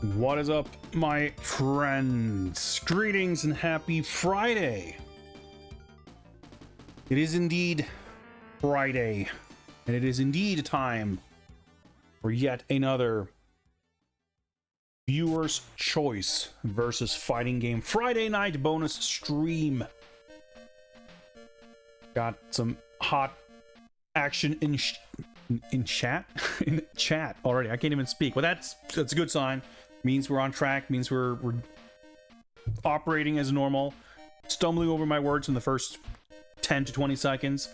What is up, my friends? Greetings and happy Friday. It is indeed Friday, and it is indeed time for yet another Viewer's Choice versus Fighting Game Friday night bonus stream. Got some hot action in chat in chat already. I can't even speak. Well, that's a good sign. Means we're on track, means we're operating as normal. Stumbling over my words in the first 10 to 20 seconds.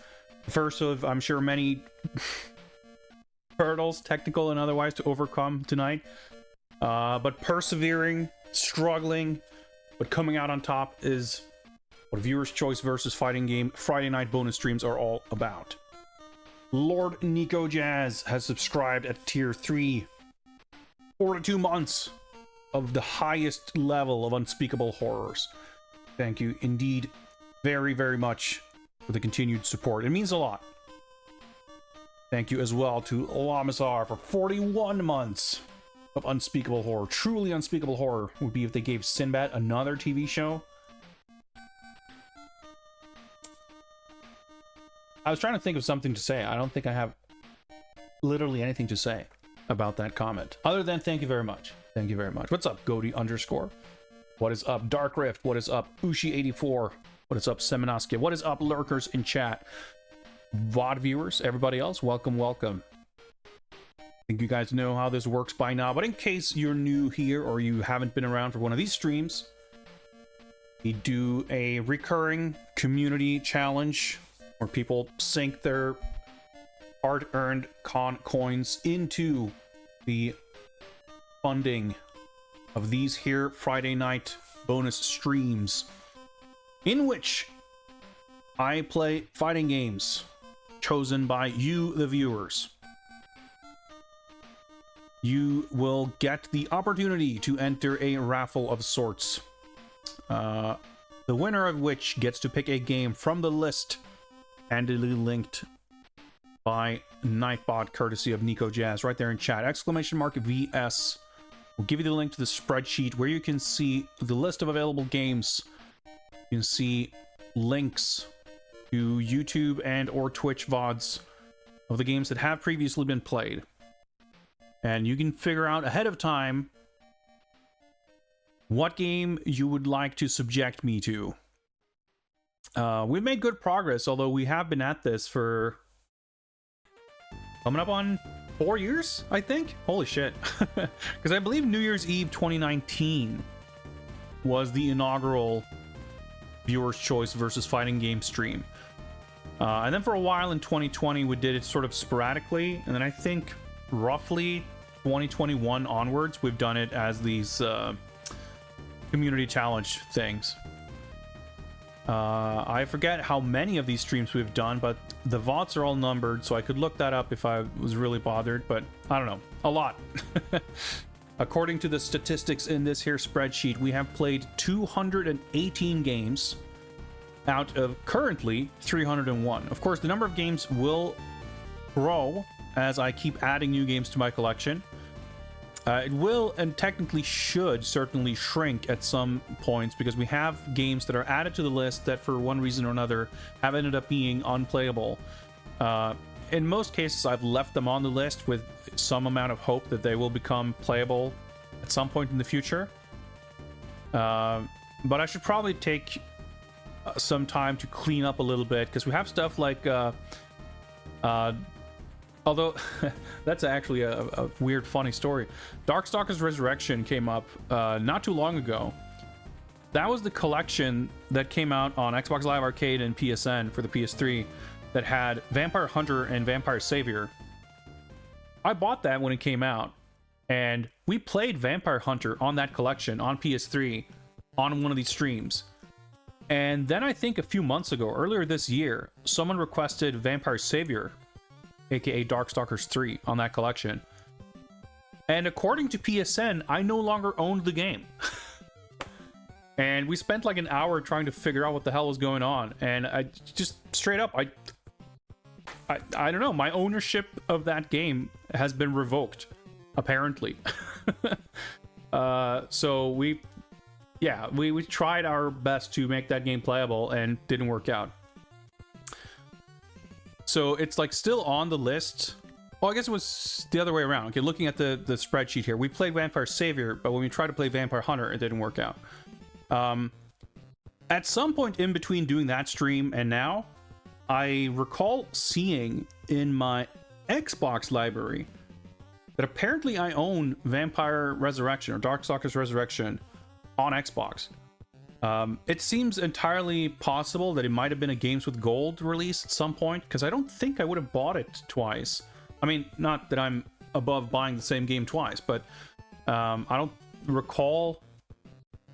First of, I'm sure, many hurdles, technical and otherwise, to overcome tonight. But persevering, struggling, but coming out on top is what Viewer's Choice versus Fighting Game Friday night bonus streams are all about. Lord Nico Jazz has subscribed at tier 3. 42 months of the highest level of unspeakable horrors. Thank you indeed very, very much for the continued support. It means a lot. Thank you as well to Lamazar for 41 months of unspeakable horror. Truly unspeakable horror would be if they gave Sinbad another TV show. I was trying to think of something to say. I don't think I have literally anything to say about that comment, other than thank you very much. Thank you very much. What's up, Goaty _? What is up, Dark Rift? What is up, Ushi84? What is up, Seminaskia? What is up, lurkers in chat? VOD viewers, everybody else, welcome, welcome. I think you guys know how this works by now, but in case you're new here or you haven't been around for one of these streams, we do a recurring community challenge where people sink their hard-earned coins into the funding of these here Friday night bonus streams, in which I play fighting games chosen by you, the viewers. You will get the opportunity to enter a raffle of sorts, the winner of which gets to pick a game from the list handily linked by Nightbot, courtesy of Nico Jazz, right there in chat. !VS will give you the link to the spreadsheet where you can see the list of available games. You can see links to YouTube and or Twitch VODs of the games that have previously been played. And you can figure out ahead of time what game you would like to subject me to. We've made good progress, although we have been at this for coming up on 4 years, I think. Holy shit. Because I believe New Year's Eve 2019 was the inaugural Viewer's Choice versus Fighting Game stream. And then for a while in 2020, we did it sort of sporadically. And then I think roughly 2021 onwards, we've done it as these community challenge things. I forget how many of these streams we've done, but the VODs are all numbered, so I could look that up if I was really bothered, but I don't know. A lot. According to the statistics in this here spreadsheet, we have played 218 games out of currently 301. Of course, the number of games will grow as I keep adding new games to my collection. It will and technically should certainly shrink at some points because we have games that are added to the list that for one reason or another have ended up being unplayable. In most cases, I've left them on the list with some amount of hope that they will become playable at some point in the future. But I should probably take some time to clean up a little bit because we have stuff like although, that's actually a weird, funny story. Darkstalkers Resurrection came up not too long ago. That was the collection that came out on Xbox Live Arcade and PSN for the PS3 that had Vampire Hunter and Vampire Savior. I bought that when it came out, and we played Vampire Hunter on that collection on PS3 on one of these streams. And then I think a few months ago, earlier this year, someone requested Vampire Savior, aka Darkstalkers 3, on that collection. And according to PSN, I no longer owned the game. And we spent like an hour trying to figure out what the hell was going on. And I just straight up, I don't know, my ownership of that game has been revoked, apparently. So we tried our best to make that game playable and didn't work out. So it's like still on the list. Well, I guess it was the other way around. Okay, looking at the spreadsheet here, we played Vampire Savior, but when we tried to play Vampire Hunter, it didn't work out. At some point in between doing that stream and now, I recall seeing in my Xbox library that apparently I own Vampire Resurrection or Darkstalkers Resurrection on Xbox. It seems entirely possible that it might have been a Games with Gold release at some point, because I don't think I would have bought it twice. I mean, not that I'm above buying the same game twice, but I don't recall.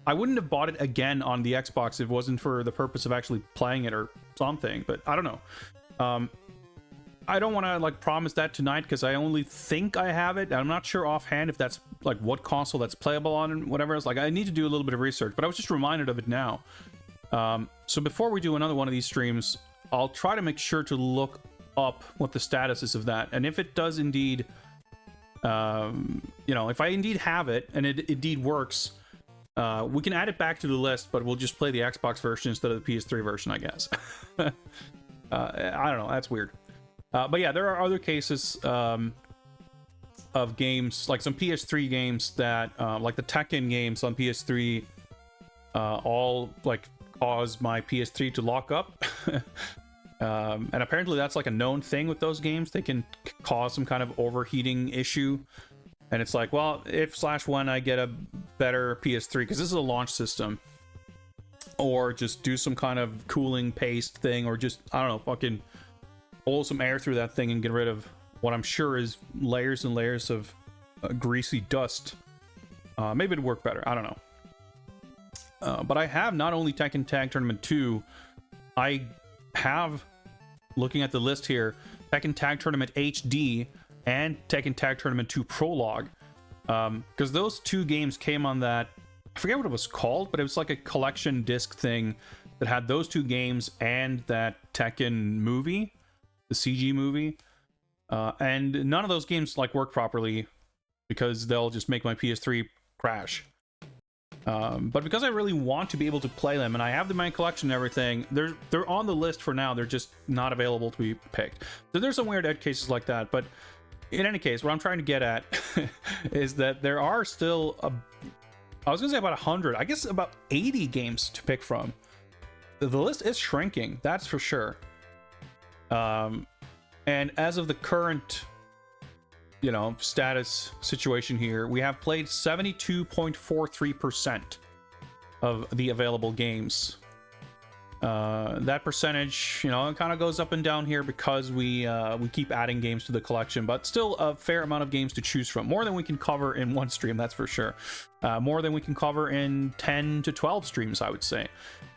I wouldn't have bought it again on the Xbox if it wasn't for the purpose of actually playing it or something, but I don't know. I don't want to like promise that tonight because I only think I have it. I'm not sure offhand if that's like what console that's playable on and whatever else. Like I need to do a little bit of research, but I was just reminded of it now. So before we do another one of these streams, I'll try to make sure to look up what the status is of that. And if it does indeed, you know, if I indeed have it and it indeed works, we can add it back to the list, but we'll just play the Xbox version instead of the PS3 version, I guess. I don't know. That's weird. But yeah, there are other cases of games, like some PS3 games that, like the Tekken games on PS3, all like cause my PS3 to lock up. And apparently that's like a known thing with those games. They can cause some kind of overheating issue. And it's like, well, if/when I get a better PS3, because this is a launch system, or just do some kind of cooling paste thing, or just, I don't know, fucking blow some air through that thing and get rid of what I'm sure is layers and layers of greasy dust. Maybe it'd work better. I don't know. But I have not only Tekken Tag Tournament 2, I have, looking at the list here, Tekken Tag Tournament HD and Tekken Tag Tournament 2 Prologue. Because those two games came on that, I forget what it was called, but it was like a collection disc thing that had those two games and that Tekken movie, the CG movie. And none of those games like work properly because they'll just make my PS3 crash. But because I really want to be able to play them, and I have them in my collection and everything, they're on the list for now. They're just not available to be picked. So there's some weird edge cases like that. But in any case, what I'm trying to get at is that there are still, I was going to say about 100, I guess about 80 games to pick from. The list is shrinking, that's for sure. And as of the current, you know, status situation here, we have played 72.43% of the available games. That percentage, you know, it kind of goes up and down here because we keep adding games to the collection, but still a fair amount of games to choose from. More than we can cover in one stream, that's for sure. More than we can cover in 10 to 12 streams, I would say.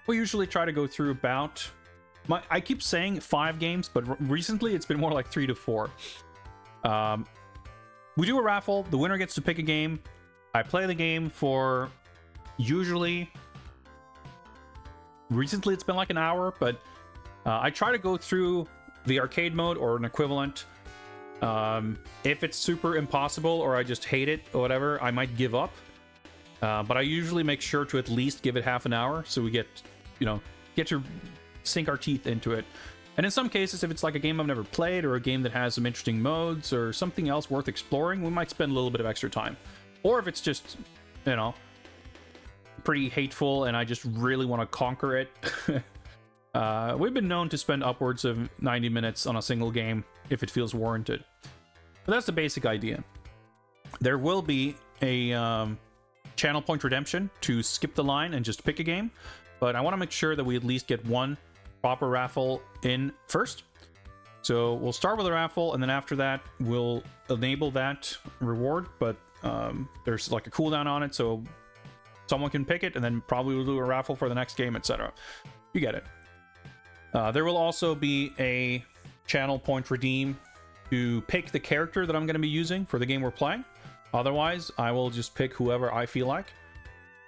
We usually try to go through about, I keep saying 5 games, but recently it's been more like 3 to 4. We do a raffle. The winner gets to pick a game. I play the game for usually, recently it's been like an hour, but I try to go through the arcade mode or an equivalent. If it's super impossible or I just hate it or whatever, I might give up. But I usually make sure to at least give it half an hour so we get, you know, get to sink our teeth into it. And in some cases, if it's like a game I've never played or a game that has some interesting modes or something else worth exploring, we might spend a little bit of extra time. Or if it's just, you know, pretty hateful and I just really want to conquer it. We've been known to spend upwards of 90 minutes on a single game if it feels warranted. But that's the basic idea. There will be a channel point redemption to skip the line and just pick a game, but I want to make sure that we at least get one proper raffle in first. So we'll start with a raffle, and then after that we'll enable that reward, but there's like a cooldown on it, so someone can pick it, and then probably we'll do a raffle for the next game, etc. You get it. There will also be a channel point redeem to pick the character that I'm going to be using for the game we're playing. Otherwise, I will just pick whoever I feel like.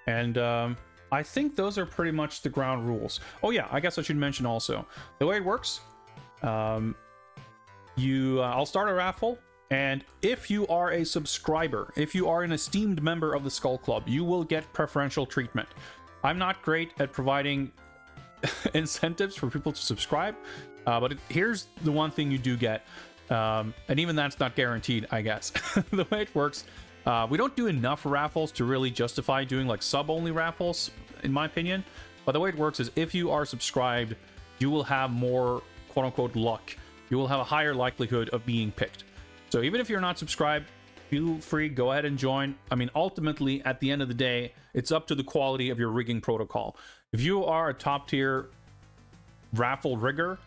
And I think those are pretty much the ground rules. Oh yeah, I guess I should mention also, the way it works, I'll start a raffle, And if you are a subscriber, if you are an esteemed member of the Skull Club, you will get preferential treatment. I'm not great at providing incentives for people to subscribe, but here's the one thing you do get, and even that's not guaranteed, I guess. The way it works, we don't do enough raffles to really justify doing like sub-only raffles, in my opinion. But the way it works is if you are subscribed, you will have more quote-unquote luck. You will have a higher likelihood of being picked. So even if you're not subscribed, feel free, go ahead and join. I mean, ultimately, at the end of the day, it's up to the quality of your rigging protocol. If you are a top-tier raffle rigger,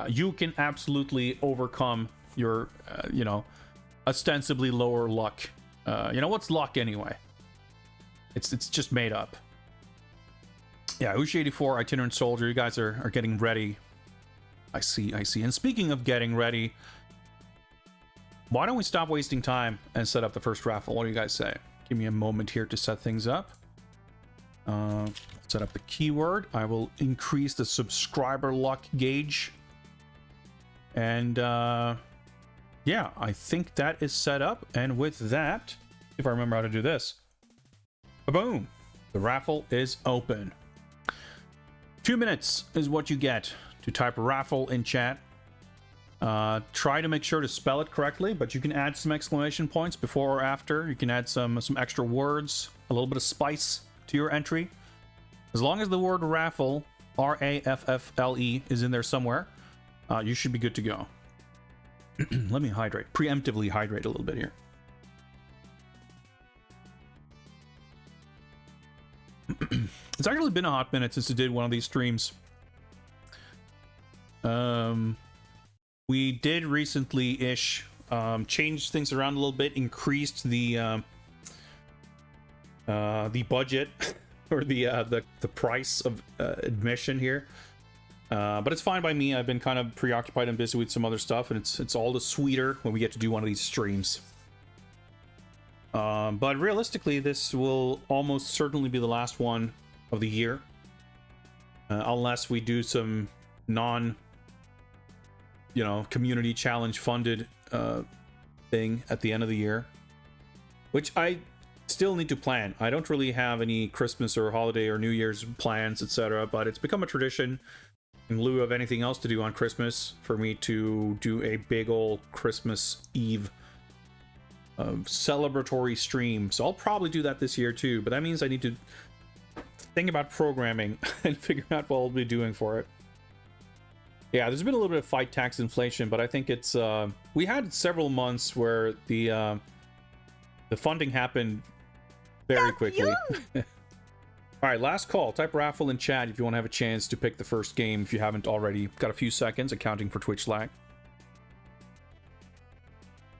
you can absolutely overcome your, you know, ostensibly lower luck. You know, what's luck anyway? It's just made up. Yeah, Ushi84, Itinerant Soldier, you guys are getting ready. I see. And speaking of getting ready, why don't we stop wasting time and set up the first raffle? What do you guys say? Give me a moment here to set things up. Set up the keyword. I will increase the subscriber luck gauge. And yeah, I think that is set up. And with that, if I remember how to do this, boom, the raffle is open. 2 minutes is what you get to type raffle in chat. Try to make sure to spell it correctly, but you can add some exclamation points before or after. You can add some extra words, a little bit of spice to your entry. As long as the word raffle, R-A-F-F-L-E, is in there somewhere, you should be good to go. Let me hydrate. Preemptively hydrate a little bit here. It's actually been a hot minute since I did one of these streams. We did recently-ish change things around a little bit, increased the budget or the price of admission here. But it's fine by me. I've been kind of preoccupied and busy with some other stuff, and it's all the sweeter when we get to do one of these streams. But realistically, this will almost certainly be the last one of the year, unless we do some community challenge funded thing at the end of the year, which I still need to plan. I don't really have any Christmas or holiday or New Year's plans, etc., but it's become a tradition in lieu of anything else to do on Christmas for me to do a big old Christmas Eve celebratory stream. So I'll probably do that this year too, but that means I need to think about programming and figure out what I'll be doing for it. Yeah, there's been a little bit of fight tax inflation, but I think it's we had several months where the funding happened very quickly. All right, last call. Type raffle in chat if you want to have a chance to pick the first game if you haven't already. Got a few seconds, accounting for Twitch lag.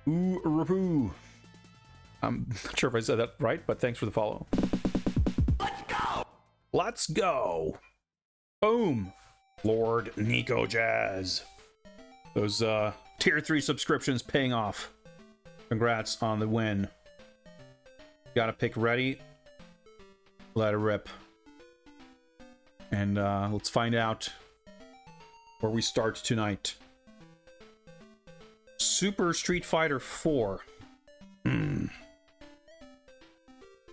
Ooh, I'm not sure if I said that right, but thanks for the follow. Let's go! Let's go! Boom! Lord Nico Jazz. Those tier 3 subscriptions paying off. Congrats on the win. Got a pick ready. Let it rip. And let's find out where we start tonight. Super Street Fighter 4. I'm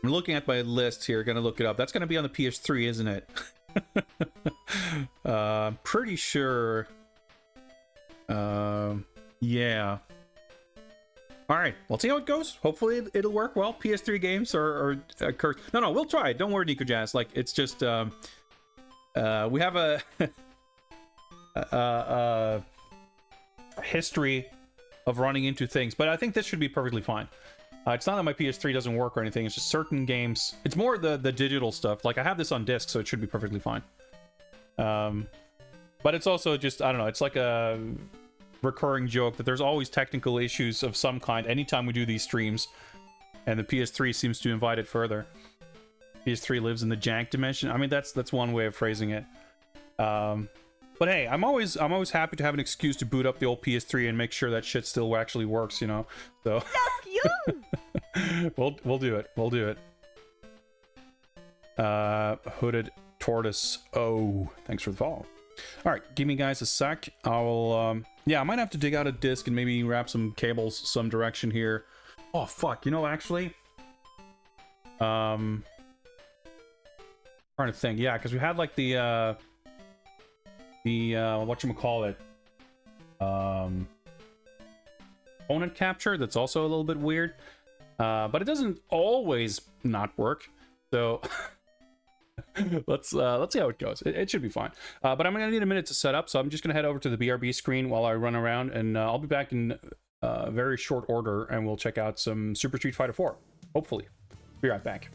looking at my list here. Gonna look it up. That's gonna be on the PS3, isn't it? Pretty sure. Yeah. All right, we'll see how it goes. Hopefully it'll work well. PS3 games are cursed. No, we'll try it. Don't worry, Nico Jazz. Like, it's just we have a history of running into things, but I think this should be perfectly fine. It's not that my PS3 doesn't work or anything. It's just certain games. It's more the digital stuff. Like, I have this on disc, so it should be perfectly fine. But it's also just, I don't know. It's like a recurring joke that there's always technical issues of some kind anytime we do these streams, and the PS3 seems to invite it further. PS3 lives in the jank dimension. I mean, that's one way of phrasing it. But hey, I'm always happy to have an excuse to boot up the old PS3 and make sure that shit still actually works, you know. So we'll do it. We'll do it. Hooded Tortoise. Oh, thanks for the follow. All right, give me guys a sec. I'll yeah, I might have to dig out a disc and maybe wrap some cables some direction here. Oh fuck, you know, actually, trying to think. Yeah, because we had like the whatchamacallit, opponent capture that's also a little bit weird, but it doesn't always not work. So let's see how it goes. It should be fine. But I'm gonna need a minute to set up, so I'm just gonna head over to the BRB screen while I run around, and I'll be back in very short order, and we'll check out some Super Street Fighter 4. Hopefully, be right back.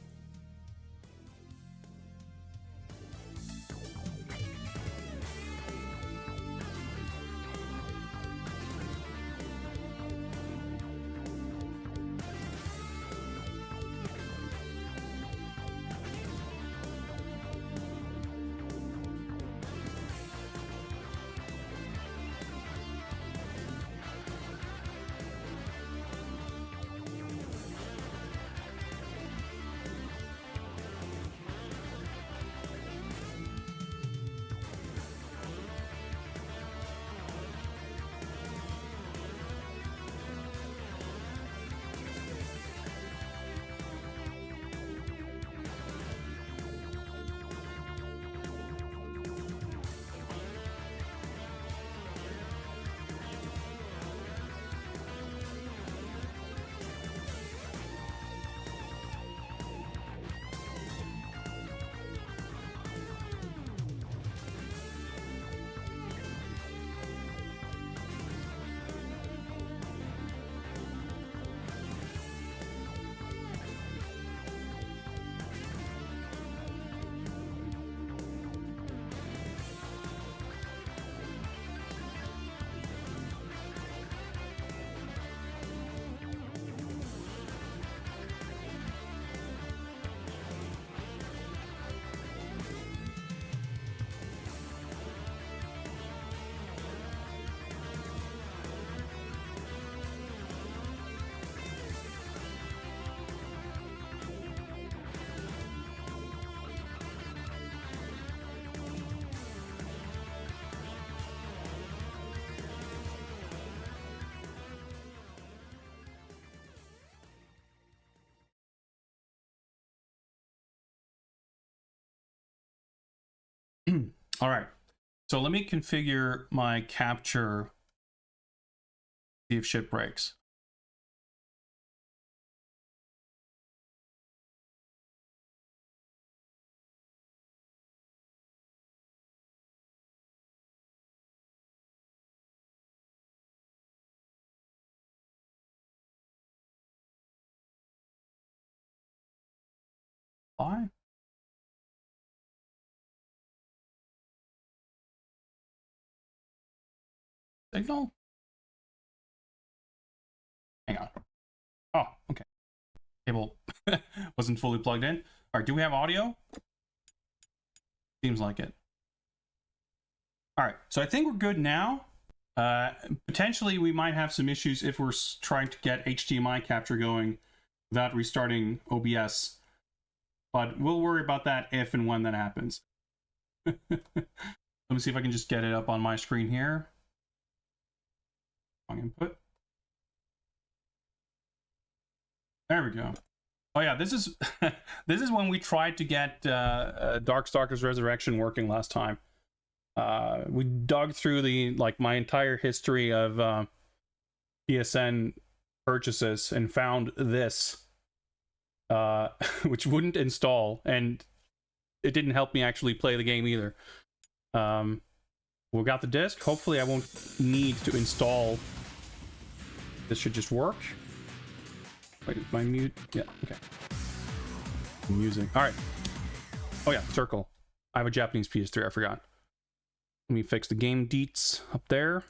All right, so let me configure my capture, see if shit breaks. Why? Signal? Hang on. Oh, okay. Cable wasn't fully plugged in. All right, do we have audio? Seems like it. All right, so I think we're good now. Potentially, we might have some issues if we're trying to get HDMI capture going without restarting OBS. But we'll worry about that if and when that happens. Let me see if I can just get it up on my screen here. Wrong input. There we go. Oh yeah, this is this is when we tried to get Darkstalker's Resurrection working last time. We dug through my entire history of PSN purchases and found this, which wouldn't install, and it didn't help me actually play the game either. We got the disc. Hopefully I won't need to install. This should just work. Wait, is my mute? Yeah, okay. Music. All right. Oh yeah, circle. I have a Japanese PS3, I forgot. Let me fix the game deets up there.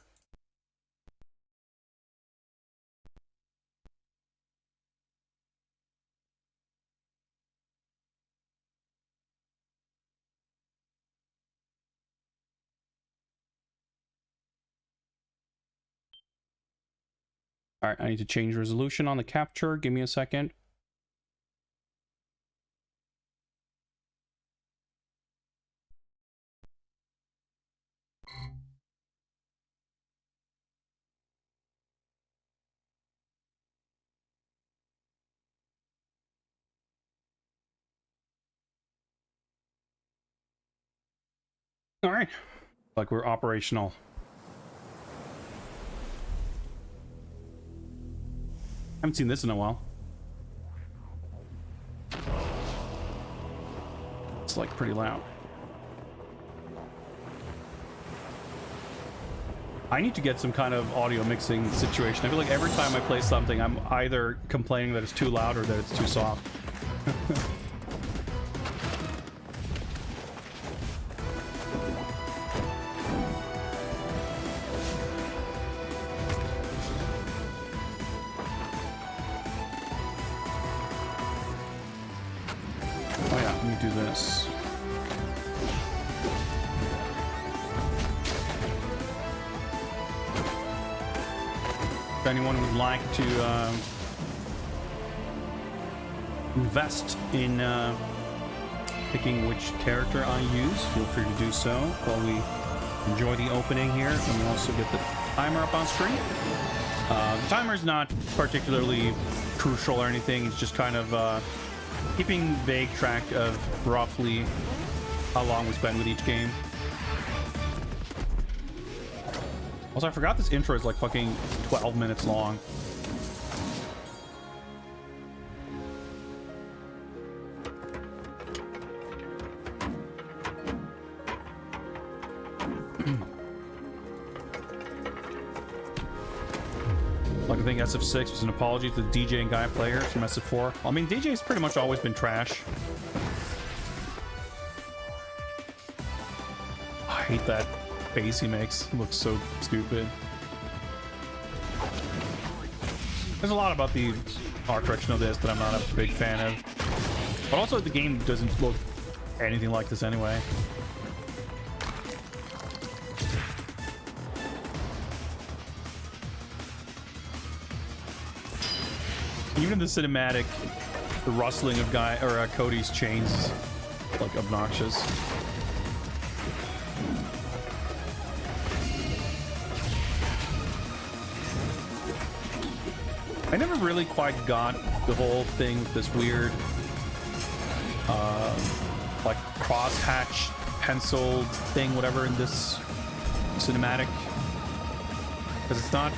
All right, I need to change resolution on the capture. Give me a second. All right. Like we're operational. Haven't seen this in a while. It's like pretty loud. I need to get some kind of audio mixing situation. I feel like every time I play something, I'm either complaining that it's too loud or that it's too soft. Oh yeah, let me do this. If anyone would like to invest in picking which character I use, feel free to do so while we enjoy the opening here, and we also get the timer up on screen. The timer's not particularly crucial or anything, it's just kind of keeping vague track of roughly how long we spend with each game. Also, I forgot this intro is like fucking 12 minutes long. Like, I think SF6 was an apology to the DJ and guy players from SF4. I mean, DJ's pretty much always been trash. I hate that face he makes. It looks so stupid. There's a lot about the art direction of this that I'm not a big fan of. But also, the game doesn't look anything like this anyway. Even in the cinematic, the rustling of Cody's chains is like obnoxious. I never really quite got the whole thing with this weird, like crosshatch pencil thing, whatever, in this cinematic. Because it's not,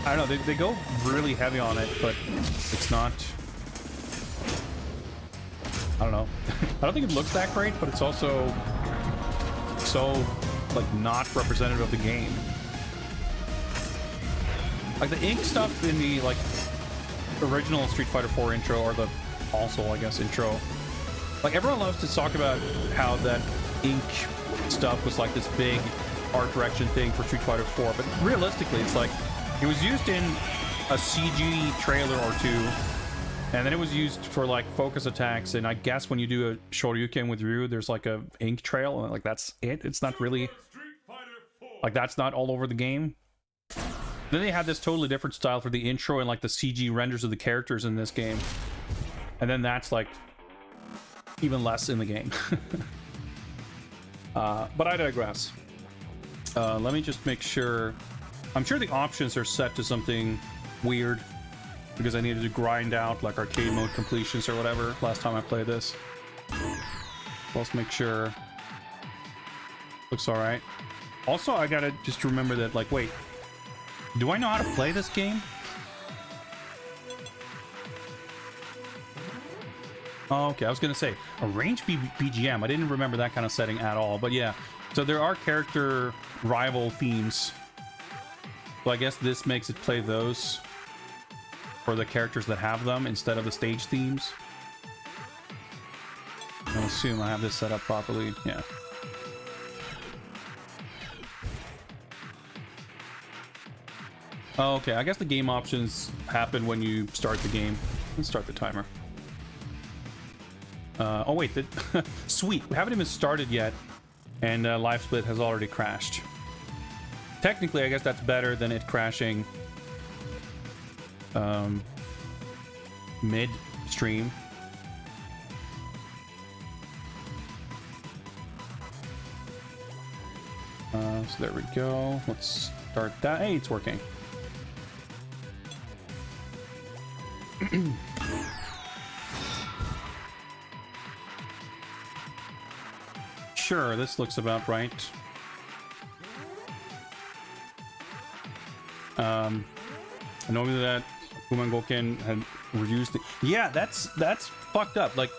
I don't know, they go really heavy on it, but it's not, I don't know. I don't think it looks that great, but it's also so, like, not representative of the game. Like, the ink stuff in the, like, original Street Fighter 4 intro, or the also, I guess, intro, like, everyone loves to talk about how that ink stuff was, like, this big art direction thing for Street Fighter 4, but realistically, it's like, it was used in a CG trailer or two, and then it was used for, like, focus attacks, and I guess when you do a Shoryuken with Ryu, there's, like, a ink trail, and, like, that's it. It's not really, like, that's not all over the game. Then they had this totally different style for the intro and, like, the CG renders of the characters in this game. And then that's, like, even less in the game. But I digress. Let me just make sure. I'm sure the options are set to something weird, because I needed to grind out, like, arcade mode completions or whatever last time I played this. Let's make sure. Looks alright. Also, I gotta just remember that, like, wait. Do I know how to play this game? Oh, okay, I was gonna say a range BGM. I didn't remember that kind of setting at all, but yeah. So there are character rival themes. So I guess this makes it play those for the characters that have them instead of the stage themes. I assume I have this set up properly. Yeah. Oh, okay, I guess the game options happen when you start the game. Let's start the timer. Oh wait, sweet, we haven't even started yet, and Live Split has already crashed. Technically, I guess that's better than it crashing mid-stream. So there we go. Let's start that. Hey, it's working. Sure, this looks about right. I know that Goken had reused it. Yeah, that's fucked up. Like,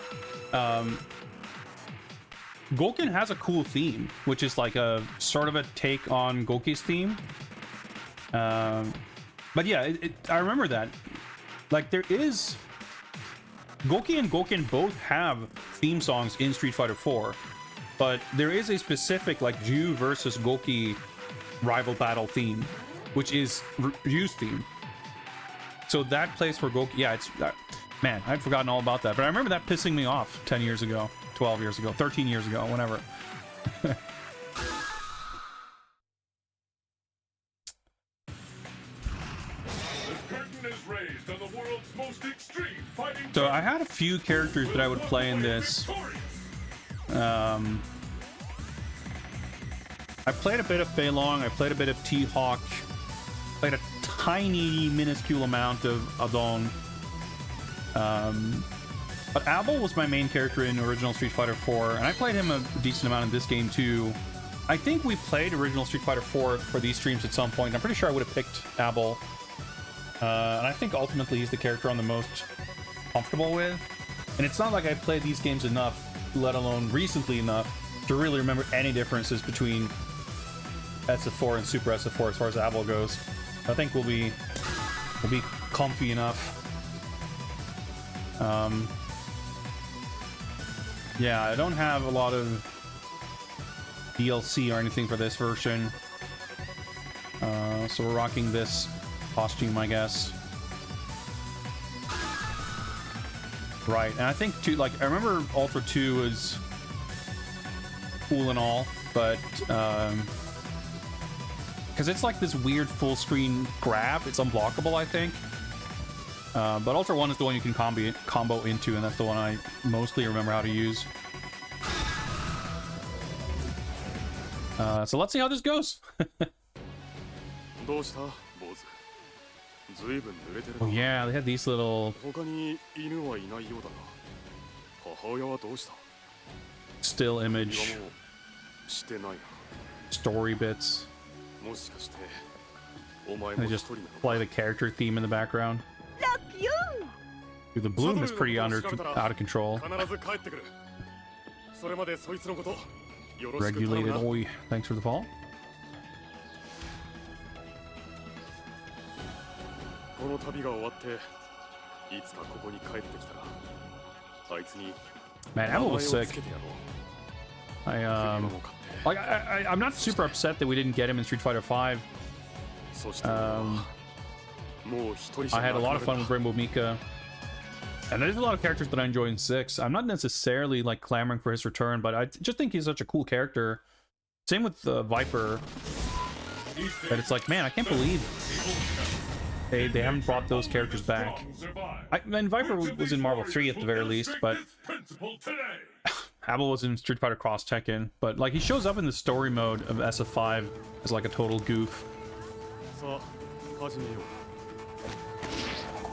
Goken has a cool theme, which is like a sort of a take on Goki's theme. But yeah, I remember that. Like, there is... Goki and Goken both have theme songs in Street Fighter 4, but there is a specific, like, Ryu versus Goki rival battle theme, which is Ryu's theme. So that plays for Goki. Yeah, it's... man, I'd forgotten all about that. But I remember that pissing me off 10 years ago, 12 years ago, 13 years ago, whenever. So I had a few characters that I would play in this. I played a bit of Fei Long, I played a bit of T-Hawk, played a tiny, minuscule amount of Adon. But Abel was my main character in original Street Fighter 4, and I played him a decent amount in this game too. I think we played original Street Fighter 4 for these streams at some point. I'm pretty sure I would have picked Abel. And I think ultimately he's the character I'm the most comfortable with. And it's not like I played these games enough, let alone recently enough, to really remember any differences between SF4 and Super SF4 as far as Abel goes. I think we'll be comfy enough. Yeah, I don't have a lot of DLC or anything for this version. So we're rocking this costume, I guess. Right, and I think too, like, I remember Ultra 2 was cool and all, but because it's like this weird full screen grab, it's unblockable, I think. But Ultra 1 is the one you can combo into, and that's the one I mostly remember how to use. So let's see how this goes. Oh yeah, they had these little still image story bits. They just play the character theme in the background. Dude, the bloom is pretty out of control. Regulated Oi, thanks for the follow. Man, Abel was sick. I'm not super upset that we didn't get him in Street Fighter 5. I had a lot of fun with Rainbow Mika. And there's a lot of characters that I enjoy in 6. I'm not necessarily like clamoring for his return, but I just think he's such a cool character. Same with Viper. That it's like, man, I can't believe they haven't brought those characters back. I mean, Viper was in Marvel 3 at the very least, but Abel was in Street Fighter Cross Tekken. But like, he shows up in the story mode of SF5 as like a total goof.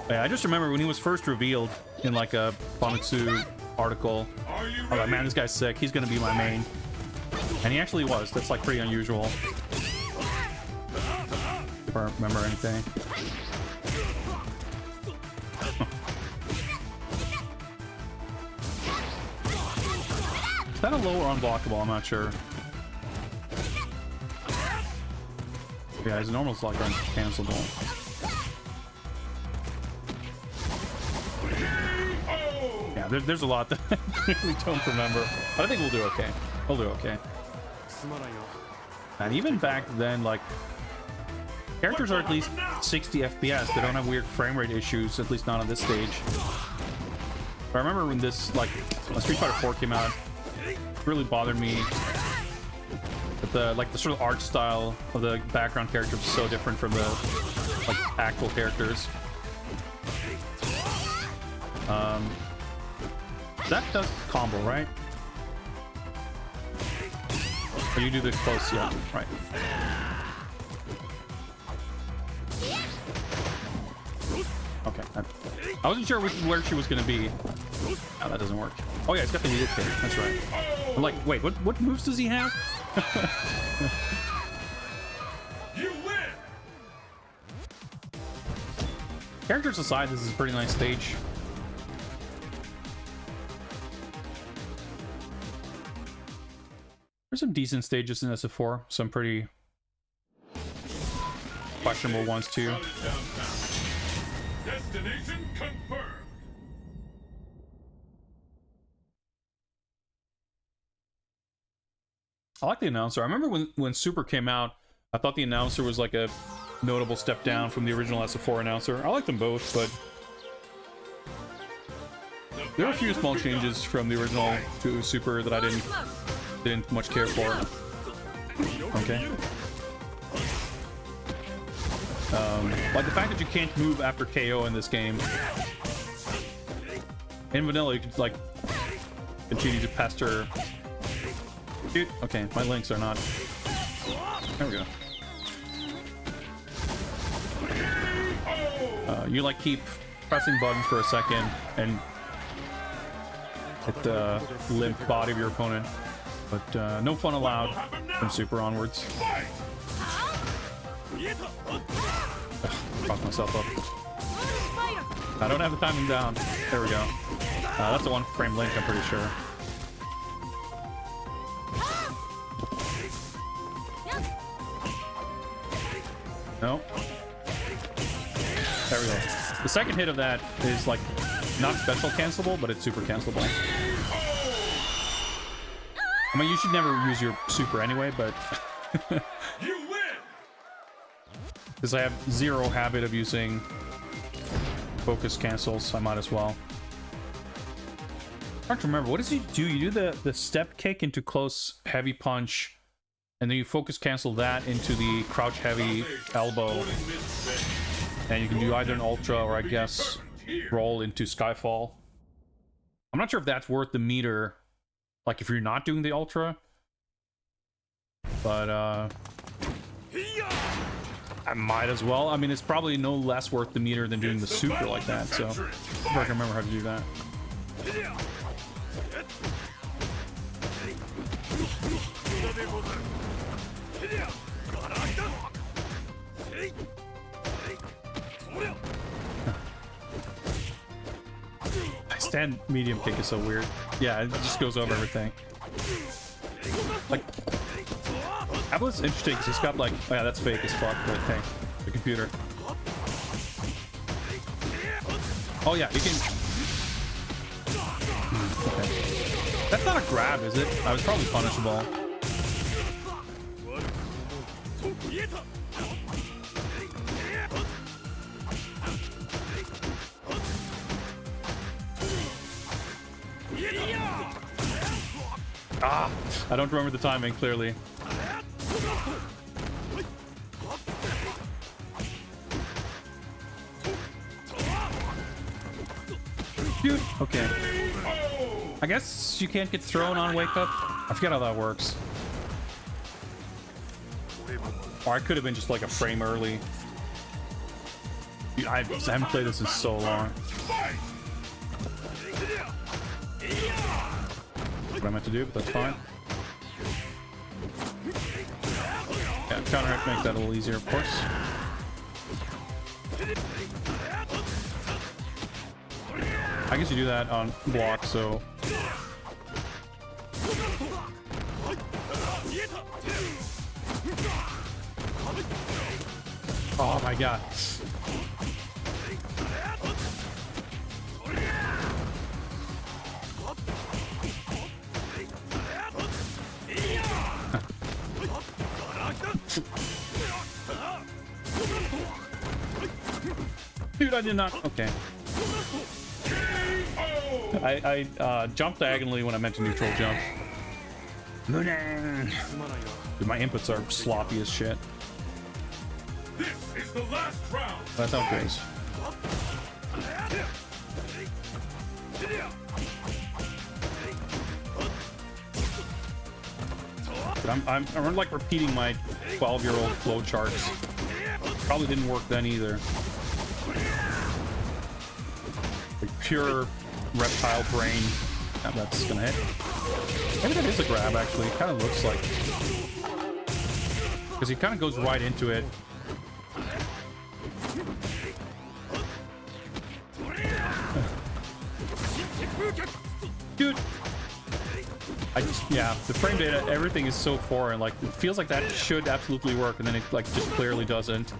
Yeah, I just remember when he was first revealed in like a Famicom article, I was like, man, this guy's sick, he's gonna be my main. And he actually was. That's like pretty unusual, if I remember anything. Is that a low or unblockable? I'm not sure. Yeah, his normal's like uncancelable. Yeah, there's a lot that I really don't remember, but I think we'll do okay. We'll do okay. And even back then, like, characters are at least 60 FPS. They don't have weird frame rate issues, at least not on this stage. But I remember when this, like, when Street Fighter 4 came out, it really bothered me that the sort of art style of the background character was so different from the like actual characters. That does combo, right? Or you do the close, yeah, right. Okay, I wasn't sure where she was gonna be. Oh, that doesn't work. Oh yeah, it's got the needed thing. That's right. I'm like, wait, what moves does he have? You win. Characters aside, this is a pretty nice stage. There's some decent stages in SF4, some pretty questionable ones too. Destination confirmed. I like the announcer. I remember when Super came out, I thought the announcer was like a notable step down from the original SF4 announcer. I like them both, but there are a few small changes from the original to Super that I didn't much care for. Okay. Like the fact that you can't move after KO in this game. In vanilla, you could like continue to pester. Dude, okay, my links are not. There we go. You like keep pressing buttons for a second and hit the limp body of your opponent, but no fun allowed from Super onwards. Cross myself up. I don't have the timing down. There we go. That's a one-frame link, I'm pretty sure. No. There we go. The second hit of that is like not special cancelable, but it's super cancelable. I mean, you should never use your super anyway, but You win. because I have zero habit of using focus cancels, I might as well. I don't remember. What does he do? You do the step kick into close heavy punch, and then you focus cancel that into the crouch heavy elbow. And you can do either an ultra or I guess roll into Skyfall. I'm not sure if that's worth the meter, like if you're not doing the ultra. But I might as well. I mean, it's probably no less worth the meter than doing the super like that, so if I can remember how to do that. Stand medium kick is so weird. Yeah, it just goes over everything. Like, Able's interesting because it's got like, oh yeah, that's fake as fuck, but hey, the computer. Oh yeah, you can. Okay. That's not a grab, is it? I was probably punishable. Ah, I don't remember the timing clearly. Dude, okay. I guess you can't get thrown on wake up. I forget how that works. Or I could have been just like a frame early. Dude, I haven't played this in so long. What I meant to do, but that's fine. Yeah, counter hit makes that a little easier, of course. I guess you do that on block, so. Oh my god. Dude, I did not. Okay. I jumped diagonally when I meant to neutral jump. Dude, my inputs are sloppy as shit. This is the last round. That's how it goes. But I'm like repeating my 12-year-old flow charts. Probably didn't work then either. Like pure reptile brain. Now that's gonna hit. Maybe that is a grab, actually. It kind of looks like. Because he kind of goes right into it. Dude! Yeah, the frame data, everything is so foreign. Like, it feels like that should absolutely work, and then it, like, just clearly doesn't.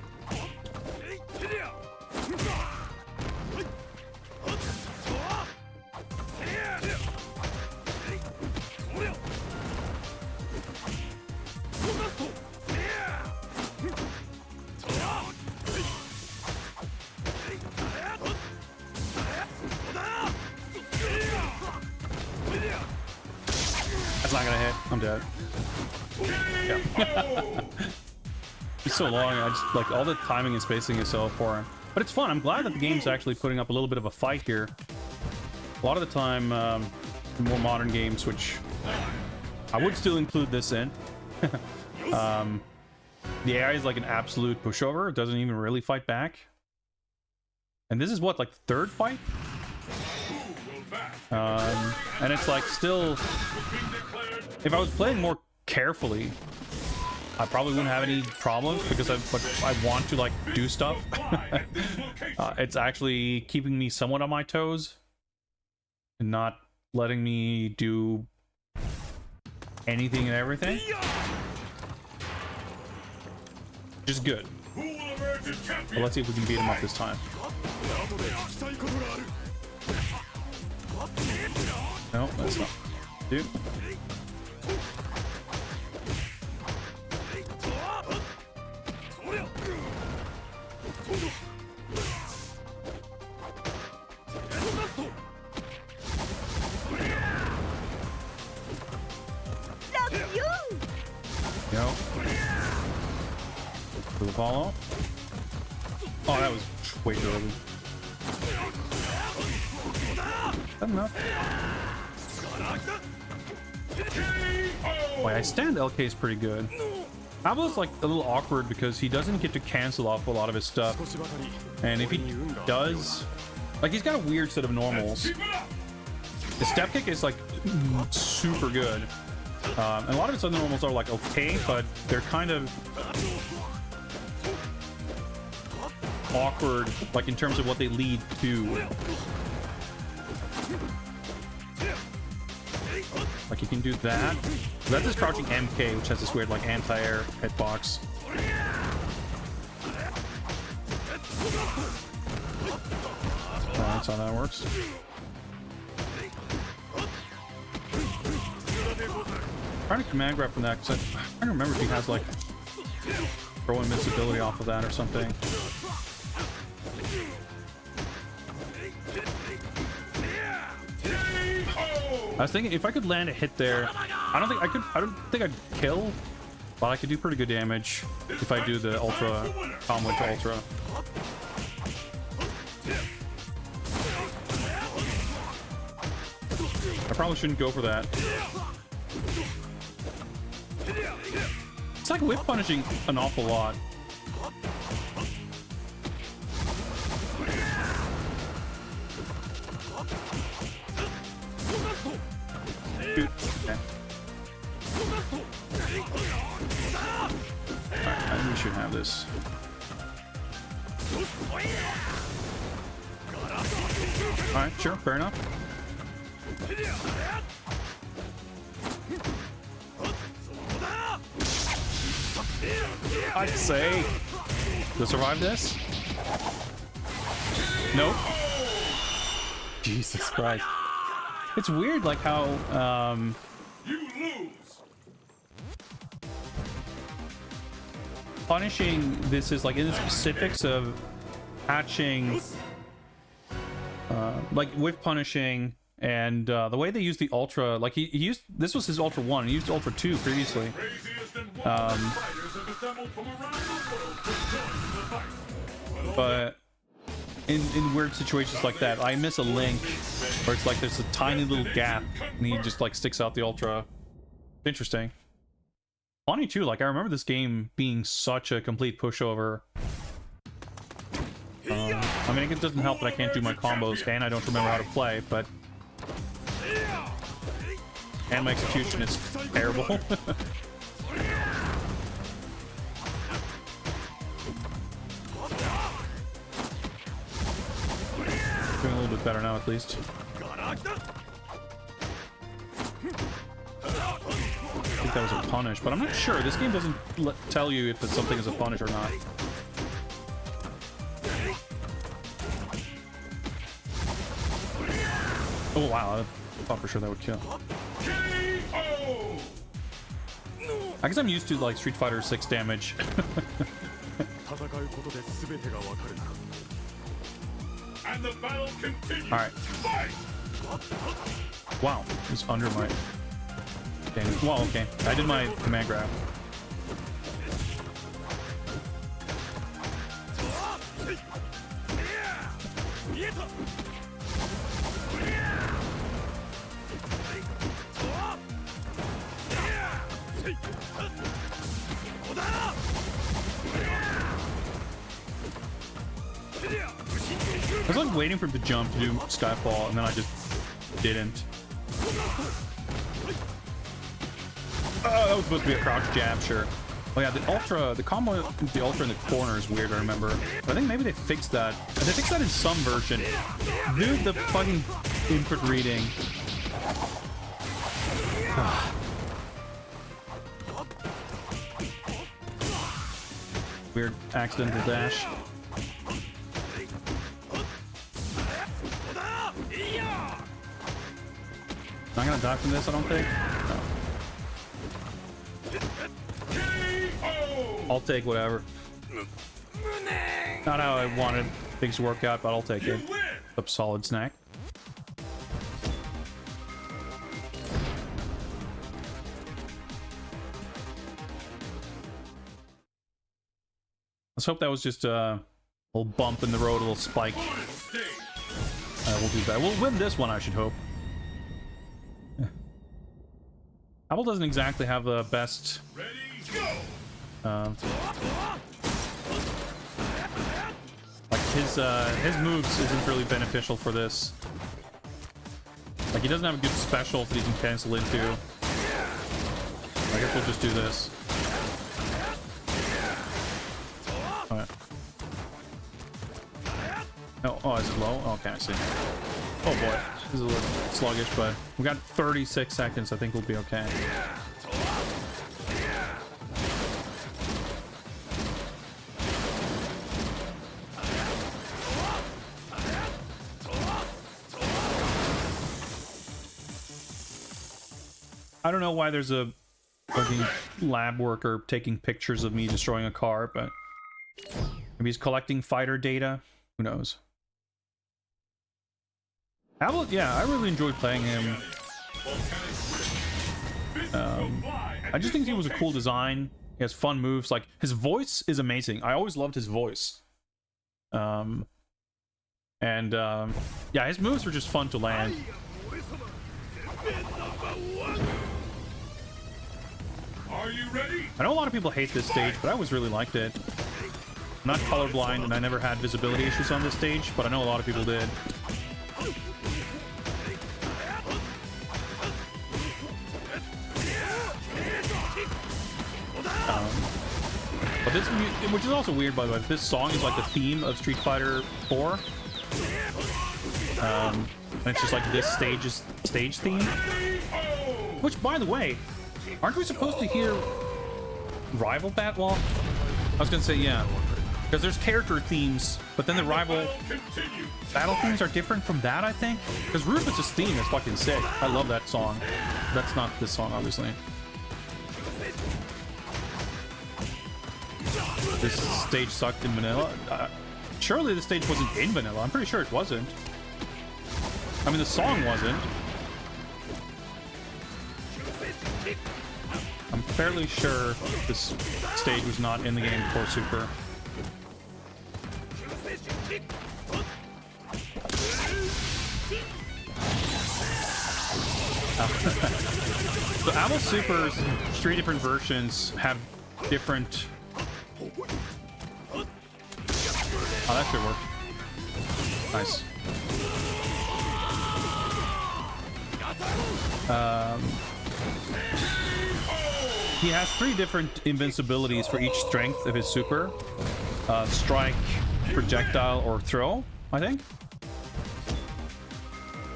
That's not gonna hit. I'm dead. Yeah. It's so long. I just like all the timing and spacing is so foreign. But it's fun. I'm glad that the game's actually putting up a little bit of a fight here. A lot of the time, more modern games, which I would still include this in. The AI is like an absolute pushover. It doesn't even really fight back. And this is what, like, third fight? And it's like still, if I was playing more carefully, I probably wouldn't have any problems because I want to like do stuff. It's actually keeping me somewhat on my toes and not letting me do anything and everything. Just good. But let's see if we can beat him up this time. No, that's not. Dude. Yo. Do the follow? Oh, that was way too early. That's enough. Wait, I stand LK is pretty good. Pablo's like a little awkward because he doesn't get to cancel off a lot of his stuff. And if he does, like, he's got a weird set of normals. The step kick is like super good. And a lot of his other normals are like okay, but they're kind of awkward, like in terms of what they lead to. Like, you can do that. That's his crouching MK, which has this weird, like, anti-air hitbox. That's how that works. I'm trying to command grab from that, because I don't remember if he has, like, throw invincibility off of that or something. I was thinking if I could land a hit there, I don't think I'd kill, but I could do pretty good damage if I do the ultra combo to ultra. I probably shouldn't go for that. It's like whip punishing an awful lot. Okay. Alright, I think we should have this. Alright, sure, fair enough. I'd say to survive this. Nope. Jesus Christ. It's weird, like how You lose. punishing this is like in the specifics of patching, like with punishing and the way they use the ultra. Like he used, this was his ultra 1. He used ultra 2 previously. But in weird situations like that, I miss a link where it's like there's a tiny little gap and he just like sticks out the ultra. Interesting. Funny too, like I remember this game being such a complete pushover. I mean, it doesn't help that I can't do my combos and I don't remember how to play, but And my execution is terrible. Doing a little bit better now, at least. I think that was a punish, but I'm not sure. This game doesn't tell you if something is a punish or not. Oh wow, I thought for sure that would kill. I guess I'm used to like Street Fighter 6 damage. And the battle continues. All right. Wow, it's under my. Well, okay. I did my command grab. I was like waiting for him to jump to do Skyfall, and then I just didn't. Oh, that was supposed to be a crouch jab, sure. Oh yeah, the combo with the ultra in the corner is weird, I remember. But I think maybe they fixed that. They fixed that in some version. Dude, the fucking input reading. Weird accidental dash. Not gonna die from this, I don't think. No. I'll take whatever. Not how I wanted things to work out, but I'll take it. A solid snack. Let's hope that was just a little bump in the road, a little spike. We'll do that. We'll win this one, I should hope. Apple doesn't exactly have the best. Like his moves isn't really beneficial for this. Like he doesn't have a good special that he can cancel into. I guess we'll just do this. Alright. Oh, is it low? Okay, I see. Oh boy, this is a little sluggish, but we got 36 seconds. I think we'll be okay. I don't know why there's a fucking lab worker taking pictures of me destroying a car, but maybe he's collecting fighter data. Who knows? Apple, yeah, I really enjoyed playing him. I just think he was a cool design. He has fun moves. Like his voice is amazing. I always loved his voice. Yeah, his moves were just fun to land. Are you ready? I know a lot of people hate this stage, but I always really liked it. I'm not colorblind, and I never had visibility issues on this stage, but I know a lot of people did. But this, which is also weird, by the way, this song is like the theme of Street Fighter 4. And it's just like this stage theme. Which, by the way, aren't we supposed to hear rival battle? I was gonna say, yeah. Because there's character themes, but then the rival battle themes are different from that, I think. Because Rufus' theme is fucking sick. I love that song. That's not this song, obviously. This stage sucked in vanilla. Surely the stage wasn't in vanilla. I'm pretty sure it wasn't. I mean, the song wasn't. I'm fairly sure this stage was not in the game before Super. So Apple Super's 3 different versions have different. Oh, that should work. Nice. He has 3 different invincibilities for each strength of his super. Strike, projectile, or throw, I think.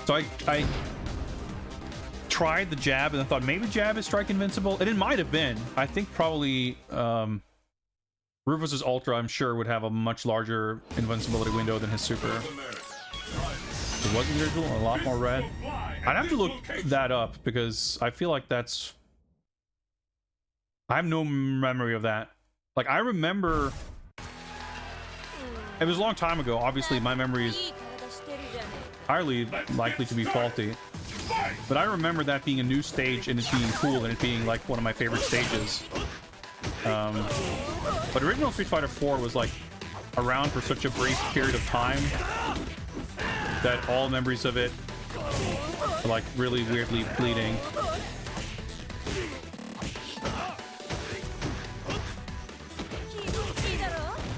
So I tried the jab and I thought maybe jab is strike invincible, and it might have been. I think probably Rufus's Ultra, I'm sure, would have a much larger invincibility window than his super. It wasn't visual, a lot more red. I'd have to look that up because I feel like that's... I have no memory of that. Like, I remember... It was a long time ago. Obviously, my memory is highly likely to be faulty. But I remember that being a new stage and it being cool and it being like one of my favorite stages. But original Street Fighter 4 was like around for such a brief period of time that all memories of it are like really weirdly fleeting.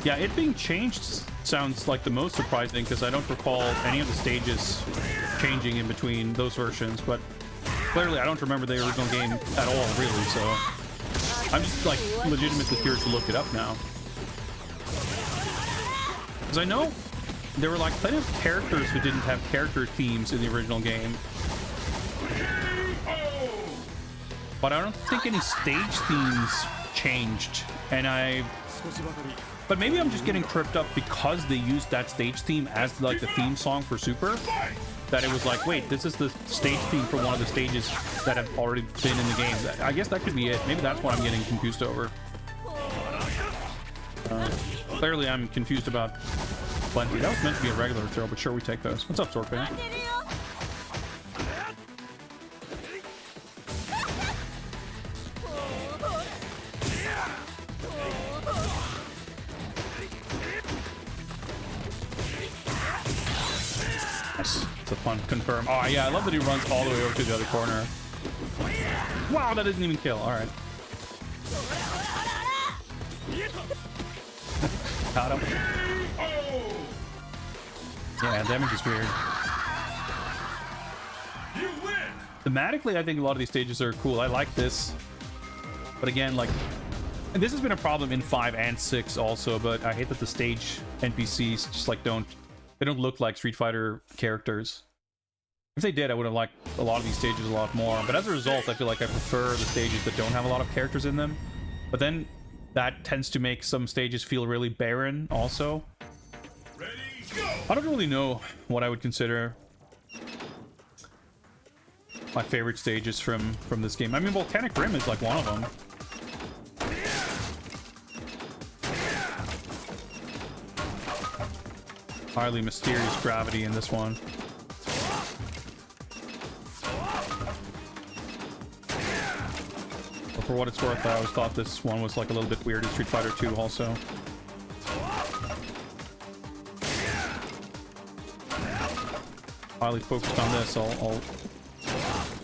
Yeah, it being changed sounds like the most surprising because I don't recall any of the stages changing in between those versions, but clearly I don't remember the original game at all, really, so I'm just like legitimately curious to look it up now. Because I know there were like plenty of characters who didn't have character themes in the original game, but I don't think any stage themes changed, and but maybe I'm just getting tripped up because they used that stage theme as like the theme song for Super, that it was like, wait, this is the stage theme for one of the stages that have already been in the game. I guess that could be it. Maybe that's what I'm getting confused over. Clearly I'm confused about plenty. That was meant to be a regular throw, but sure, we take those. What's up, Swordfan? It's a fun confirm. Oh yeah, I love that he runs all the way over to the other corner. Wow, that didn't even kill. All right. Got him. Yeah, damage is weird. Thematically, I think a lot of these stages are cool. I like this. But again, like, and this has been a problem in 5 and 6 also, but I hate that the stage NPCs just like they don't look like Street Fighter characters. If they did, I would have liked a lot of these stages a lot more. But as a result, I feel like I prefer the stages that don't have a lot of characters in them. But then that tends to make some stages feel really barren also. I don't really know what I would consider my favorite stages from this game. I mean, Volcanic Rim is like one of them. Highly mysterious gravity in this one. But for what it's worth, I always thought this one was like a little bit weird in Street Fighter 2 also. Highly focused on this. I'll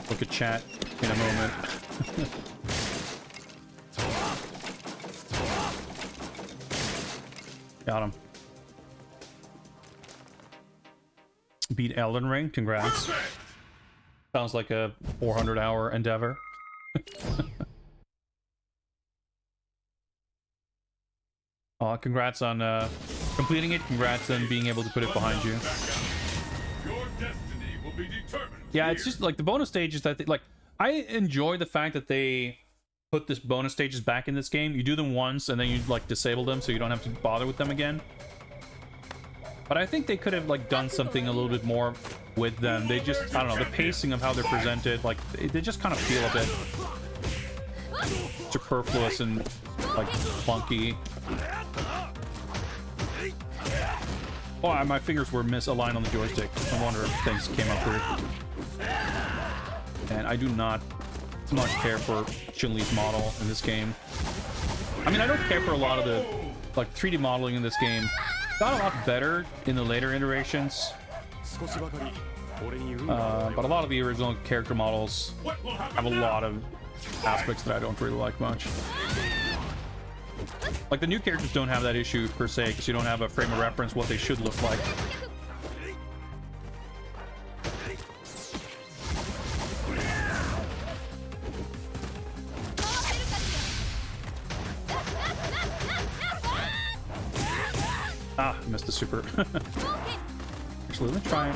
look at chat in a moment. Got him. Beat Elden Ring. Congrats. Sounds like a 400-hour endeavor. Congrats on completing it. Congrats on being able to put it behind you. Your destiny will be determined. Yeah, it's just like the bonus stages that like I enjoy the fact that they put this bonus stages back in this game. You do them once and then you like disable them so you don't have to bother with them again. But I think they could have like done something a little bit more with them. They just, I don't know, the pacing of how they're presented, like they just kind of feel a bit superfluous and like clunky. Oh, my fingers were misaligned on the joystick. I wonder if things came up weird. And I do not much care for Chun-Li's model in this game. I mean, I don't care for a lot of the like 3D modeling in this game. Got a lot better in the later iterations. But a lot of the original character models have a lot of aspects that I don't really like much. Like, the new characters don't have that issue, per se, because you don't have a frame of reference what they should look like. Ah, missed the super. Actually, let me try.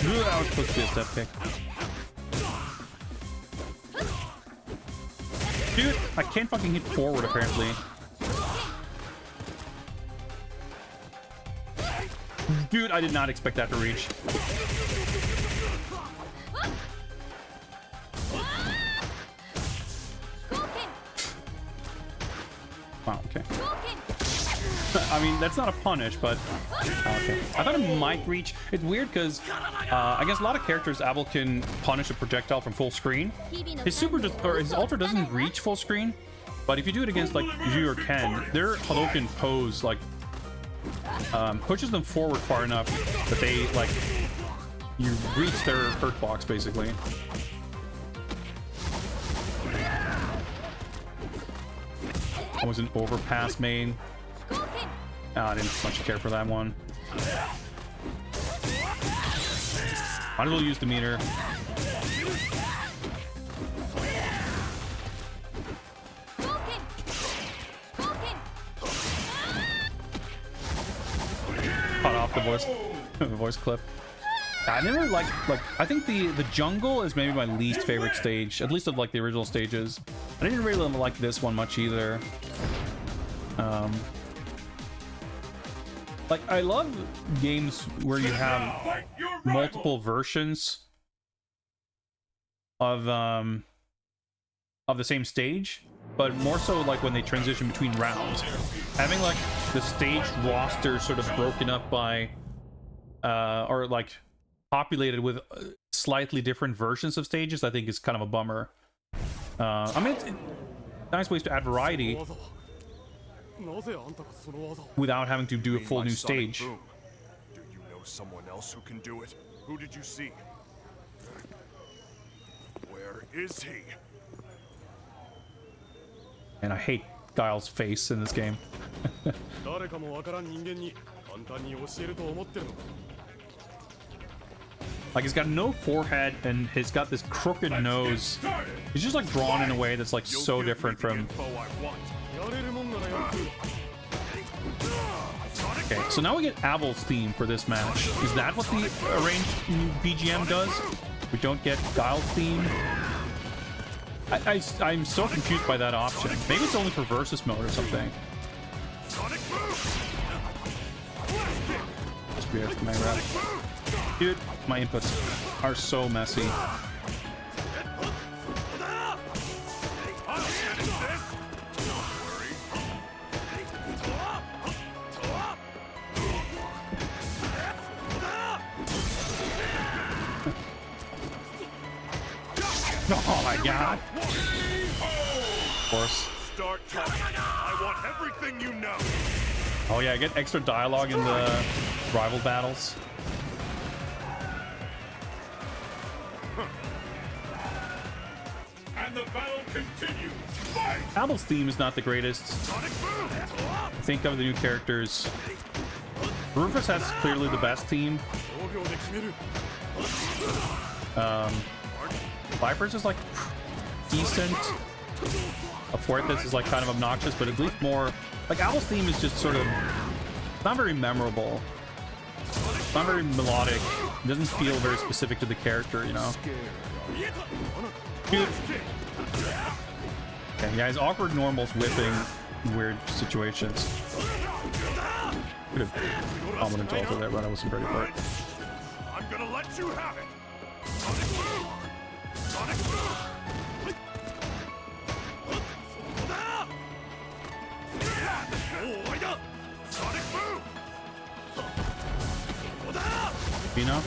Ooh, that was supposed to be a step kick. Dude, I can't fucking hit forward apparently. Dude, I did not expect that to reach. Wow, okay. I mean, that's not a punish, but okay. I thought it might reach. It's weird because I guess a lot of characters Abel can punish a projectile from full screen. His super or his ultra doesn't reach full screen, but if you do it against like Ryu or Ken, their Hadouken pose like pushes them forward far enough that they like you reach their hurt box basically. That was an overpass main. I didn't much care for that one. Might as well use the meter. Cut off the voice, the voice clip. I never liked I think the jungle is maybe my least favorite stage, at least of like the original stages. I didn't really like this one much either. Like I love games where you have multiple versions of the same stage, but more so like when they transition between rounds. Having like the stage roster sort of broken up by or like populated with slightly different versions of stages, I think is kind of a bummer. I mean, it's nice ways to add variety without having to do a full new stage. Do you know someone else who can do it? Who did you see? Where is he? And I hate Guile's face in this game. Like he's got no forehead and he's got this crooked nose. He's just like drawn in a way that's like so different from. Okay, so now we get Abel's theme for this match. Is that what the arranged BGM does? We don't get Guile's theme? I'm so confused by that option. Maybe it's only for versus mode or something. Just weird for my rep. Dude, my inputs are so messy. Oh my god. Of course. Start talking. I want everything you know. Oh yeah, I get extra dialogue in the rival battles. And the battle continues. Fight! Abel's theme is not the greatest. Think of the new characters. Rufus has clearly the best theme. Viper's is like decent. Fuertes is like kind of obnoxious, but at least more like Abel's theme is just sort of not very memorable. It's not very melodic. It doesn't feel very specific to the character, you know. Dude. Okay, yeah, his awkward normals whipping in weird situations. Could have commented to alter that, but I wasn't ready for it. I'm gonna let you have it. You know?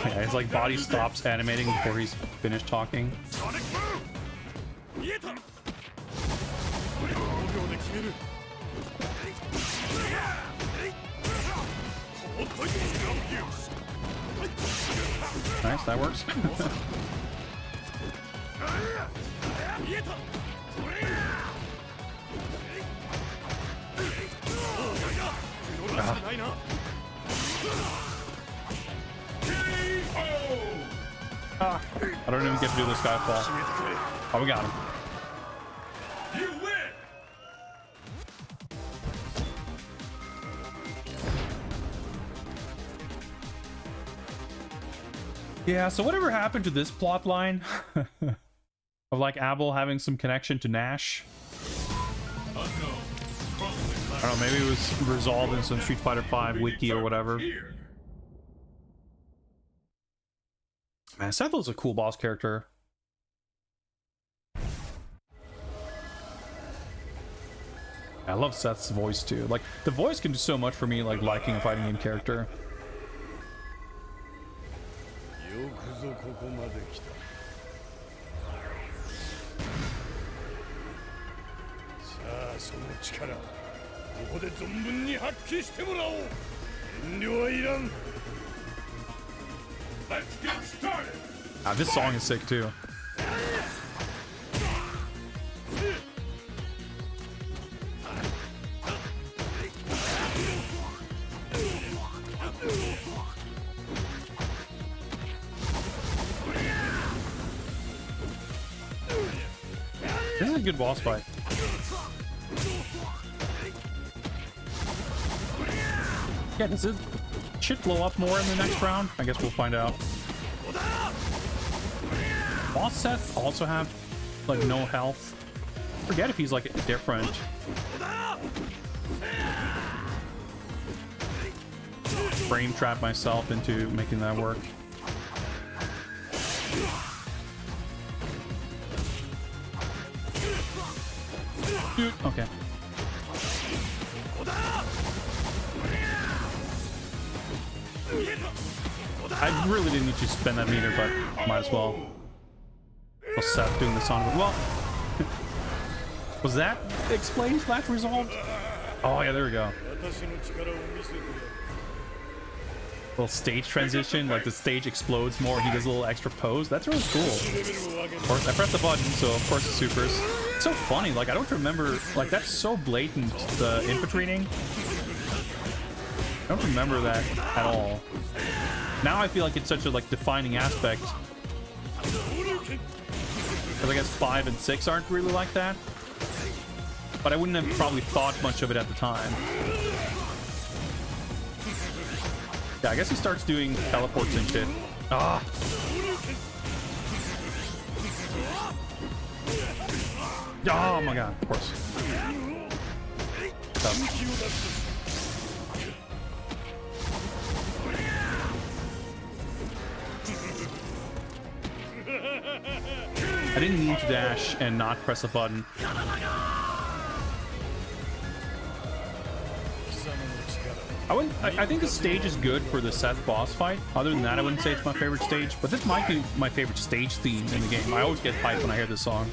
Yeah, his like body stops animating before he's finished talking. Nice, that works. I don't even get to do this guy fall. Oh, we got him. You win. Yeah, so whatever happened to this plot line of like Abel having some connection to Nash? I don't know, maybe it was resolved in some Street Fighter V wiki or whatever. Man, Seth was a cool boss character. I love Seth's voice too. Like, the voice can do so much for me, like liking a fighting game character. Let's get started. Ah, this song is sick too. This is a good boss fight. Yeah, does it shit blow up more in the next round? I guess we'll find out. Boss Seth also have like no health. Forget if he's like different. Frame trap myself into making that work. Dude, okay. I really didn't need to spend that meter, but might as well. Well, Seth doing the song. Well, was that explained / resolved? Oh yeah, there we go. Little stage transition, like the stage explodes more. He does a little extra pose. That's really cool. Of course, I pressed the button, so of course the supers. It's so funny. Like I don't remember. Like that's so blatant. The infiltrating. I don't remember that at all. Now I feel like it's such a like defining aspect. Because I guess 5 and 6 aren't really like that. But I wouldn't have probably thought much of it at the time. Yeah, I guess he starts doing teleports and shit. Ah. Oh my god, of course. Tough. I didn't mean to dash and not press a button. I think the stage is good for the Seth boss fight. Other than that, I wouldn't say it's my favorite stage, but this might be my favorite stage theme in the game. I always get hyped when I hear this song.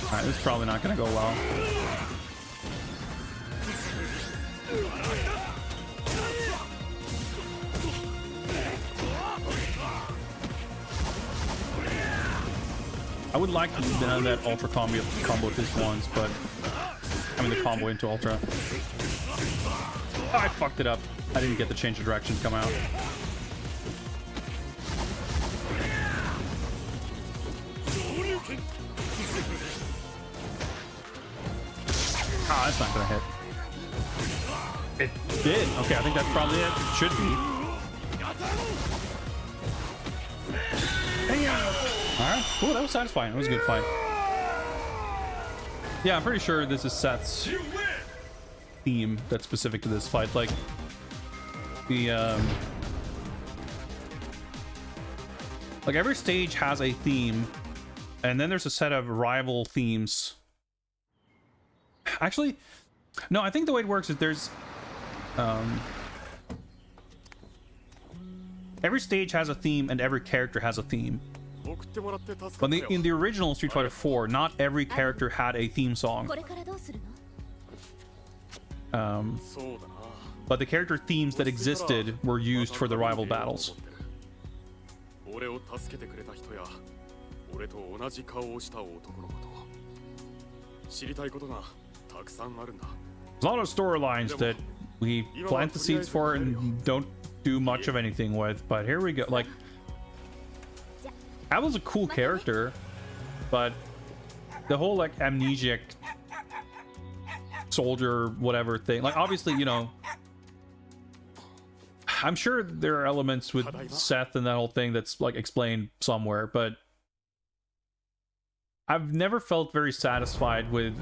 Alright, this is probably not gonna go well. I would like to do that ultra combo with this once, but I mean the combo into ultra. Oh, I fucked it up. I didn't get the change of direction to come out. Ah, that's not gonna hit. It did. Okay, I think that's probably it. It should be. Alright, cool, that was satisfying. It was a good fight. Yeah, I'm pretty sure this is Seth's theme that's specific to this fight. Like, the, like, every stage has a theme, and then there's a set of rival themes. Actually, no, I think the way it works is there's, every stage has a theme, and every character has a theme. But in the original Street Fighter 4, not every character had a theme song. But the character themes that existed were used for the rival battles. 俺と同じ顔をした男のこと。知りたいことがたくさんあるんだ。There's a lot of storylines that we plant the seeds for and don't do much of anything with, but here we go. Like, that was a cool character, but the whole like amnesiac soldier whatever thing, like obviously, you know, I'm sure there are elements with Seth and that whole thing that's like explained somewhere, but I've never felt very satisfied with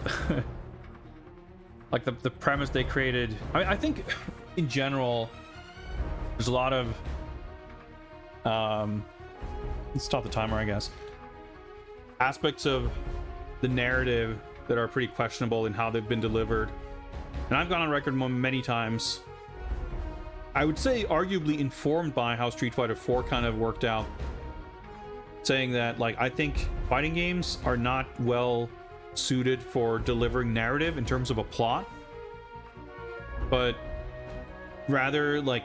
like the premise they created. I think in general there's a lot of let's stop the timer, I guess, aspects of the narrative that are pretty questionable in how they've been delivered, and I've gone on record many times, I would say arguably informed by how Street Fighter 4 kind of worked out, saying that like I think fighting games are not well suited for delivering narrative in terms of a plot, but rather like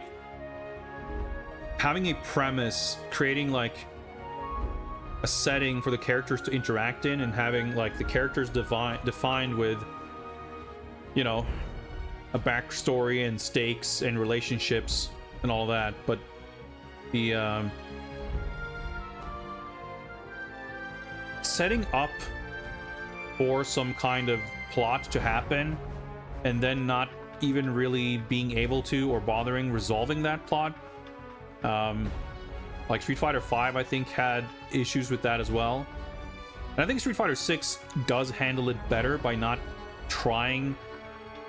having a premise, creating like a setting for the characters to interact in, and having like the characters defined with, you know, a backstory and stakes and relationships and all that. But the setting up for some kind of plot to happen and then not even really being able to or bothering resolving that plot, like Street Fighter 5 I think had issues with that as well, and I think Street Fighter 6 does handle it better by not trying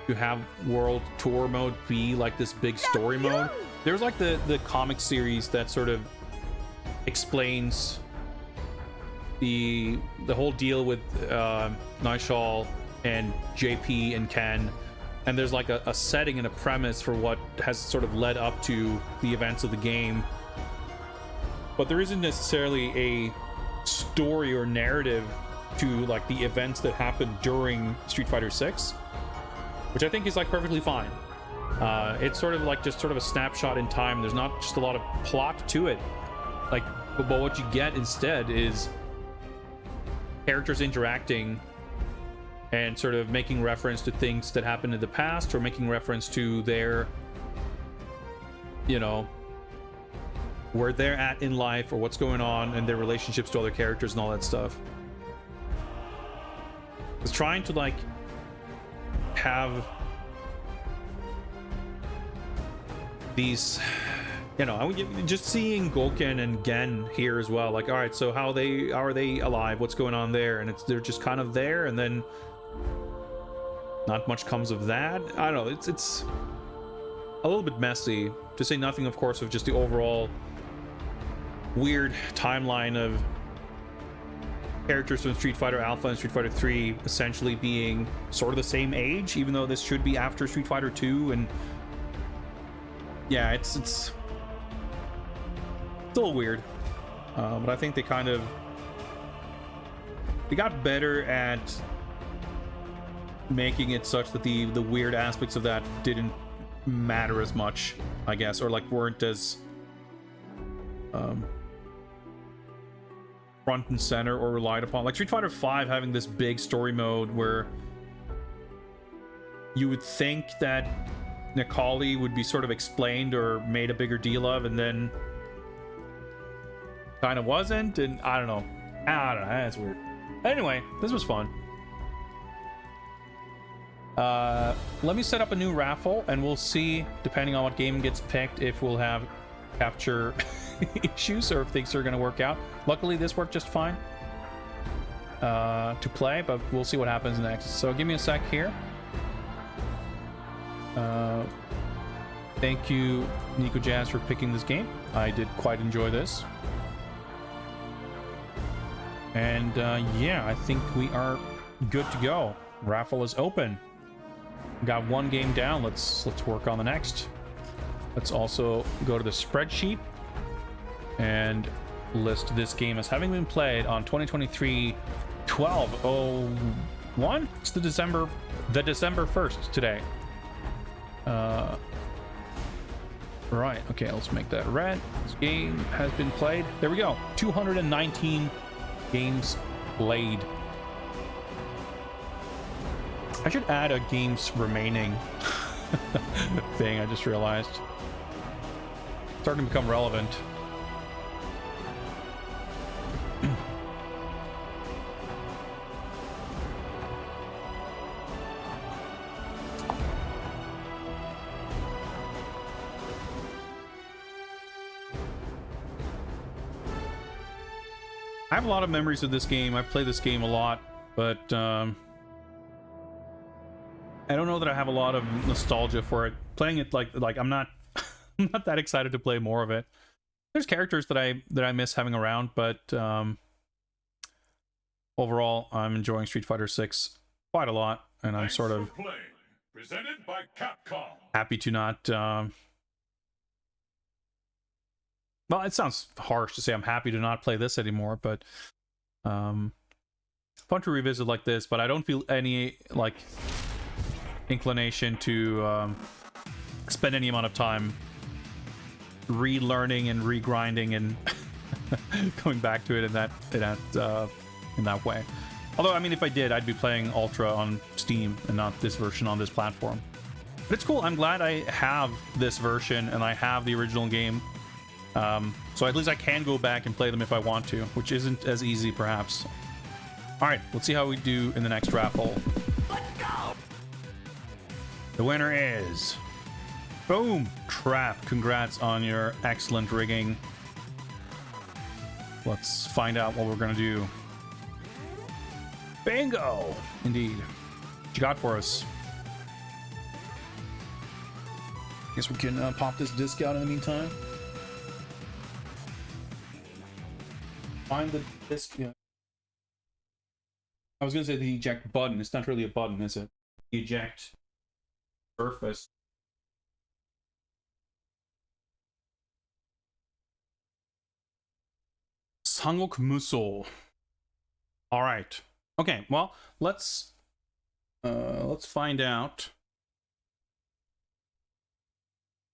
to have World Tour mode be like this big story mode. There's like the comic series that sort of explains the whole deal with Nishal and JP and Ken, and there's like a setting and a premise for what has sort of led up to the events of the game, but there isn't necessarily a story or narrative to like the events that happened during Street Fighter 6, which I think is like perfectly fine. It's sort of like just sort of a snapshot in time. There's not just a lot of plot to it, like, but what you get instead is characters interacting and sort of making reference to things that happened in the past, or making reference to their, you know, where they're at in life or what's going on and their relationships to other characters and all that stuff. It's trying to like have these, you know, just seeing Gouken and Gen here as well, like, all right, so how are they alive, what's going on there, and they're just kind of there, and then not much comes of that. I don't know, it's a little bit messy, to say nothing of course of just the overall weird timeline of characters from Street Fighter Alpha and Street Fighter 3 essentially being sort of the same age, even though this should be after Street Fighter 2. And yeah, it's a little weird, but I think they got better at making it such that the weird aspects of that didn't matter as much, I guess, or like weren't as front and center or relied upon. Like Street Fighter 5 having this big story mode where you would think that Necalli would be sort of explained or made a bigger deal of, and then kind of wasn't, and I don't know, that's weird. Anyway, this was fun. Let me set up a new raffle and we'll see, depending on what game gets picked, if we'll have capture issues or if things are going to work out. Luckily this worked just fine to play, but we'll see what happens next. So give me a sec here. Thank you, Nico Jazz, for picking this game. I did quite enjoy this, and yeah, I think we are good to go. Raffle is open. Got one game down. Let's work on the next. Let's also go to the spreadsheet and list this game as having been played on 2023 12/01. It's the December 1st today. Right, okay, let's make that red. This game has been played. There we go. 219 Games played. I should add a games remaining thing, I just realized. Starting to become relevant. I have a lot of memories of this game. I play this game a lot, but I don't know that I have a lot of nostalgia for it. Playing it like I'm not I'm not that excited to play more of it. There's characters that I miss having around, but overall I'm enjoying Street Fighter 6 quite a lot, and I'm sort of presented by Capcom. happy to not well, it sounds harsh to say I'm happy to not play this anymore, but fun to revisit like this. But I don't feel any like inclination to spend any amount of time relearning and regrinding and going back to it in that way. Although, I mean, if I did, I'd be playing Ultra on Steam and not this version on this platform. But it's cool. I'm glad I have this version and I have the original game. So at least I can go back and play them if I want to, which isn't as easy, perhaps. All right, let's see how we do in the next raffle. Let's go! The winner is... Boom! Trap. Congrats on your excellent rigging. Let's find out what we're gonna do. Bingo! Indeed. What you got for us? Guess we can pop this disc out in the meantime. Find the disc. Yeah. I was gonna say the eject button. It's not really a button, is it? The eject surface. Sangoku Musou. All right. Okay. Well, let's find out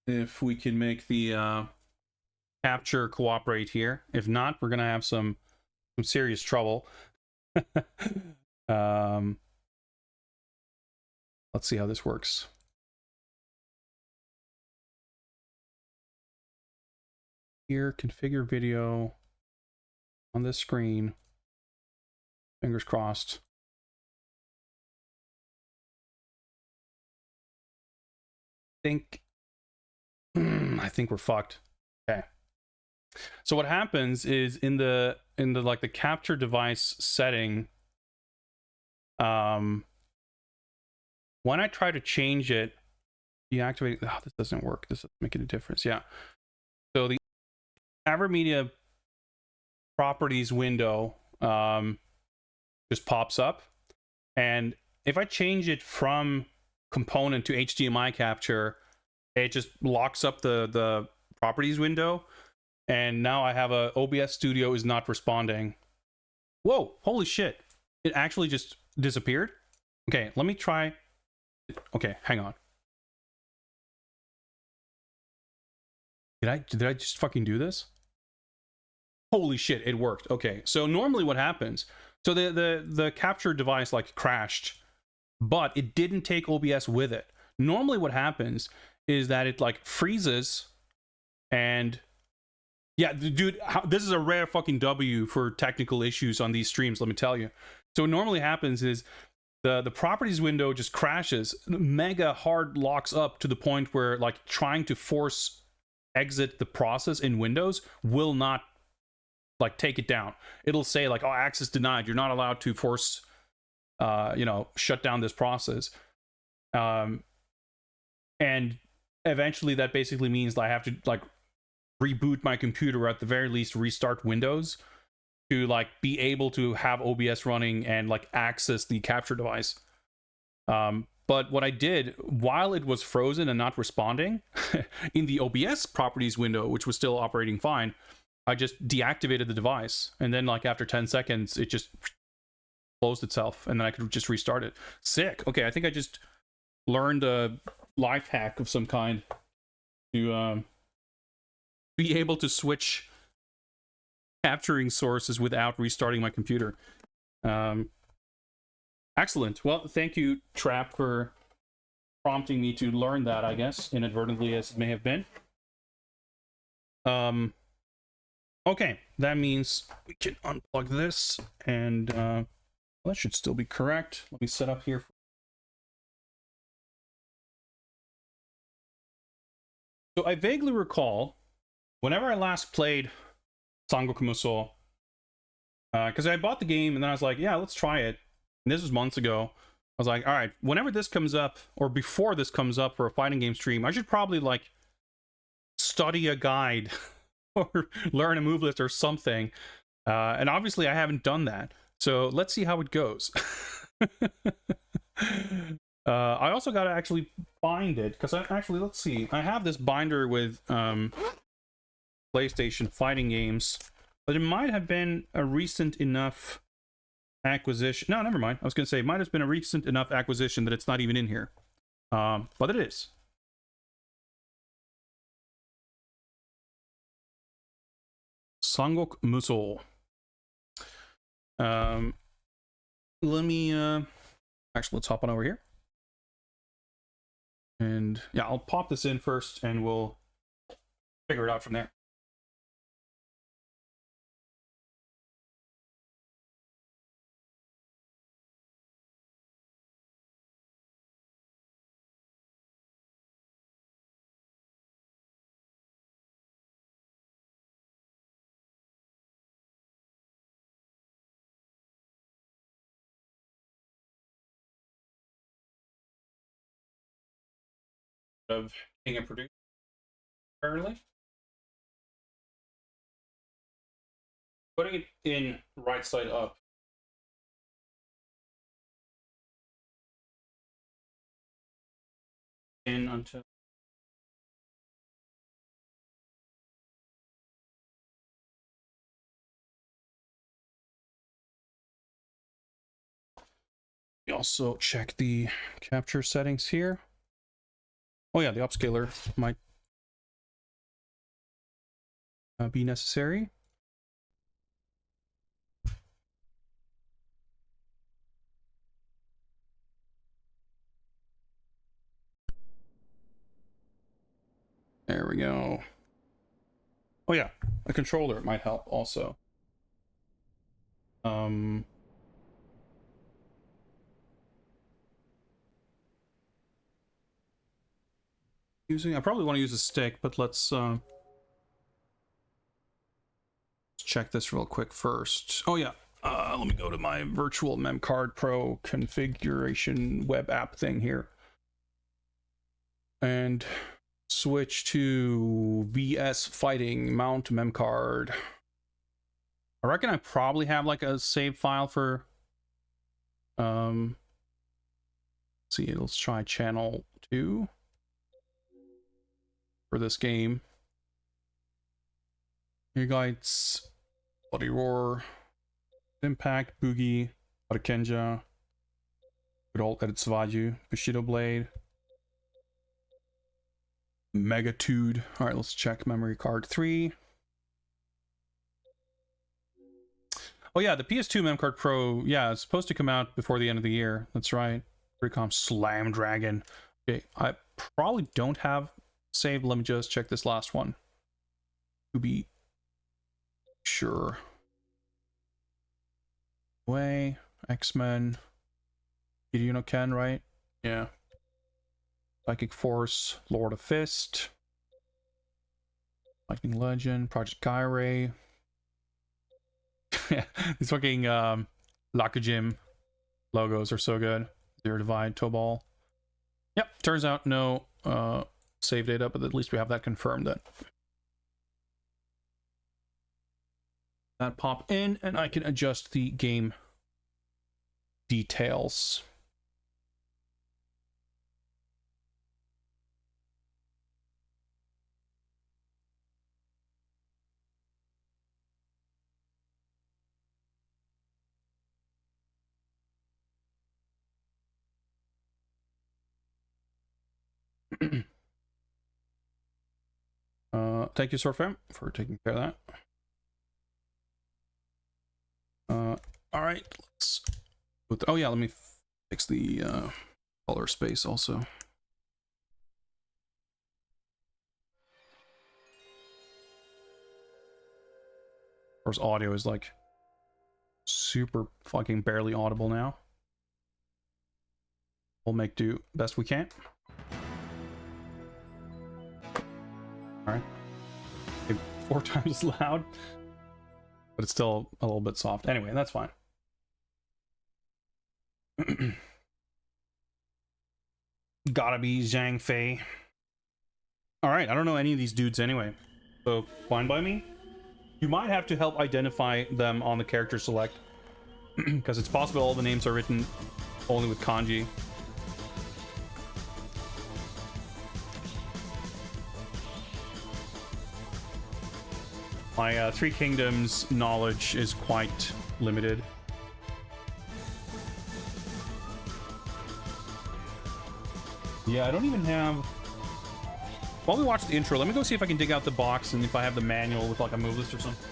if we can make the capture cooperate here. If not, we're gonna have some serious trouble. Let's see how this works. Here, configure video on this screen. Fingers crossed. I think we're fucked. Okay. So what happens is in the like the capture device setting, when I try to change it, deactivate. Oh, this doesn't work. This doesn't make any difference. Yeah. So the AverMedia properties window just pops up, and if I change it from component to HDMI capture, it just locks up the properties window, and now I have a OBS Studio is not responding. Whoa, holy shit. It actually just disappeared. Okay, let me try. Okay, hang on. Did I just fucking do this? Holy shit, it worked. Okay, so normally what happens, so the capture device like crashed, but it didn't take OBS with it. Normally what happens is that it like freezes, and yeah, dude, this is a rare fucking W for technical issues on these streams, let me tell you. So what normally happens is the properties window just crashes, mega hard locks up to the point where like trying to force exit the process in Windows will not like take it down. It'll say like, oh, access denied, you're not allowed to force shut down this process. And eventually that basically means that I have to like reboot my computer, or at the very least restart Windows to like be able to have OBS running and like access the capture device. But what I did while it was frozen and not responding in the OBS properties window, which was still operating fine, I just deactivated the device, and then like after 10 seconds it just closed itself, and then I could just restart it. Sick. Okay, I think I just learned a life hack of some kind to be able to switch capturing sources without restarting my computer. Excellent. Well, thank you, Trap, for prompting me to learn that, I guess, inadvertently as it may have been. Okay, that means we can unplug this, and well, that should still be correct. Let me set up here. So I vaguely recall, whenever I last played Sangoku Musou, because I bought the game, and then I was like, yeah, let's try it. And this was months ago. I was like, all right, whenever this comes up, or before this comes up for a fighting game stream, I should probably, like, study a guide or learn a move list or something. And obviously I haven't done that. So let's see how it goes. I also got to actually find it, because let's see. I have this binder with PlayStation fighting games, but it might have been a recent enough acquisition. No, never mind. I was going to say it might have been a recent enough acquisition that it's not even in here. But it is. Sangoku Musou. Let me actually, let's hop on over here. And yeah, I'll pop this in first and we'll figure it out from there. Of being a producer currently. Putting it in right side up. In until we also check the capture settings here. Oh yeah, the upscaler might be necessary. There we go. Oh yeah, a controller might help also. I probably want to use a stick, but let's check this real quick first. Oh yeah, let me go to my virtual memcard pro configuration web app thing here and switch to VS Fighting mount memcard. I reckon I probably have like a save file for let's see, let's try channel 2 for this game. Here guides Bloody Roar, Impact, Boogie, Arakenja, good old Editsuvaju, Bushido Blade, Megatude. Alright, let's check memory card 3. Oh yeah, the PS2 memcard Pro, yeah, it's supposed to come out before the end of the year. That's right. Recom Slam Dragon. Okay, I probably don't have saved. Let me just check this last one to be sure. Way, X-Men, Hideo Ken, right? Yeah. Psychic Force, Lord of Fist, Lightning Legend, Project Kairei. These fucking Lakujim logos are so good. Zero Divide, Tobal. Yep, turns out no save data, but at least we have that confirmed. That pop in, and I can adjust the game details. Thank you, Swordfam, for taking care of that. right, let's put oh yeah, let me fix the color space also. Of course, audio is like super fucking barely audible now. We'll make do best we can. All right, okay, 4 times as loud, but it's still a little bit soft. Anyway, that's fine. Gotta be Zhang Fei. All right, I don't know any of these dudes anyway, so fine by me. You might have to help identify them on the character select, because it's possible all the names are written only with kanji. My Three Kingdoms knowledge is quite limited. Yeah, I don't even have... While we watch the intro, let me go see if I can dig out the box and if I have the manual with like a move list or something.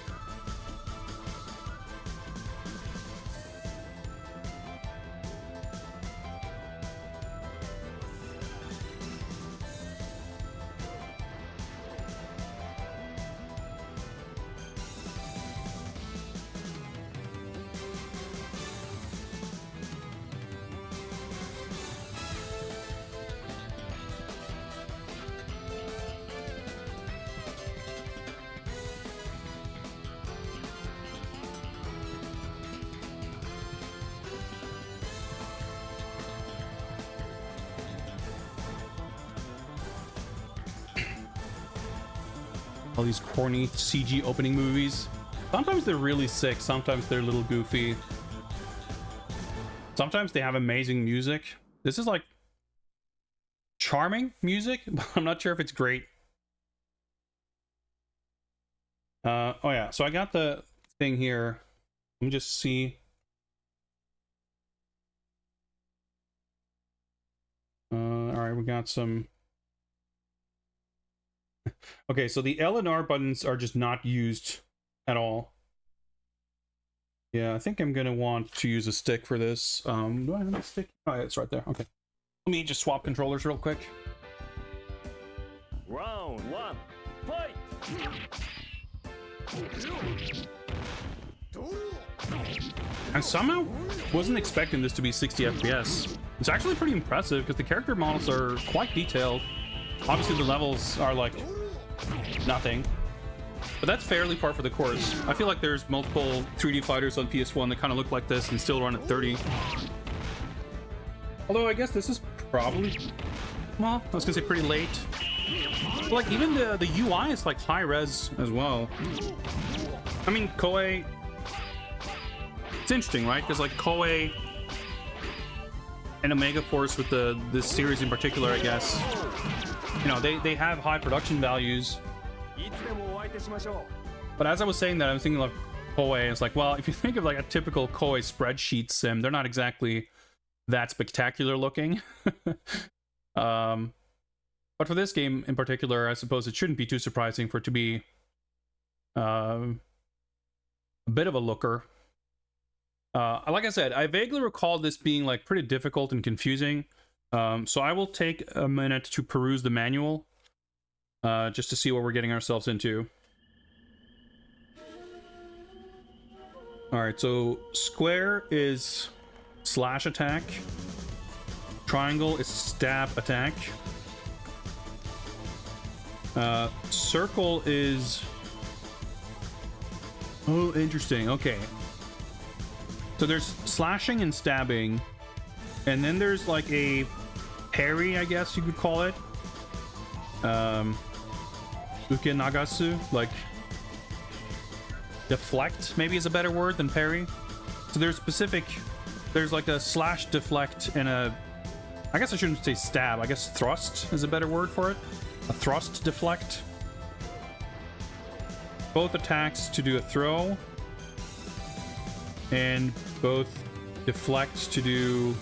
All these corny CG opening movies. Sometimes they're really sick, sometimes they're a little goofy. Sometimes they have amazing music. This is like charming music, but I'm not sure if it's great. Oh yeah, so I got the thing here. Let me just see. All right, we got some. Okay, so the L and R buttons are just not used at all. Yeah, I think I'm gonna want to use a stick for this. Do I have a stick? Oh, yeah, it's right there. Okay. Let me just swap controllers real quick. Round 1, fight! I somehow wasn't expecting this to be 60 FPS. It's actually pretty impressive because the character models are quite detailed. Obviously the levels are like nothing, but that's fairly par for the course. I feel like there's multiple 3D fighters on PS1 that kind of look like this and still run at 30. Although I guess this is probably, well, I was gonna say pretty late. But like even the UI is like high res as well. I mean, Koei, it's interesting, right? Because like Koei and Omega Force with this series in particular, I guess, you know, they have high production values. But as I was saying that, I was thinking of Koei. It's like, well, if you think of like a typical Koei spreadsheet sim, they're not exactly that spectacular looking. But for this game in particular, I suppose it shouldn't be too surprising for it to be a bit of a looker. Like I said, I vaguely recall this being like pretty difficult and confusing. So I will take a minute to peruse the manual just to see what we're getting ourselves into. Alright, so square is slash attack. Triangle is stab attack. Circle is... Oh, interesting. Okay. So there's slashing and stabbing, and then there's like a parry, I guess you could call it. Uke nagasu, like deflect maybe is a better word than parry. So there's like a slash deflect and a, I guess I shouldn't say stab, I guess thrust is a better word for it. A thrust deflect. Both attacks to do a throw, and both deflect to do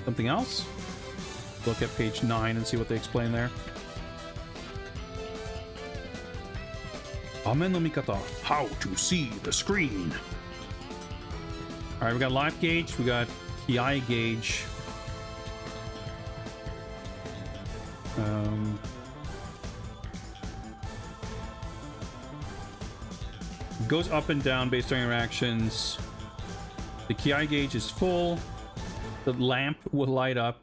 something else. Look at page 9 and see what they explain there. Amen no mikata, how to see the screen. All right, we got life gauge, we got PI gauge. Goes up and down based on your actions. The Ki gauge is full. The lamp will light up.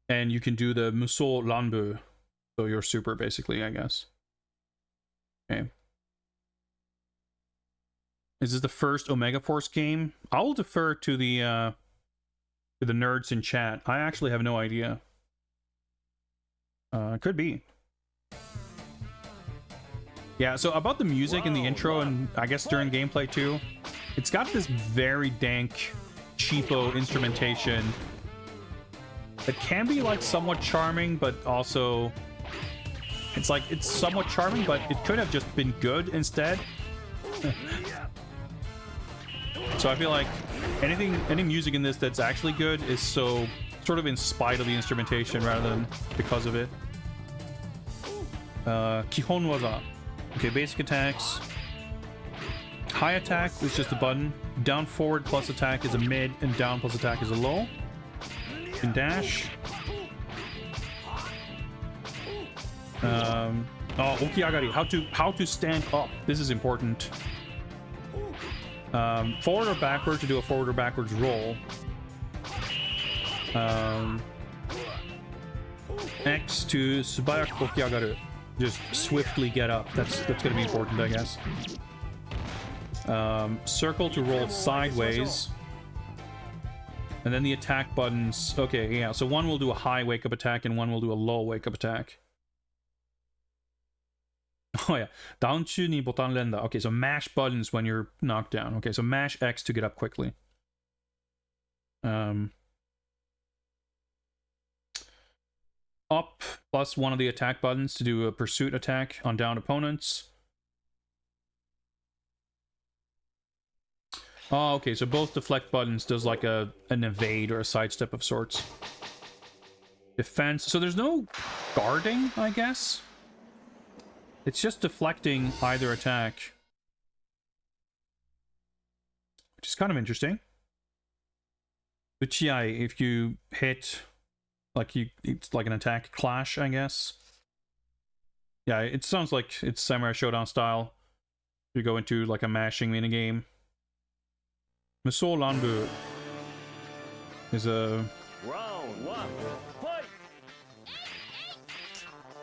And you can do the Musou Lanbu. So you're super, basically, I guess. Okay. Is this the first Omega Force game? I'll defer to the nerds in chat. I actually have no idea. Could be. Yeah, so about the music in the intro and I guess during gameplay too, it's got this very dank, cheapo instrumentation that can be like somewhat charming, but also it's like it's somewhat charming, but it could have just been good instead. So I feel like any music in this that's actually good is so sort of in spite of the instrumentation rather than because of it. Kihon waza. Okay, basic attacks. High attack is just a button. Down forward plus attack is a mid, and down plus attack is a low. You can dash. Oh, okiagari. How to stand up. This is important. Forward or backward to do a forward or backwards roll. X to subayaku okiagaru. Just swiftly get up. That's gonna be important, I guess. Circle to roll sideways. And then the attack buttons. Okay, yeah, so one will do a high wake-up attack and one will do a low wake-up attack. Oh yeah, down chu ni botan renda. Okay, so mash buttons when you're knocked down. Okay, so mash X to get up quickly. Up plus one of the attack buttons to do a pursuit attack on downed opponents. Oh, okay, so both deflect buttons does like an evade or a sidestep of sorts. Defense, so there's no guarding, I guess. It's just deflecting either attack. Which is kind of interesting. Uchiai, if you hit... Like it's like an attack clash, I guess. Yeah, it sounds like it's Samurai Showdown style. You go into like a mashing minigame. Musou Lanbu is a... Round 1, fight!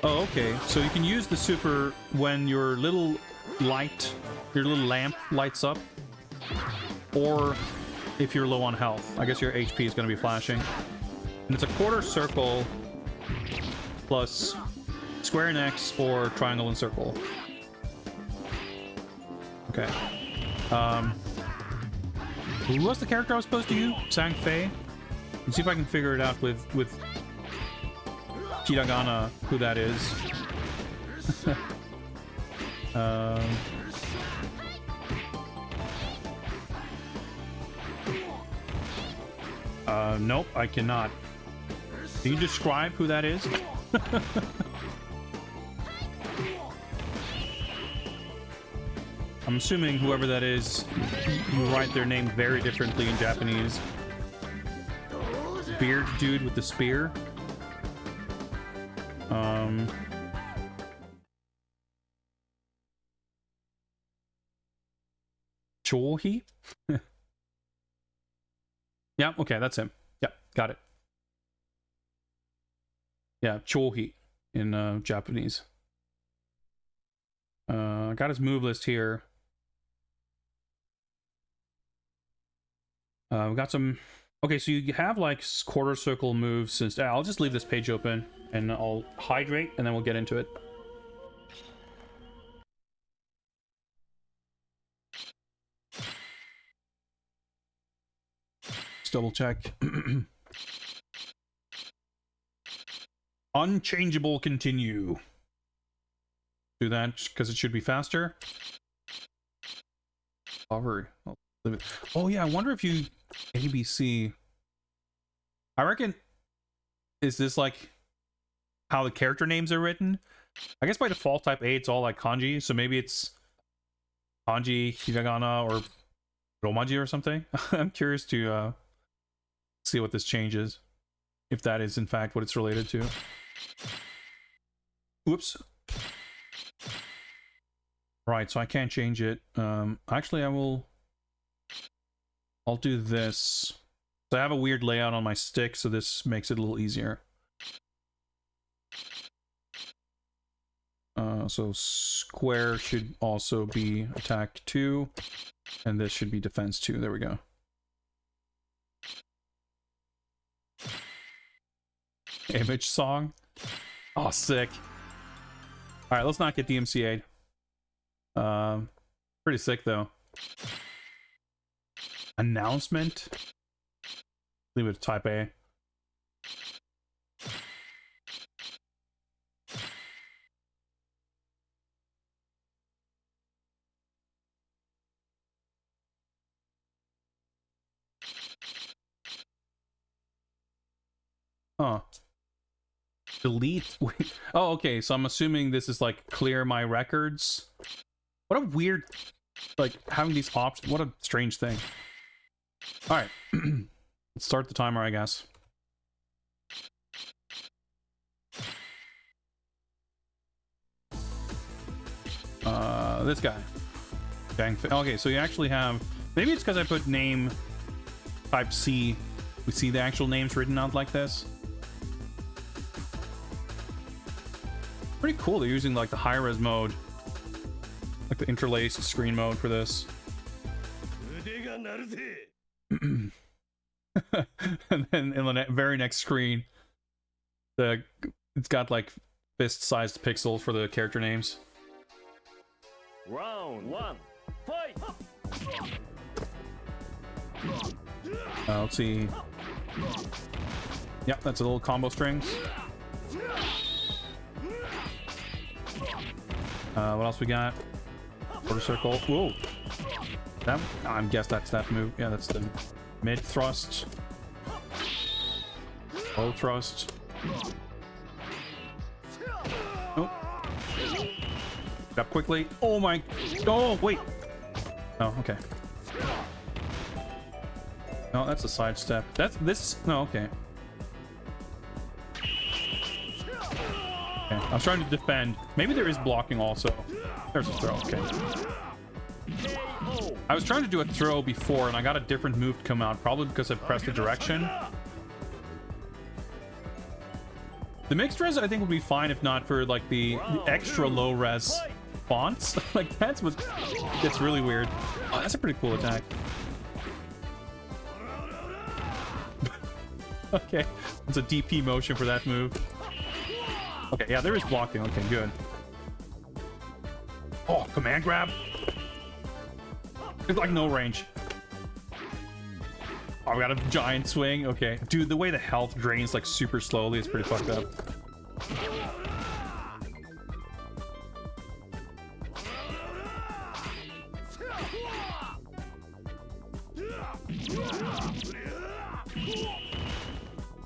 Oh, okay. So you can use the super when your little lamp lights up. Or if you're low on health. I guess your HP is going to be flashing. And it's a quarter circle plus square and X or triangle and circle. Okay. Who was the character I was supposed to use? Sang Fei? Let's see if I can figure it out with hiragana who that is. Nope, I cannot. Can you describe who that is? I'm assuming whoever that is, you write their name very differently in Japanese. Beard dude with the spear. Chohi? Yeah, okay, that's him. Yeah, got it. Yeah, Chohi in Japanese. Got his move list here. We got some... Okay, so you have like quarter circle moves. Since I'll just leave this page open and I'll hydrate and then we'll get into it. Let's double check. Unchangeable continue. Do that because it should be faster. Cover. Oh yeah, I wonder if you ABC. I reckon. Is this like how the character names are written? I guess by default type A it's all like kanji, so maybe it's kanji, hiragana, or Romaji or something. I'm curious to see what this changes, if that is in fact what it's related to. Whoops. Right, so I can't change it. Actually, I'll do this. So I have a weird layout on my stick, so this makes it a little easier. So square should also be attack 2, and this should be defense 2. There we go. Image song. Oh, sick. All right, let's not get DMCA'd. Pretty sick though. Announcement. Leave it to type A. Huh. Delete. Wait. Oh, okay. So I'm assuming this is like clear my records. What a weird, like, having these options. What a strange thing. All right. Let's start the timer, I guess. This guy. Dang. Okay, so you actually have. Maybe it's because I put name type C. We see the actual names written out like this. Pretty cool. They're using like the high res mode, like the interlaced screen mode for this. And then in the very next screen, it's got like fist-sized pixels for the character names. Round 1, fight! Let's see. Yep, that's a little combo strings. What else we got? Quarter circle. Whoa. That, I guess that's that move. Yeah, that's the mid thrust. Low thrust. Nope. Up quickly. Oh my. Oh, wait. Oh, okay. No, that's a side step. That's this. No, okay. Okay, I was trying to defend. Maybe there is blocking also. There's a throw. Okay. I was trying to do a throw before, and I got a different move to come out, probably because I pressed the direction. The mixed res, I think, would be fine if not for like the extra low res fonts. Like that's what gets really weird. Oh, that's a pretty cool attack. Okay, it's a DP motion for that move. Okay, yeah, there is blocking. Okay, good. Oh, command grab. It's like no range. Oh, we got a giant swing. Okay, dude, the way the health drains like super slowly is pretty fucked up.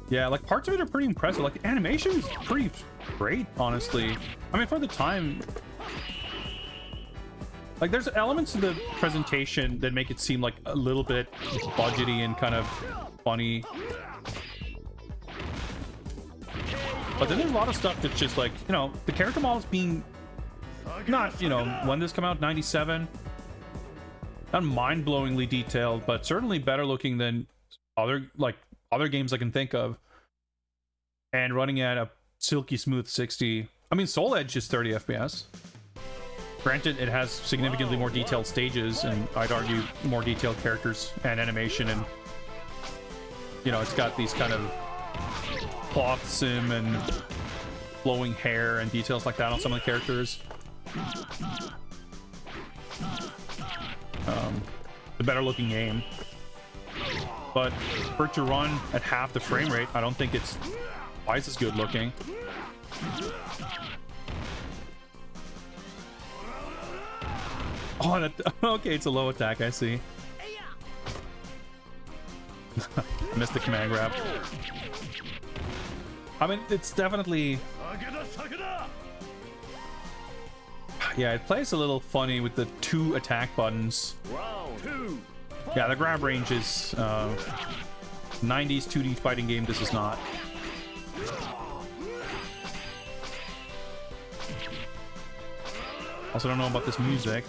Yeah, like parts of it are pretty impressive. Like the animation is pretty great, honestly. I mean, for the time, like there's elements of the presentation that make it seem like a little bit budgety and kind of funny. But then there's a lot of stuff that's just like, you know, the character models being not, you know, when this come out, 97, not mind-blowingly detailed, but certainly better looking than other games I can think of, and running at a silky smooth 60. I mean, Soul Edge is 30 FPS. Granted, it has significantly more detailed stages, and I'd argue more detailed characters and animation, and you know, it's got these kind of cloth sim and flowing hair and details like that on some of the characters. The better looking game. But for it to run at half the frame rate, I don't think it's twice as good looking. Oh, that, okay, it's a low attack, I see. I missed the command grab. I mean, it's definitely... Yeah, it plays a little funny with the 2 attack buttons. Round 2, Yeah, the grab range is 90s 2D fighting game. This is not. Also don't know about this music.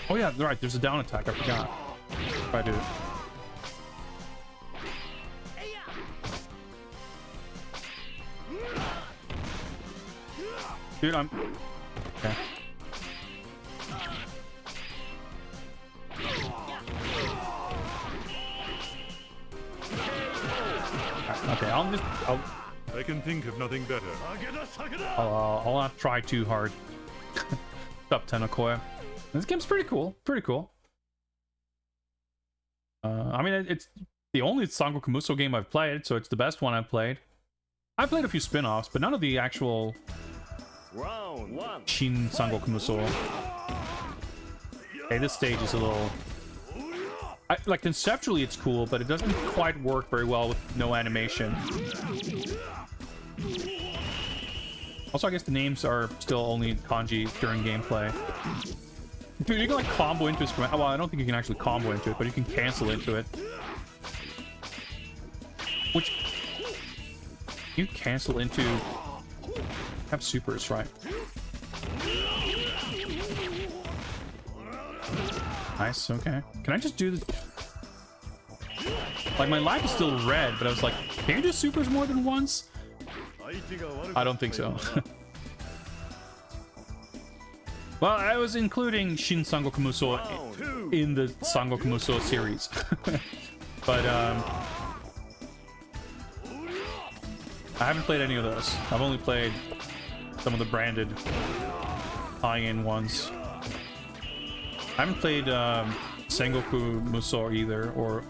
Oh yeah, right, there's a down attack, I forgot. If I do. Dude, I'm... Okay. Okay, I can think of nothing better. I'll not try too hard. Up Tenokoya. This game's pretty cool. Pretty cool. I mean, it's the only Sangoku Musou game I've played, so it's the best one I've played. I played a few spin-offs, but none of the actual Round 1. Shin Sangoku Musou. Okay, this stage is a little... like, conceptually it's cool, but it doesn't quite work very well with no animation. Also, I guess the names are still only kanji during gameplay. Dude, you can like combo into his... Well, I don't think you can actually combo into it, but you can cancel into it. Which... You cancel into... Have supers, right? Nice, okay. Can I just do the... Like, my life is still red, but I was like, can you do supers more than once? I don't think so. Well, I was including Shin Sangoku Musou in the Sangoku Musou series. But, I haven't played any of those. I've only played some of the branded high-end ones. I haven't played Sangoku Musou either, or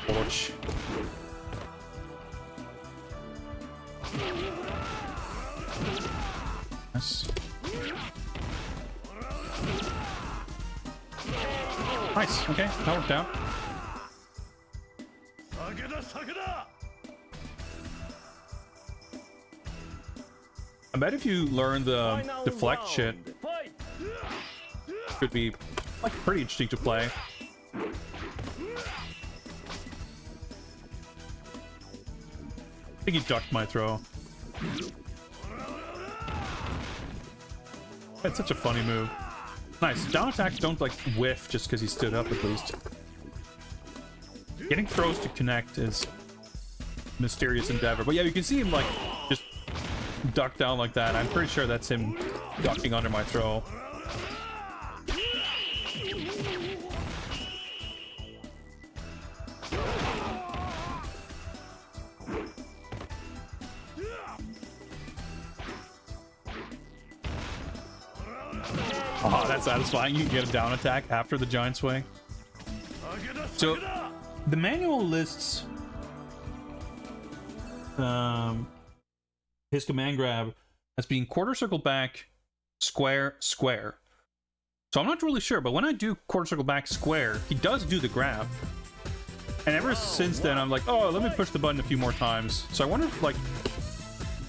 Orochi. Nice. Nice, okay, that worked out. I bet if you learn the deflect shit, could be like pretty interesting to play. I think he ducked my throw. That's such a funny move. Nice. Down attacks don't like whiff just because he stood up at least. Getting throws to connect is mysterious endeavor. But yeah, you can see him like just duck down like that. I'm pretty sure that's him ducking under my throw. Oh, that's satisfying. You can get a down attack after the giant swing. So, the manual lists his command grab as being quarter circle back, square, square. So I'm not really sure, but when I do quarter circle back, square, he does do the grab. And ever since then, I'm like, oh, let me push the button a few more times. So I wonder if, like,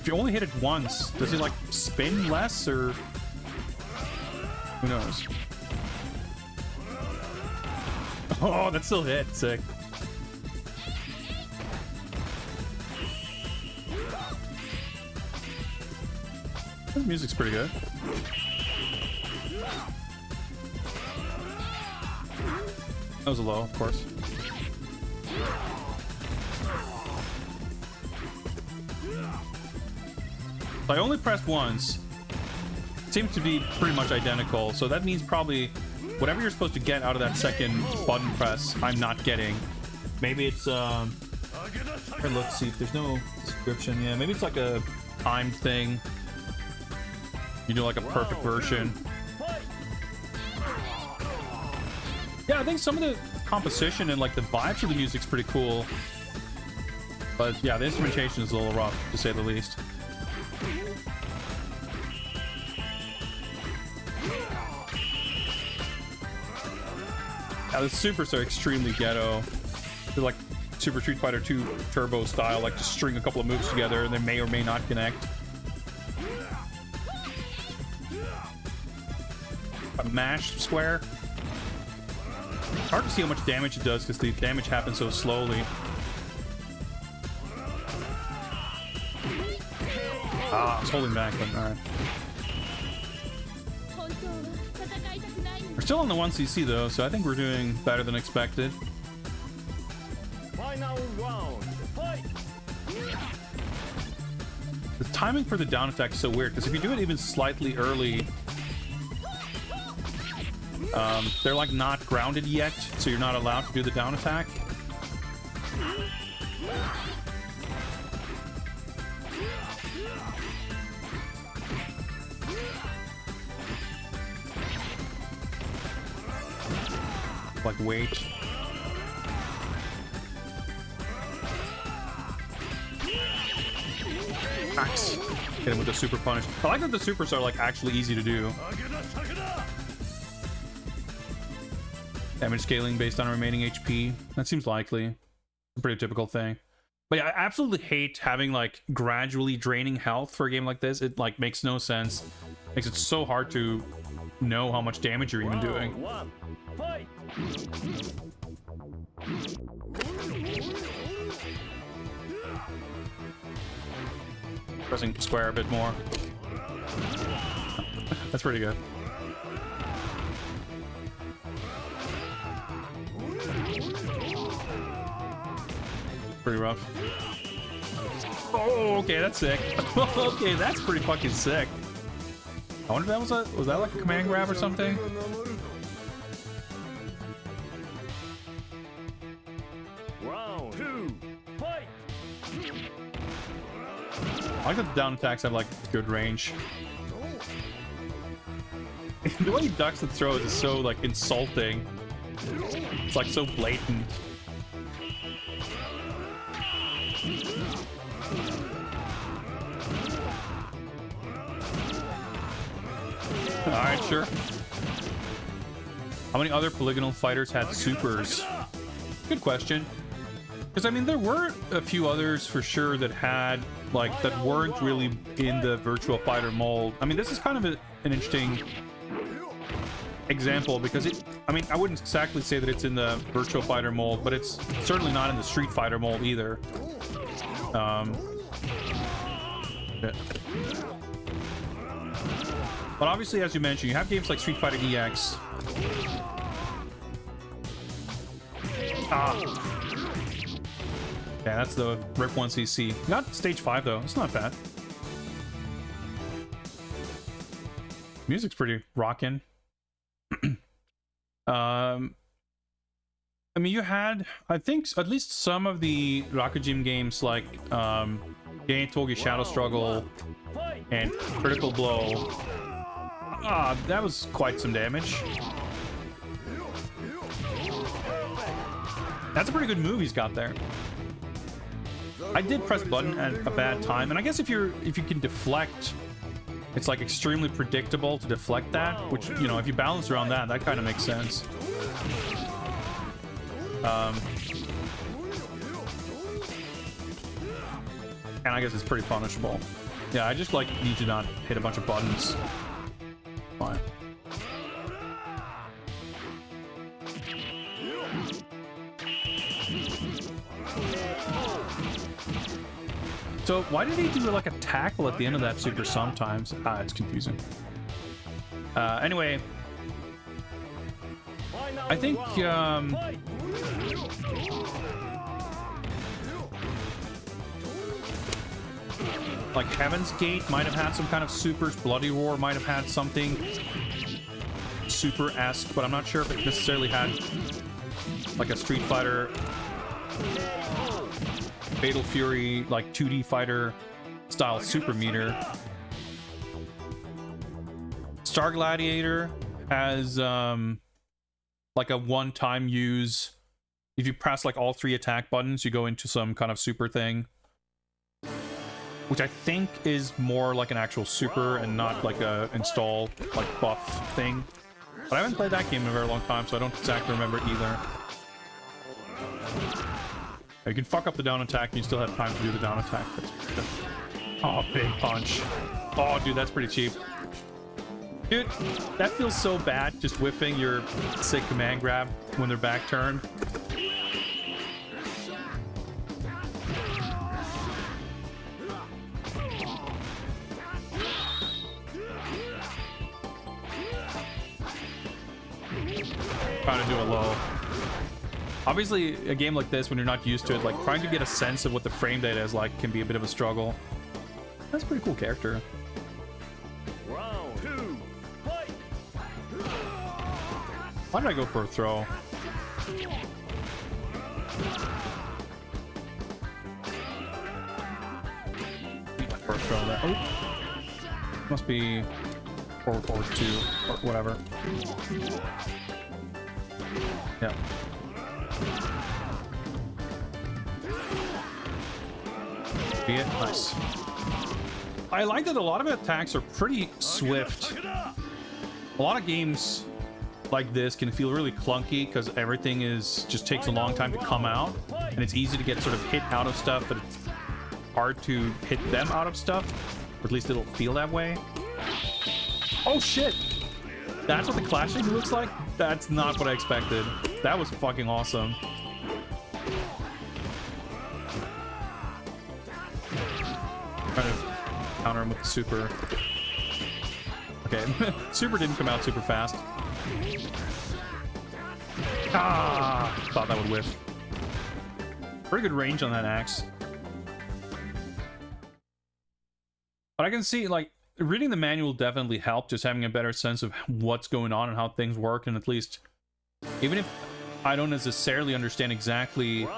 if you only hit it once, does it, like, spin less, or... Who knows? Oh, that still hit. Sick. The music's pretty good. That was a low, of course. I only pressed once. It seems to be pretty much identical, so that means probably whatever you're supposed to get out of that second button press, I'm not getting. Maybe it's here, let's see if there's no description. Yeah, maybe it's like a timed thing. You do like a perfect version. Yeah, I think some of the composition and like the vibes of the music's pretty cool. But yeah, the instrumentation is a little rough, to say the least. Yeah, the supers are extremely ghetto. They're like Super Street Fighter 2 Turbo style, like just string a couple of moves together and they may or may not connect. A mash square. It's hard to see how much damage it does because the damage happens so slowly. Ah, I was holding back, but alright. We're still on the 1cc though, so I think we're doing better than expected. Final round. Fight. The timing for the down attack is so weird because if you do it even slightly early, they're like not grounded yet, so you're not allowed to do the down attack. Like wait. Axe. Hit him with the super punish. I like that the supers are like actually easy to do. Damage scaling based on remaining HP. That seems likely. A pretty typical thing. But yeah, I absolutely hate having like gradually draining health for a game like this. It like makes no sense. Makes it so hard to know how much damage you're even doing. One. Fight. Pressing square a bit more. That's pretty good. Pretty rough. Oh, okay, that's sick. Okay, that's pretty fucking sick. I wonder if that was that like a command grab or something? Round 2. Fight. I like that the down attacks have like good range. The way he ducks and throws is so like insulting. It's like so blatant. Alright, sure. How many other polygonal fighters had supers? Good question. Because I mean, there were a few others for sure that had like that weren't really in the Virtua Fighter mold. I mean, this is kind of an interesting example because I mean, I wouldn't exactly say that it's in the Virtua Fighter mold, but it's certainly not in the Street Fighter mold either. But obviously, as you mentioned, you have games like Street Fighter EX. Ah. Yeah, that's the Rip 1cc. Not stage 5 though. It's not bad. Music's pretty rockin'. I mean, you had, I think, at least some of the Rakujin games like Togi Shadow Struggle and Critical Blow. Ah, that was quite some damage. That's a pretty good move he's got there. I did press button at a bad time, and I guess if you can deflect, it's like extremely predictable to deflect that, which, you know, if you balance around that kind of makes sense. And I guess it's pretty punishable. Yeah, I just like need to not hit a bunch of buttons. Fine. So why did he do like a tackle at the end of that super sometimes? Ah, it's confusing. Anyway, I think like Heaven's Gate might have had some kind of supers. Bloody Roar might have had something super-esque, but I'm not sure if it necessarily had like a Street Fighter Fatal Fury, like 2D fighter style super meter. Star Gladiator has like a one-time use. If you press like all 3 attack buttons, you go into some kind of super thing, which I think is more like an actual super and not like a install like buff thing. But I haven't played that game in a very long time, so I don't exactly remember either. You can fuck up the down attack and you still have time to do the down attack. Oh, big punch. Oh, dude, that's pretty cheap. Dude, that feels so bad, just whiffing your sick command grab when they're back turned. Trying to do it low. Obviously, a game like this, when you're not used to it, like trying to get a sense of what the frame data is like can be a bit of a struggle. That's a pretty cool character. Round 2, fight! Why did I go for a throw? For a throw that. Oh, must be forward 2 or whatever. Yeah. Be it. Nice. I like that a lot of attacks are pretty swift. A lot of games like this can feel really clunky because everything just takes a long time to come out, and it's easy to get sort of hit out of stuff, but it's hard to hit them out of stuff, or at least it'll feel that way. Oh shit! That's what the clashing looks like? That's not what I expected. That was fucking awesome. Trying to counter him with the super. Okay, super didn't come out super fast. Ah, thought that would whiff. Pretty good range on that axe. But I can see, like, reading the manual definitely helped, just having a better sense of what's going on and how things work, and at least, even if I don't necessarily understand exactly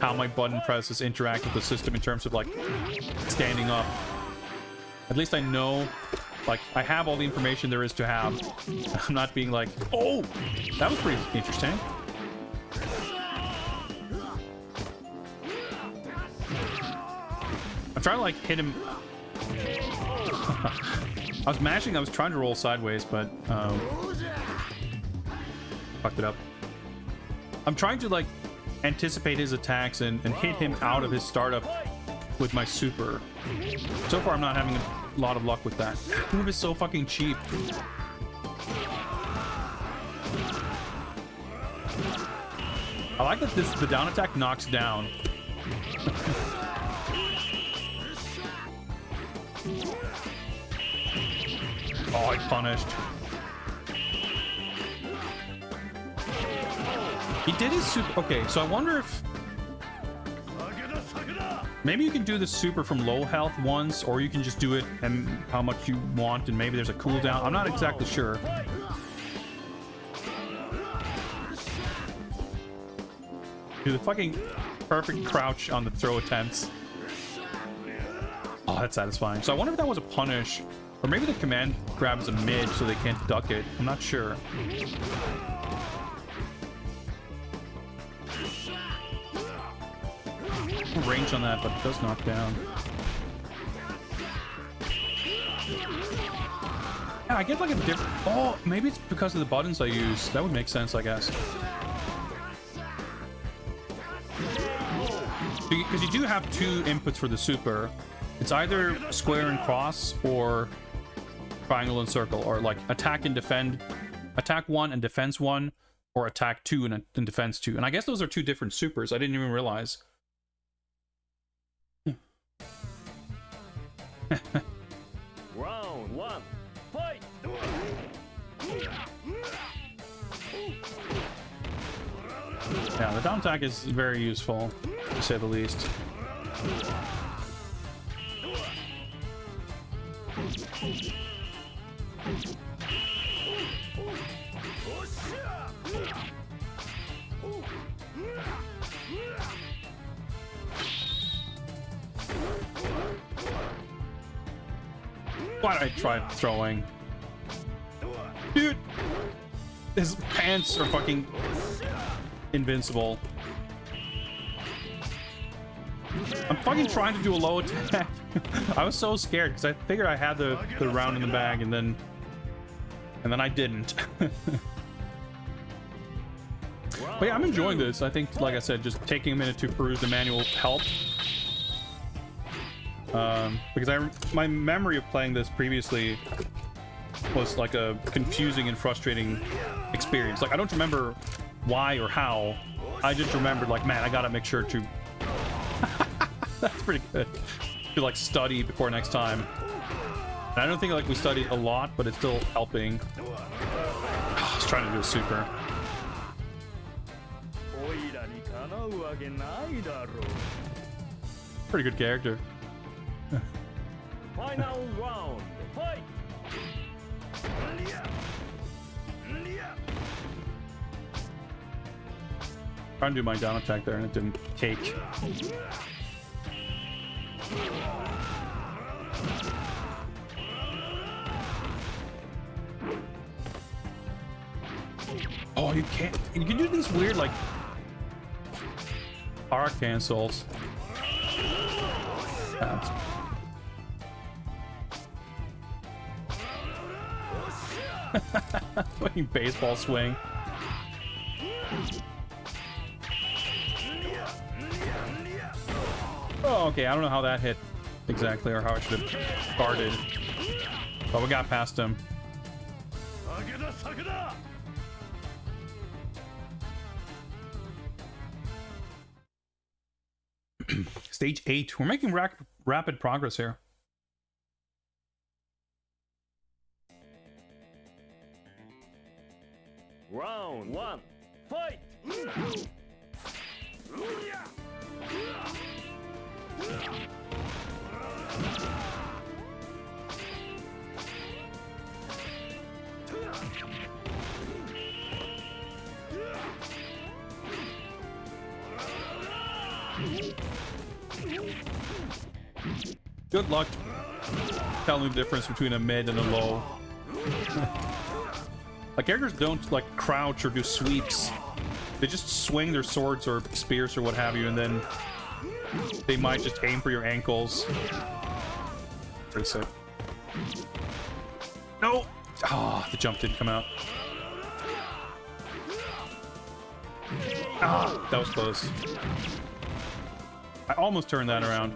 how my button presses interact with the system in terms of, like, standing up, at least I know, like, I have all the information there is to have. I'm not being like, oh, that was pretty interesting. I'm trying to, like, hit him. I was mashing, I was trying to roll sideways, but fucked it up. I'm trying to, like, anticipate his attacks and hit him out of his startup with my super. So far, I'm not having a lot of luck with that. That move is so fucking cheap. I like that the down attack knocks down. Oh, I punished. He did his super. Okay, so I wonder if maybe you can do the super from low health once, or you can just do it and how much you want, and maybe there's a cooldown. I'm not exactly sure. Do the fucking perfect crouch on the throw attempts. Oh, that's satisfying. So I wonder if that was a punish, or maybe the command grab is a mid so they can't duck it. I'm not sure. Range on that, but it does knock down. Yeah, I get like a different. Oh, maybe it's because of the buttons I use. That would make sense, I guess. Because you do have two inputs for the super. It's either square and cross, or triangle and circle, or like attack and defend, attack 1 and defense 1, or attack 2 and defense 2. And I guess those are two different supers. I didn't even realize. Round 1, fight! Yeah, the down attack is very useful, to say the least. Why did I try throwing? Dude! His pants are fucking invincible. I'm fucking trying to do a low attack. I was so scared because I figured I had the round in the bag, and then I didn't. But yeah, I'm enjoying this. I think, like I said, just taking a minute to peruse the manual helped. Because my memory of playing this previously was like a confusing and frustrating experience. Like, I don't remember why or how. I just remembered, like, man, I gotta make sure to... That's pretty good. To, like, study before next time. And I don't think, like, we studied a lot, but it's still helping. I was trying to do a super. Pretty good character. Final round, fight! Trying to do my down attack there and it didn't take. Oh, you can't. You can do these weird, like, power cancels. Fucking baseball swing. Oh, okay. I don't know how that hit exactly or how I should have guarded. But we got past him. Stage 8. We're making rapid progress here. Round 1, fight! Good luck telling the difference between a mid and a low. Like, characters don't, like, crouch or do sweeps. They just swing their swords or spears or what have you, and then they might just aim for your ankles. Pretty sick. No! Ah, the jump didn't come out. Ah, that was close. I almost turned that around.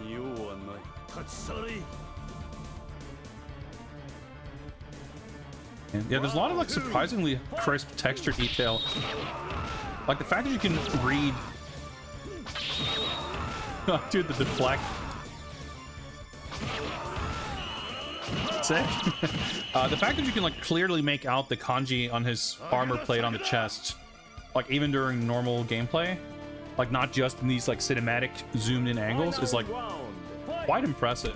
And yeah, there's a lot of, like, surprisingly crisp texture detail. Like the fact that you can read... Dude, the deflect. Sick. The fact that you can, like, clearly make out the kanji on his armor plate on the chest, like, even during normal gameplay, like, not just in these, like, cinematic zoomed in angles, is, like, quite impressive.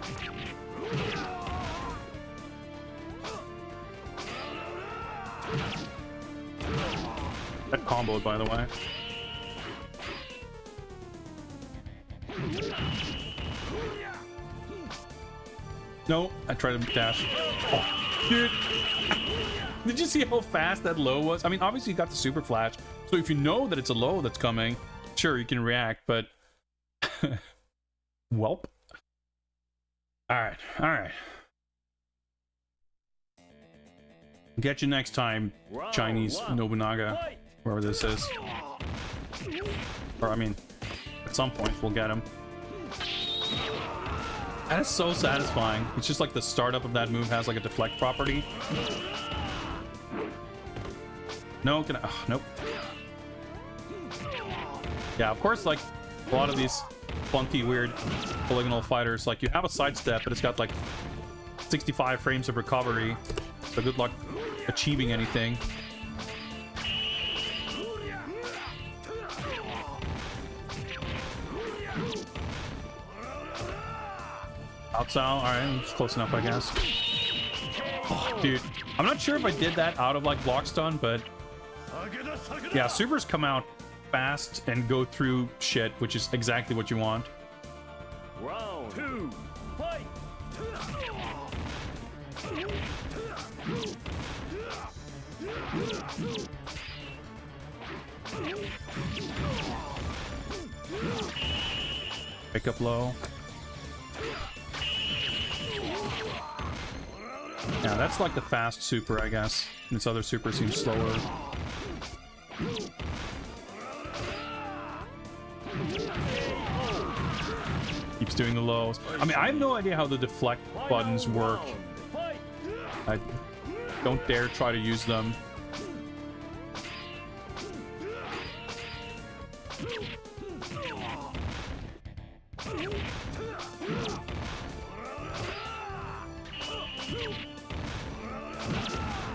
That comboed, by the way. No, I tried to dash. Oh, dude. Did you see how fast that low was? I mean, obviously you got the super flash, so if you know that it's a low that's coming, sure, you can react, but... Welp. Alright, alright. Get you next time, Chinese Nobunaga. Wherever this is. Or, I mean, at some point we'll get him. That is so satisfying. It's just like the startup of that move has like a deflect property. No, can I? Oh, nope. Yeah, of course, like a lot of these funky, weird polygonal fighters, like you have a sidestep, but it's got like 65 frames of recovery. So good luck achieving anything. Outside, alright, it's close enough, I guess. Oh, dude, I'm not sure if I did that out of like block stun, but yeah, supers come out fast and go through shit, which is exactly what you want. Round 2, fight! Pick up low. Yeah, that's like the fast super, I guess. And its other super seems slower. doing the lows. I mean, I have no idea how the deflect buttons work. Fight! I don't dare try to use them.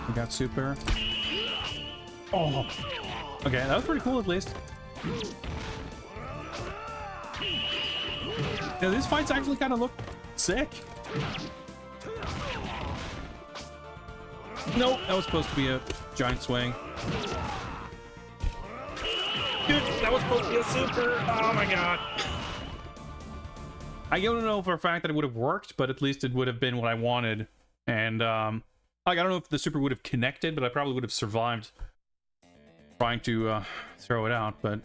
We got super. Oh, okay, that was pretty cool at least. Yeah, these fights actually kind of look sick. Nope, that was supposed to be a giant swing. Dude, that was supposed to be a super. Oh my god. I don't know for a fact that it would have worked, but at least it would have been what I wanted. And like, I don't know if the super would have connected, but I probably would have survived trying to throw it out. But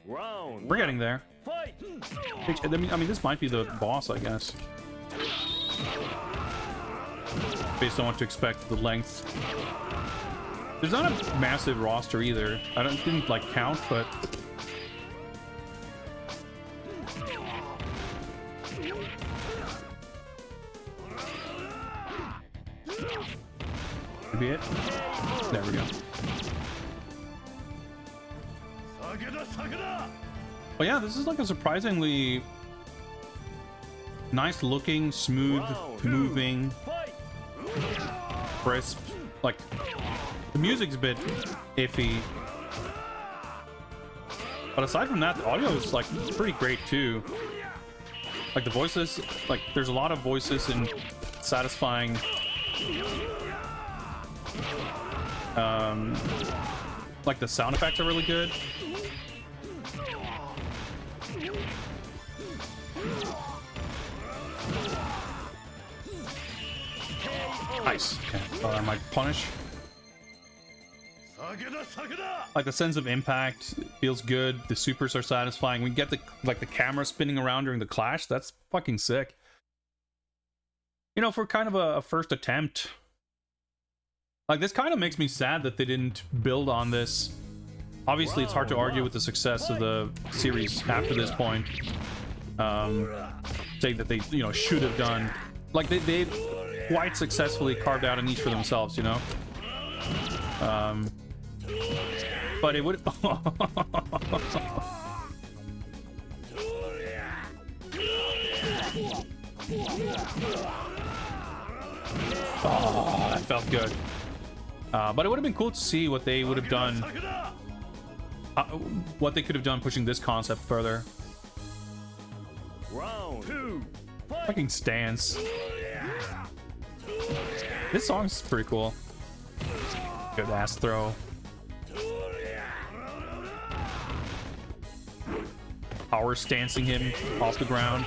we're getting there. Fight! I mean, this might be the boss, I guess. Based on what to expect, the length. There's not a massive roster either. I didn't like count, but maybe it. There we go. But yeah, this is like a surprisingly nice looking, smooth, moving, crisp. Like, the music's a bit iffy, but aside from that, the audio is like pretty great too. Like the voices, like there's a lot of voices and satisfying like the sound effects are really good. Nice. Okay. Thought I might punish. Like the sense of impact feels good. The supers are satisfying. We get the camera spinning around during the clash. That's fucking sick. You know, for kind of a first attempt, like this kind of makes me sad that they didn't build on this. Obviously, it's hard to argue with the success of the series after this point. Say that they, you know, should have done, like they quite successfully carved out a niche for themselves, you know. But it would. Oh, that felt good. But it would have been cool to see what they would have done, what they could have done pushing this concept further. Round 2. Fucking stance. This song's pretty cool. Good ass throw. Power stancing him off the ground.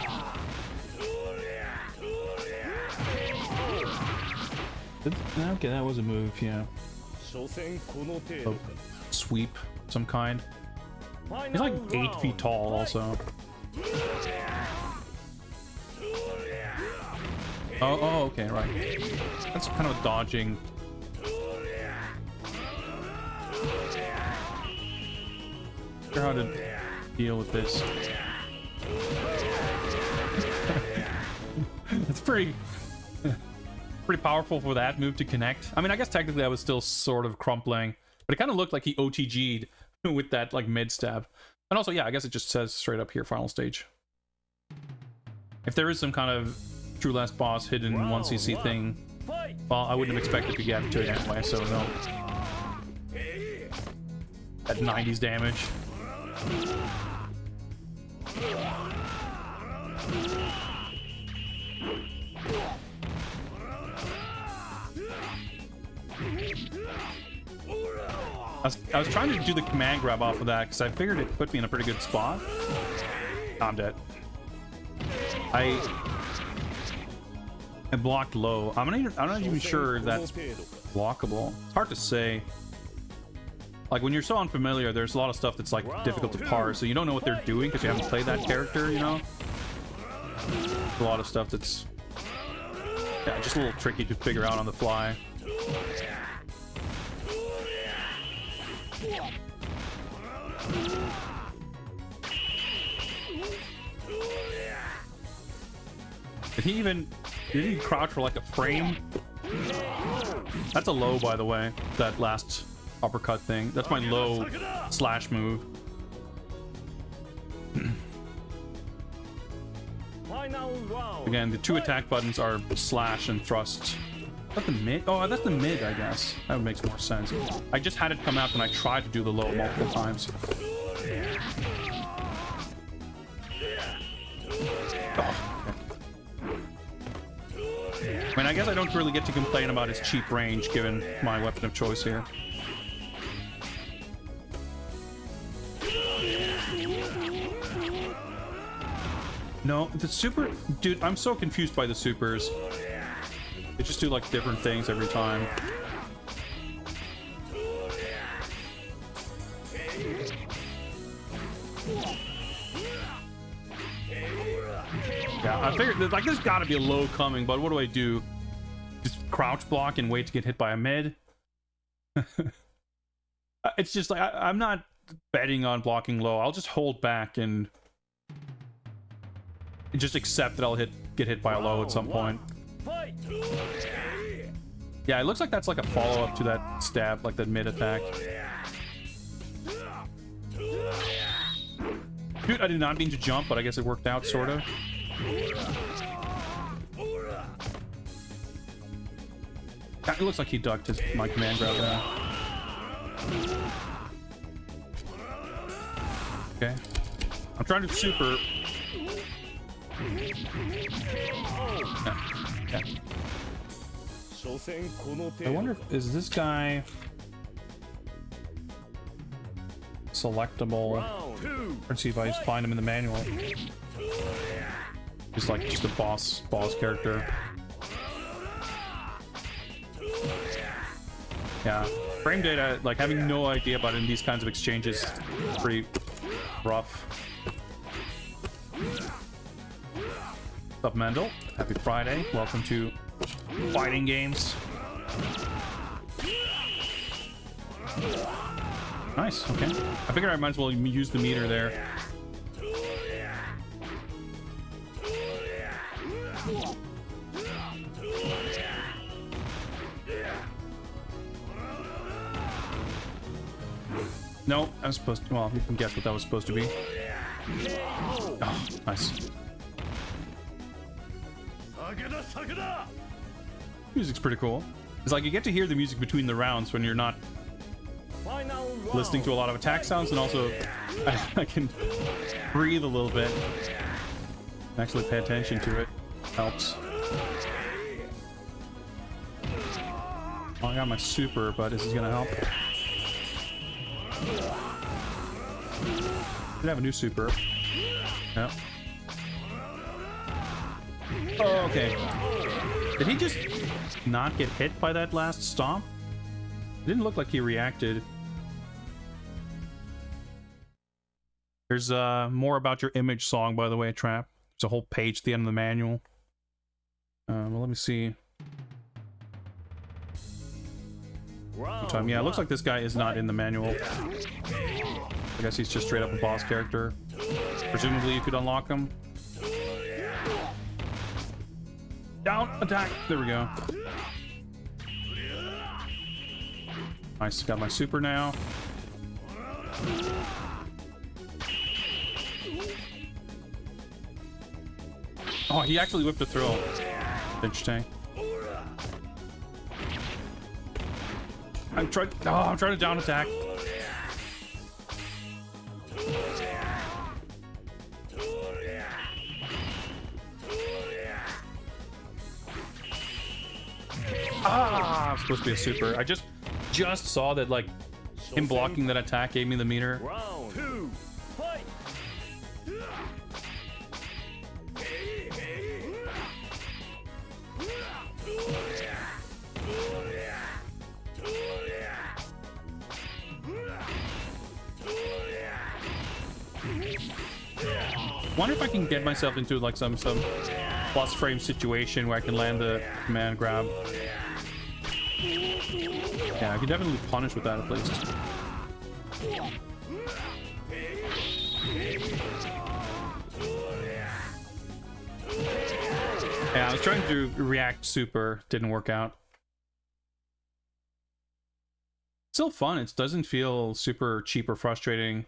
Okay, that was a move, yeah. A sweep of some kind. He's like 8 feet tall also. Oh, okay, right. That's kind of a dodging. Not sure how to deal with this. It's pretty powerful for that move to connect. I mean, I guess technically I was still sort of crumpling, but it kind of looked like he OTG'd with that like mid stab. And also, yeah, I guess it just says straight up here, final stage. If there is some kind of true last boss hidden 1cc thing, well, I wouldn't have expected to get to it anyway, so no. At 90s damage. I was trying to do the command grab off of that because I figured it put me in a pretty good spot. I'm dead. I blocked low. I'm not even sure if that's blockable. It's hard to say. Like when you're so unfamiliar, there's a lot of stuff that's like difficult to parse, so you don't know what they're doing because you haven't played that character, you know? There's a lot of stuff that's, yeah, just a little tricky to figure out on the fly. Did he crouch for like a frame? That's a low, by the way. That last uppercut thing. That's my low slash move. Final round. Again, the two attack buttons are slash and thrust. Is that the mid? Oh, that's the mid, I guess. That makes more sense. I just had it come out and I tried to do the low multiple times. Oh. I mean, I guess I don't really get to complain about his cheap range given my weapon of choice here. No, the super... Dude, I'm so confused by the supers. They just do, like, different things every time. Yeah, I figured, like, there's gotta be a low coming, but what do I do? Just crouch block and wait to get hit by a mid? It's just, like, I'm not betting on blocking low. I'll just hold back and just accept that I'll get hit by a low at some point. Yeah, it looks like that's like a follow-up to that stab, like that mid attack. Dude, I did not mean to jump, but I guess it worked out, sort of. It looks like he ducked my command grab there. Okay. I'm trying to super. Yeah. I wonder if is this guy selectable? Let's see if I just find him in the manual. He's like just a boss character. Yeah, frame data, like having no idea about it in these kinds of exchanges is pretty rough. What's up, Mendel? Happy Friday. Welcome to fighting games. Nice, okay. I figured I might as well use the meter there. No, I was supposed to, well, you can guess what that was supposed to be. Oh, nice. Music's pretty cool. It's like you get to hear the music between the rounds when you're not listening to a lot of attack sounds, and also I can breathe a little bit. Actually pay attention to it. Helps. Oh, I got my super, but this is gonna help. Should have a new super. Yeah. Oh, okay. Did he just not get hit by that last stomp? It didn't look like he reacted. There's more about your image song, by the way, Trap. There's a whole page at the end of the manual. Well, let me see. Yeah, it looks like this guy is not in the manual. I guess he's just straight up a boss character. Presumably you could unlock him. Down, attack. There we go. Nice, got my super now. Oh, he actually whipped a throw. Interesting. I'm trying to down attack. Ah, it's supposed to be a super. I just saw that, like, him blocking that attack gave me the meter. Round 2, fight. Wonder if I can get myself into like some plus frame situation where I can land the command grab. Yeah, I can definitely punish with that at least. Yeah, I was trying to do React Super, didn't work out. Still fun, it doesn't feel super cheap or frustrating.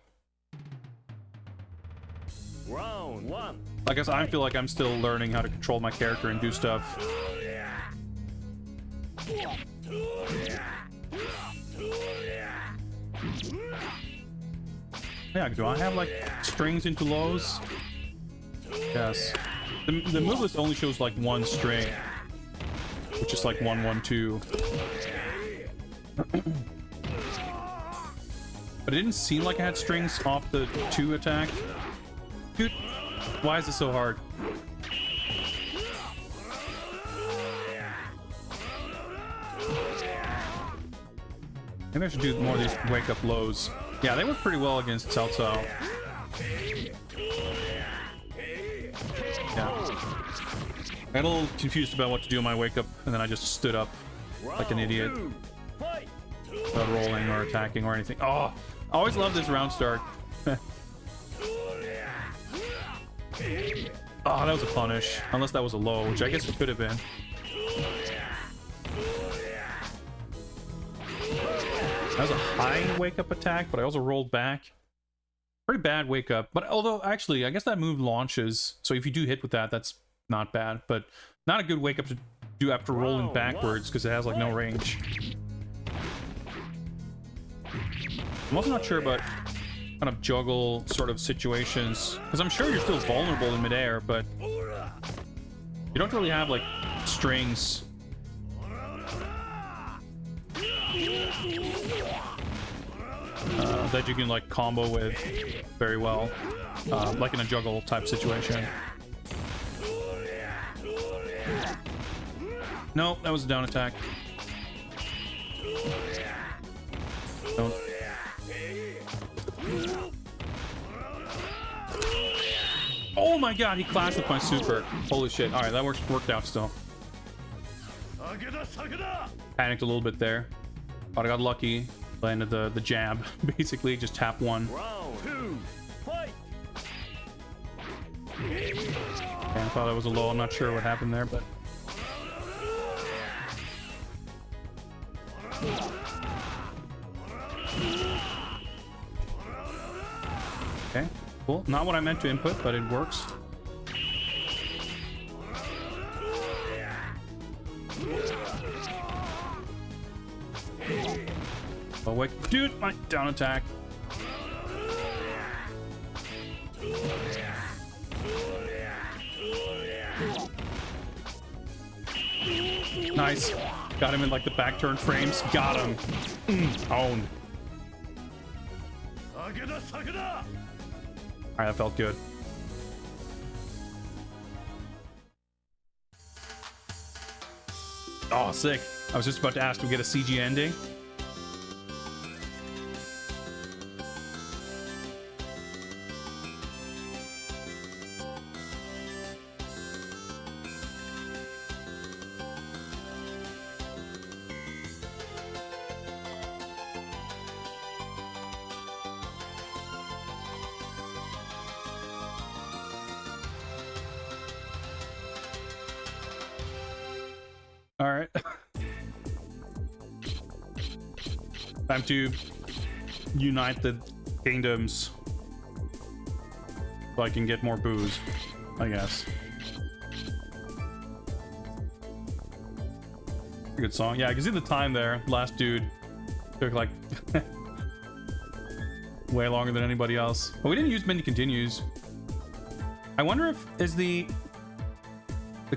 Round 1. I guess I feel like I'm still learning how to control my character and do stuff. Yeah, do I have like strings into lows? Yes. The move list only shows like one string, which is like 1, 1, 2. But it didn't seem like I had strings off the 2 attack. Dude, why is it so hard? Maybe I should do more of these wake up lows. Yeah, they work pretty well against Cao Cao. Yeah. I got a little confused about what to do in my wake up, and then I just stood up like an idiot. Without rolling or attacking or anything. Oh, I always love this round start. Oh, that was a punish. Unless that was a low, which I guess it could have been. That was a high wake-up attack, but I also rolled back. Pretty bad wake-up. But although, actually, I guess that move launches. So if you do hit with that, that's not bad. But not a good wake-up to do after rolling backwards, because it has, like, no range. I'm also not sure about kind of juggle sort of situations, because I'm sure you're still vulnerable in midair, but you don't really have, like, strings. That you can like combo with very well, like in a juggle type situation. No, that was a down attack. Don't. Oh my god, he clashed with my super. Holy shit. Alright, that worked out still. Panicked a little bit there, but I got lucky. Landed the jab. Basically, just tap 1. Round 2. Fight. Yeah, I thought that was a low. I'm not sure what happened there, but... Okay, cool. Not what I meant to input, but it works. Oh wait, dude, my down attack. Nice. Got him in like the back turn frames. Got him. Owned. Alright, that felt good. Oh, sick. I was just about to ask, do we get a CG ending? All right. Time to unite the kingdoms so I can get more booze, I guess. Good song. Yeah, I can see the time there. Last dude took like way longer than anybody else. But we didn't use many continues. I wonder if is the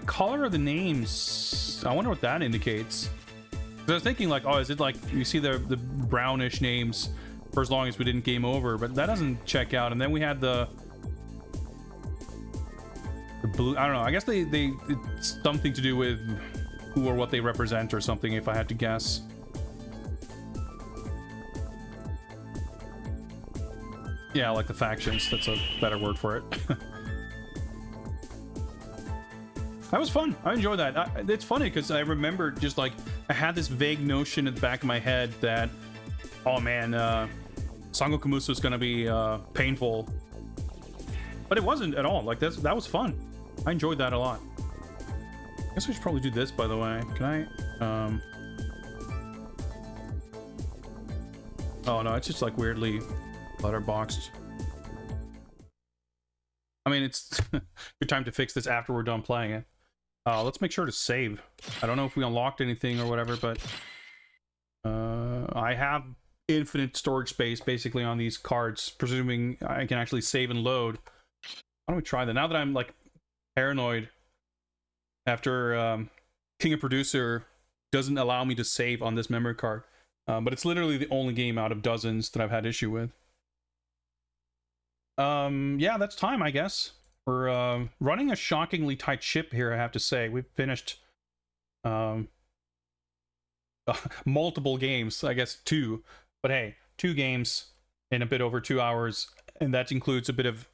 color of the names, I wonder what that indicates. I was thinking like, oh, is it like you see the brownish names for as long as we didn't game over, but that doesn't check out. And then we had the blue. I don't know. I guess it's something to do with who or what they represent or something, if I had to guess. Yeah, like the factions. That's a better word for it. That was fun. I enjoyed that. It's funny because I remember just like I had this vague notion at the back of my head that, oh man, Sangoku Musou is gonna be painful, but it wasn't at all. Like that was fun. I enjoyed that a lot. guess I should probably do this, by the way. Can I? Oh no, it's just like weirdly letterboxed. I mean, it's good time to fix this after we're done playing it. Let's make sure to save. I don't know if we unlocked anything or whatever, but I have infinite storage space basically on these cards, presuming I can actually save and load. Why don't we try that? Now that I'm like paranoid after King of Producer doesn't allow me to save on this memory card. But it's literally the only game out of dozens that I've had issue with. Yeah, that's time, I guess. We're running a shockingly tight ship here, I have to say. We've finished multiple games, I guess 2. But hey, 2 games in a bit over 2 hours, and that includes a bit of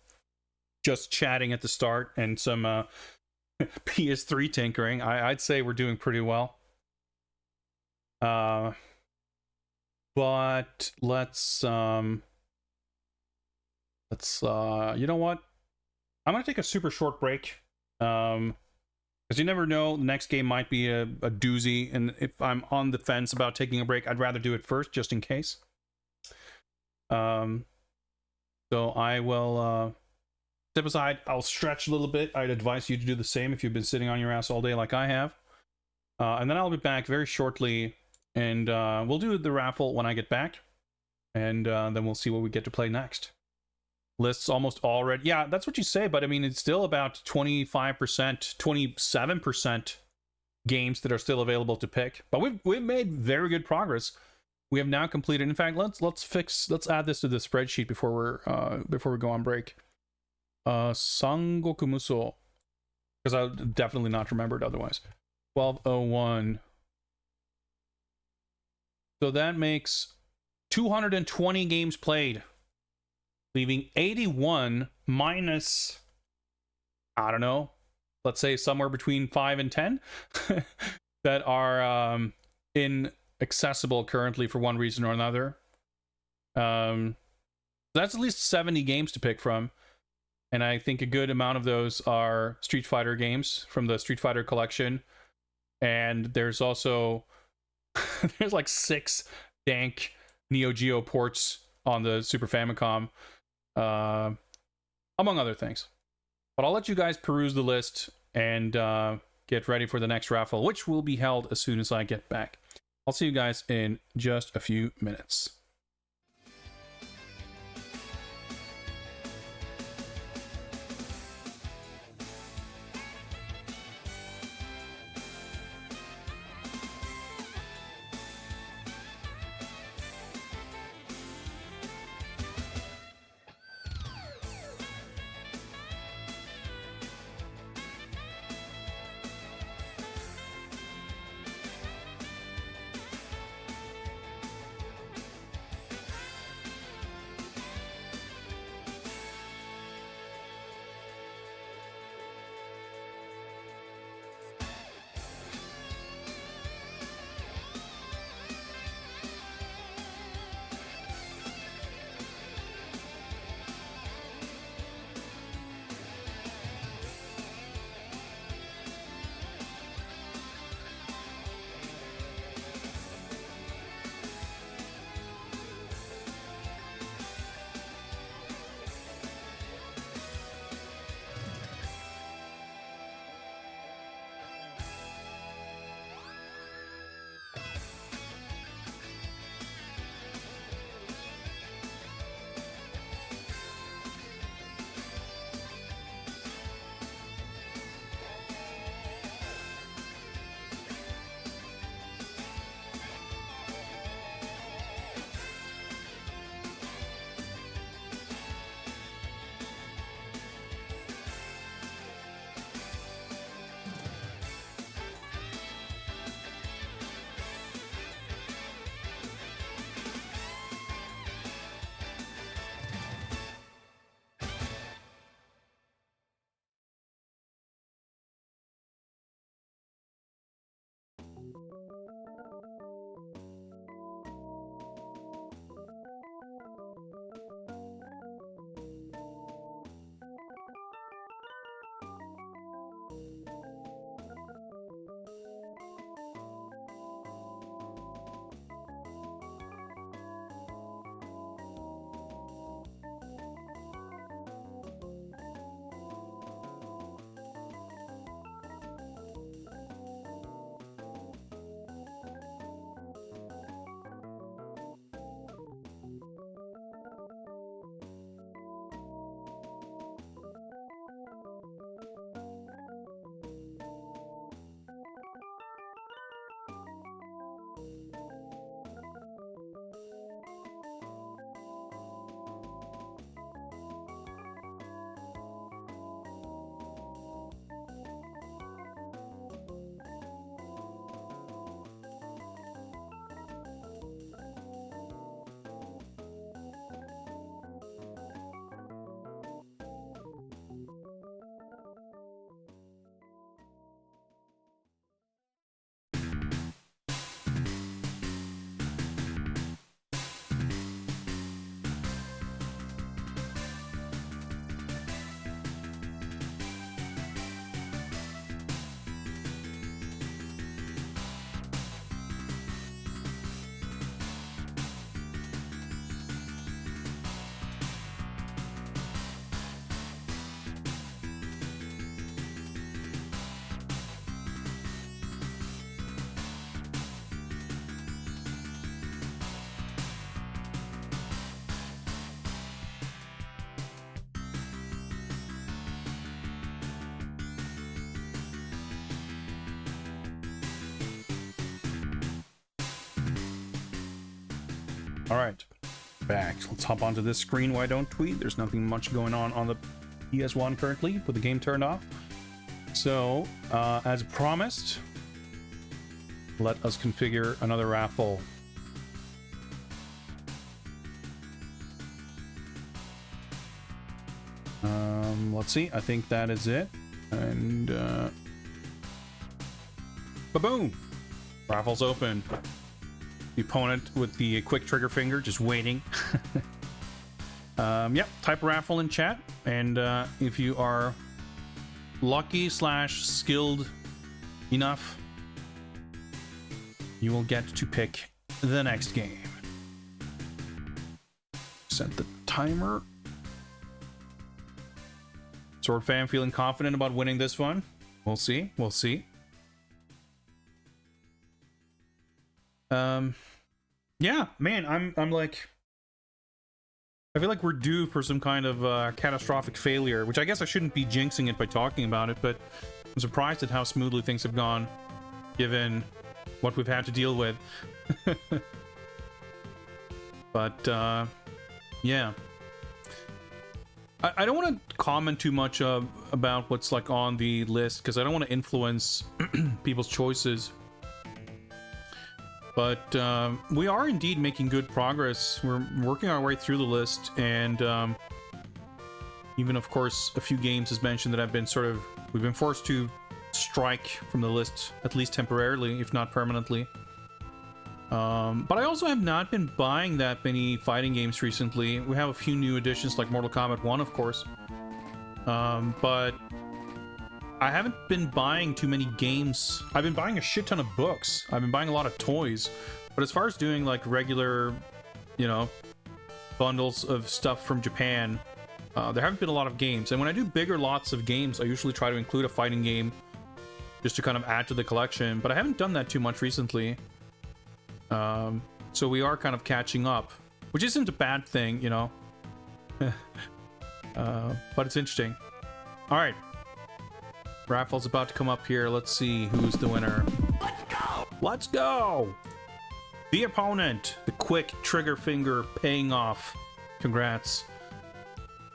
just chatting at the start and some PS3 tinkering. I'd say we're doing pretty well. But let's you know what? I'm gonna take a super short break. Because you never know, the next game might be a doozy, and if I'm on the fence about taking a break, I'd rather do it first, just in case. So I will step aside. I'll stretch a little bit. I'd advise you to do the same if you've been sitting on your ass all day like I have. And then I'll be back very shortly, and we'll do the raffle when I get back, and then we'll see what we get to play next. Lists almost already. Yeah, that's what you say, but I mean, it's still about 25%, 27% games that are still available to pick. But we've made very good progress. We have now completed. In fact, let's add this to the spreadsheet before we go on break. Sangoku Musou, because I'll definitely not remember it otherwise. 1201. So that makes 220 games played, leaving 81 minus, I don't know, let's say somewhere between 5 and 10 that are inaccessible currently for one reason or another. That's at least 70 games to pick from, and I think a good amount of those are Street Fighter games from the Street Fighter collection, and there's also there's like 6 dank Neo Geo ports on the Super Famicom, among other things. But I'll let you guys peruse the list and get ready for the next raffle, which will be held as soon as I get back. I'll see you guys in just a few minutes. All right, back. Let's hop onto this screen. Why don't we? There's nothing much going on the PS1 currently with the game turned off. So, as promised, let us configure another raffle. Let's see. I think that is it. And ba-boom! Raffle's open. The opponent with the quick trigger finger just waiting. Yep, type raffle in chat, and if you are lucky / skilled enough, you will get to pick the next game. Set the timer. Sword fan feeling confident about winning this one? We'll see. We'll see. Yeah, man, I'm like, I feel like we're due for some kind of catastrophic failure, which I guess I shouldn't be jinxing it by talking about it, but I'm surprised at how smoothly things have gone, given what we've had to deal with. But, yeah. I don't want to comment too much about what's like on the list, because I don't want to influence people's choices. But we are indeed making good progress. We're working our way through the list, and even, of course, a few games, as mentioned, that have been we've been forced to strike from the list, at least temporarily, if not permanently. But I also have not been buying that many fighting games recently. We have a few new additions, like Mortal Kombat 1, of course. But I haven't been buying too many games. I've been buying a shit ton of books. I've been buying a lot of toys. But as far as doing like regular, you know, bundles of stuff from Japan, there haven't been a lot of games. And when I do bigger lots of games, I usually try to include a fighting game just to kind of add to the collection. But I haven't done that too much recently. So we are kind of catching up, which isn't a bad thing, you know. But it's interesting. All right. Raffle's about to come up here. Let's see who's the winner. Let's go! Let's go! The opponent, the quick trigger finger paying off. Congrats.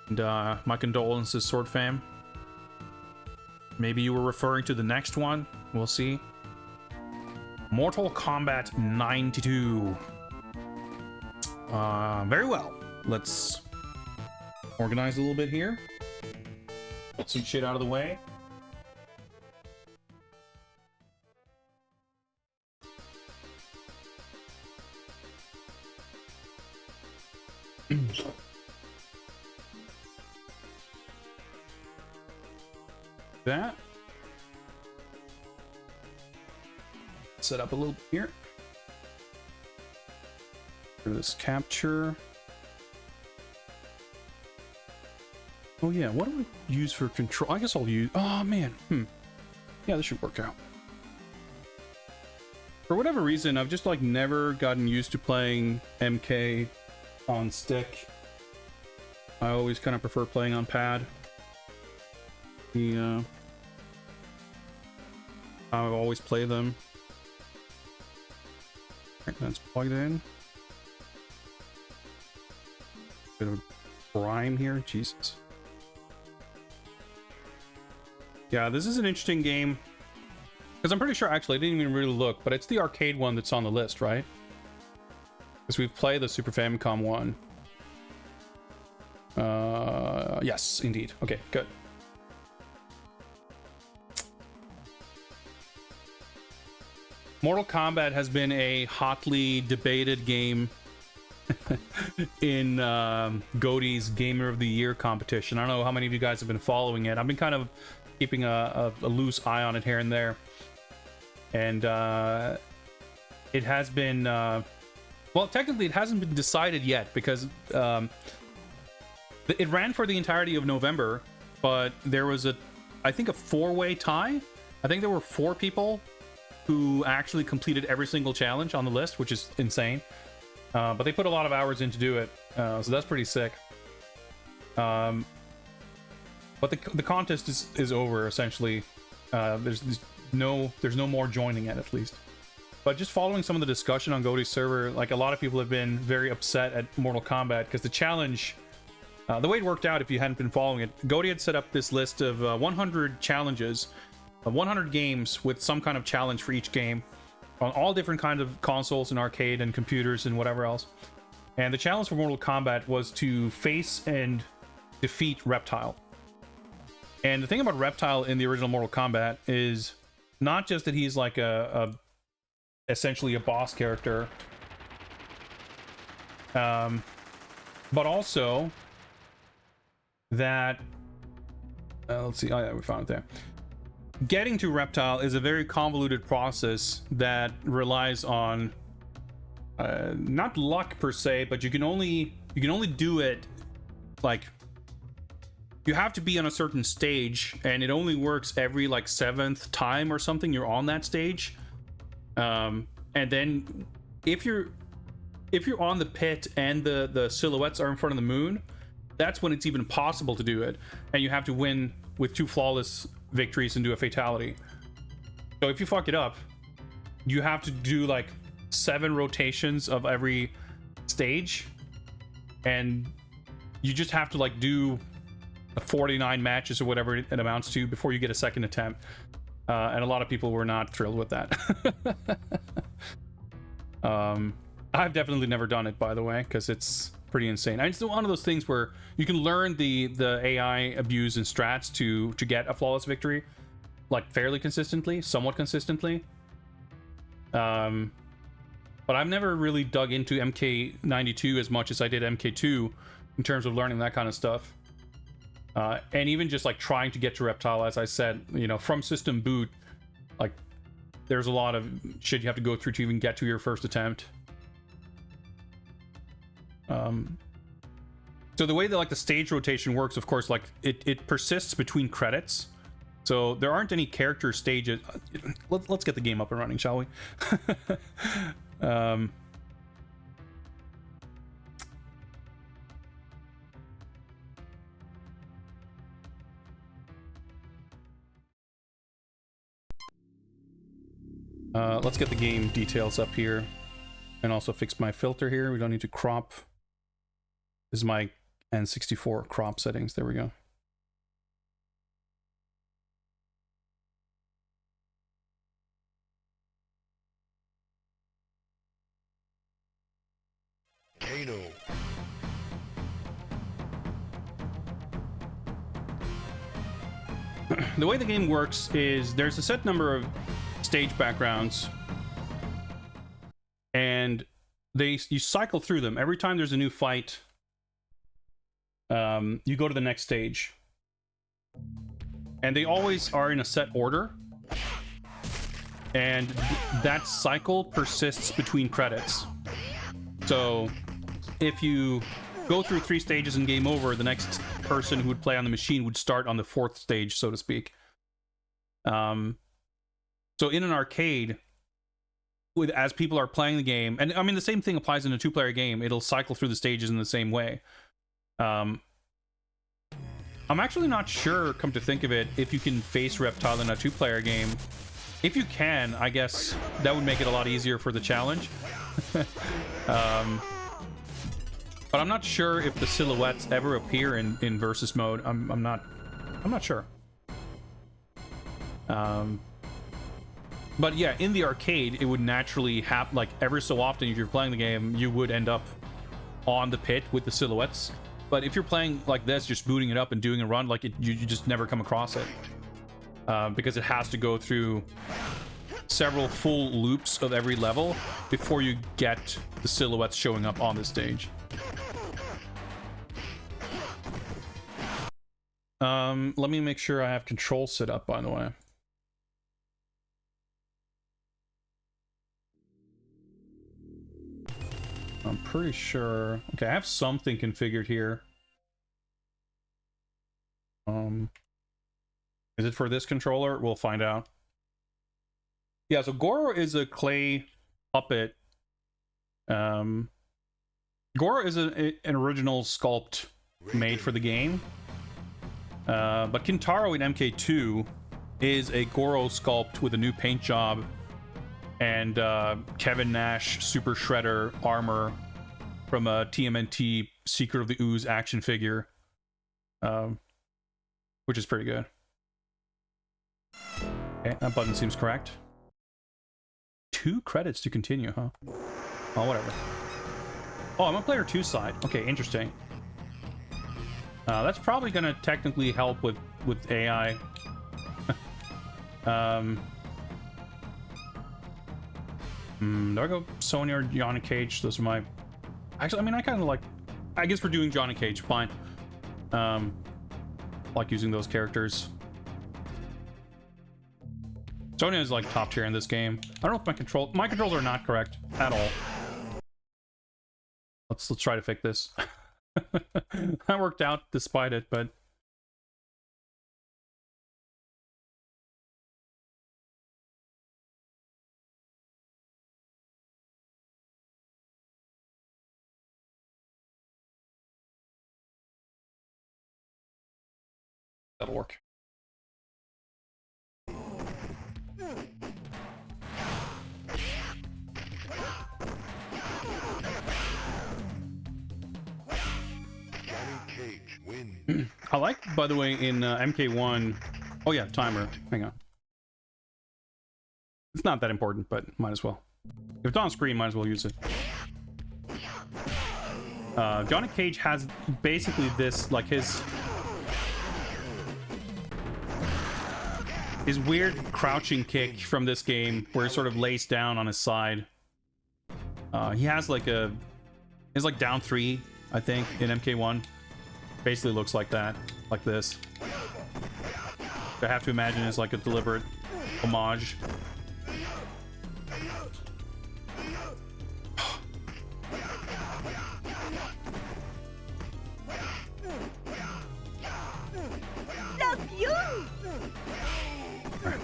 And my condolences, Sword Fam. Maybe you were referring to the next one. We'll see. Mortal Kombat 92. Very well. Let's organize a little bit here. Get some shit out of the way. That. Set up a little bit here. For this capture. Oh yeah, what do I use for control? I guess I'll use... Oh man, yeah, this should work out. For whatever reason, I've just like never gotten used to playing MK on stick. I always kind of prefer playing on pad. I always play them. Right, that's plugged in. Bit of grime here, Jesus. Yeah, this is an interesting game. Because I'm pretty sure, actually, I didn't even really look, but it's the arcade one that's on the list, right? Because we've played the Super Famicom one. Yes, indeed. Okay, good. Mortal Kombat has been a hotly debated game in GOTY's Gamer of the Year competition. I don't know how many of you guys have been following it. I've been kind of keeping a loose eye on it here and there. And it has been... well, technically it hasn't been decided yet because it ran for the entirety of November, but there was I think a 4-way tie. I think there were 4 people who actually completed every single challenge on the list, which is insane. But they put a lot of hours in to do it, so that's pretty sick. But the contest is over essentially. There's no more joining it, at least. But just following some of the discussion on Goaty's server, like a lot of people have been very upset at Mortal Kombat because the challenge, the way it worked out, if you hadn't been following it, Goaty had set up this list of 100 challenges, 100 games with some kind of challenge for each game on all different kinds of consoles and arcade and computers and whatever else. And the challenge for Mortal Kombat was to face and defeat Reptile. And the thing about Reptile in the original Mortal Kombat is not just that he's like essentially a boss character, but also that let's see, oh yeah, we found it there. Getting to Reptile is a very convoluted process that relies on not luck per se, but you can only do it, like, you have to be on a certain stage, and it only works every like 7th time or something you're on that stage. And then if you're on the pit and the silhouettes are in front of the moon, that's when it's even possible to do it, and you have to win with 2 flawless victories and do a fatality. So if you fuck it up, you have to do like 7 rotations of every stage, and you just have to like do 49 matches or whatever it amounts to before you get a second attempt. And a lot of people were not thrilled with that. I've definitely never done it, by the way, because it's pretty insane. And it's one of those things where you can learn the AI abuse and strats to get a flawless victory, like fairly consistently, somewhat consistently. But I've never really dug into MK92 as much as I did MK2 in terms of learning that kind of stuff. And even just like trying to get to Reptile, as I said, you know, from system boot, like there's a lot of shit you have to go through to even get to your first attempt. So the way that like the stage rotation works, of course, like it persists between credits. So there aren't any character stages. Let's get the game up and running, shall we? Let's get the game details up here, and also fix my filter here. We don't need to crop. This is my N64 crop settings. There we go. Kano. The way the game works is there's a set number of stage backgrounds, and you cycle through them. Every time there's a new fight, you go to the next stage, and they always are in a set order, and that cycle persists between credits. So if you go through 3 stages and game over, the next person who would play on the machine would start on the 4th stage, so to speak. So in an arcade, as people are playing the game, and I mean the same thing applies in a 2-player game, it'll cycle through the stages in the same way. I'm actually not sure, come to think of it, if you can face Reptile in a 2-player game. If you can, I guess that would make it a lot easier for the challenge. But I'm not sure if the silhouettes ever appear in versus mode. I'm not sure. But yeah, in the arcade, it would naturally happen, like every so often if you're playing the game, you would end up on the pit with the silhouettes. But if you're playing like this, just booting it up and doing a run, like you just never come across it. Because it has to go through several full loops of every level before you get the silhouettes showing up on the stage. Let me make sure I have control set up, by the way. I'm pretty sure. Okay, I have something configured here. Is it for this controller? We'll find out. Yeah, so Goro is a clay puppet. Goro is an original sculpt made for the game. But Kintaro in MK2 is a Goro sculpt with a new paint job and Kevin Nash Super Shredder armor from a TMNT Secret of the Ooze action figure, which is pretty good. Okay, that button seems correct. 2 credits to continue, huh? Oh, whatever. Oh, I'm on player 2 side. Okay, interesting. That's probably gonna technically help with AI. Do I go Sonya or Johnny Cage? Those are my... Actually, I mean, I kind of like... I guess we're doing Johnny Cage, fine. Like using those characters. Sonya is like top tier in this game. I don't know if my controls are not correct at all. Let's try to fix this. That worked out despite it, but... That'll work. I like, by the way, in MK1... Oh yeah, timer. Hang on. It's not that important, but might as well. If it's on screen, might as well use it. Johnny Cage has basically this, like his weird crouching kick from this game, where he sort of lays down on his side. He has like a... It's like down 3, I think, in MK1. Basically looks like that, like this. I have to imagine it's like a deliberate homage. Love you. Right.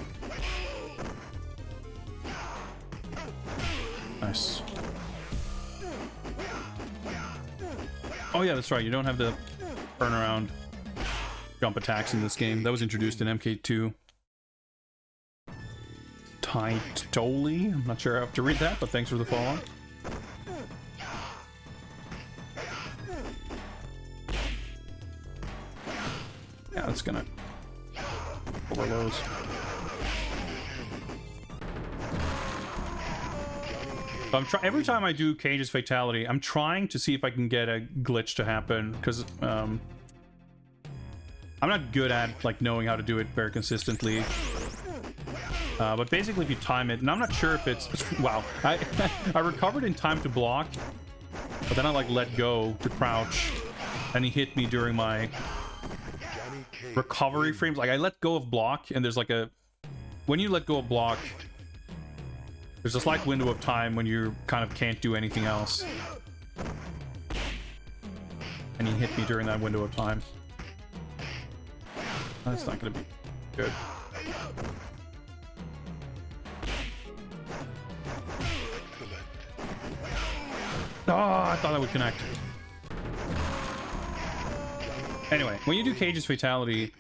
Nice. Oh yeah, that's right. You don't have the turnaround jump attacks in this game. That was introduced in MK2. Titoli? I'm not sure I have to read that, but thanks for the follow-up. Yeah, that's gonna overload. Every time I do Cage's Fatality, I'm trying to see if I can get a glitch to happen, because I'm not good at like knowing how to do it very consistently. But basically, if you time it, and I'm not sure if it's wow, I recovered in time to block, but then I like let go to crouch, and he hit me during my recovery frames. Like I let go of block, and there's like a when you let go of block, there's a slight window of time when you kind of can't do anything else. And he hit me during that window of time. That's not gonna be good. Oh, I thought that would connect. Anyway, when you do Cage's Fatality,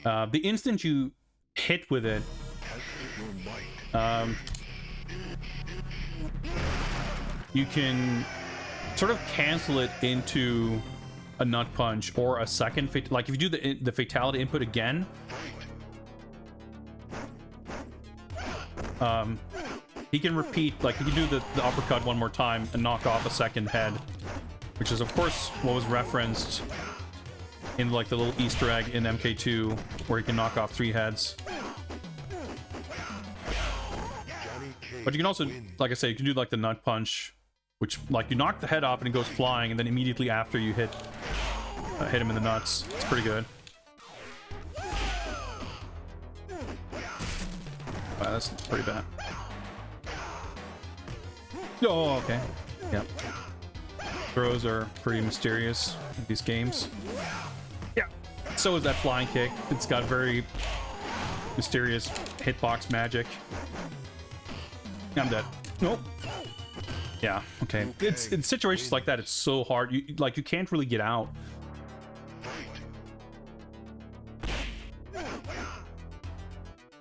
the instant you hit with it, you can sort of cancel it into a nut punch or a second like if you do the fatality input again, he can repeat, like he can do the uppercut one more time and knock off a second head, which is of course what was referenced in like the little Easter egg in MK2 where he can knock off 3 heads. But you can also, like I said, you can do like the nut punch, which like you knock the head off and it goes flying, and then immediately after you hit him in the nuts. It's pretty good. Wow, that's pretty bad. Oh, okay. Yep. Throws are pretty mysterious in these games. Yeah. So is that flying kick. It's got very mysterious hitbox magic. I'm dead. Nope. Yeah, okay. It's in situations like that, it's so hard. You can't really get out.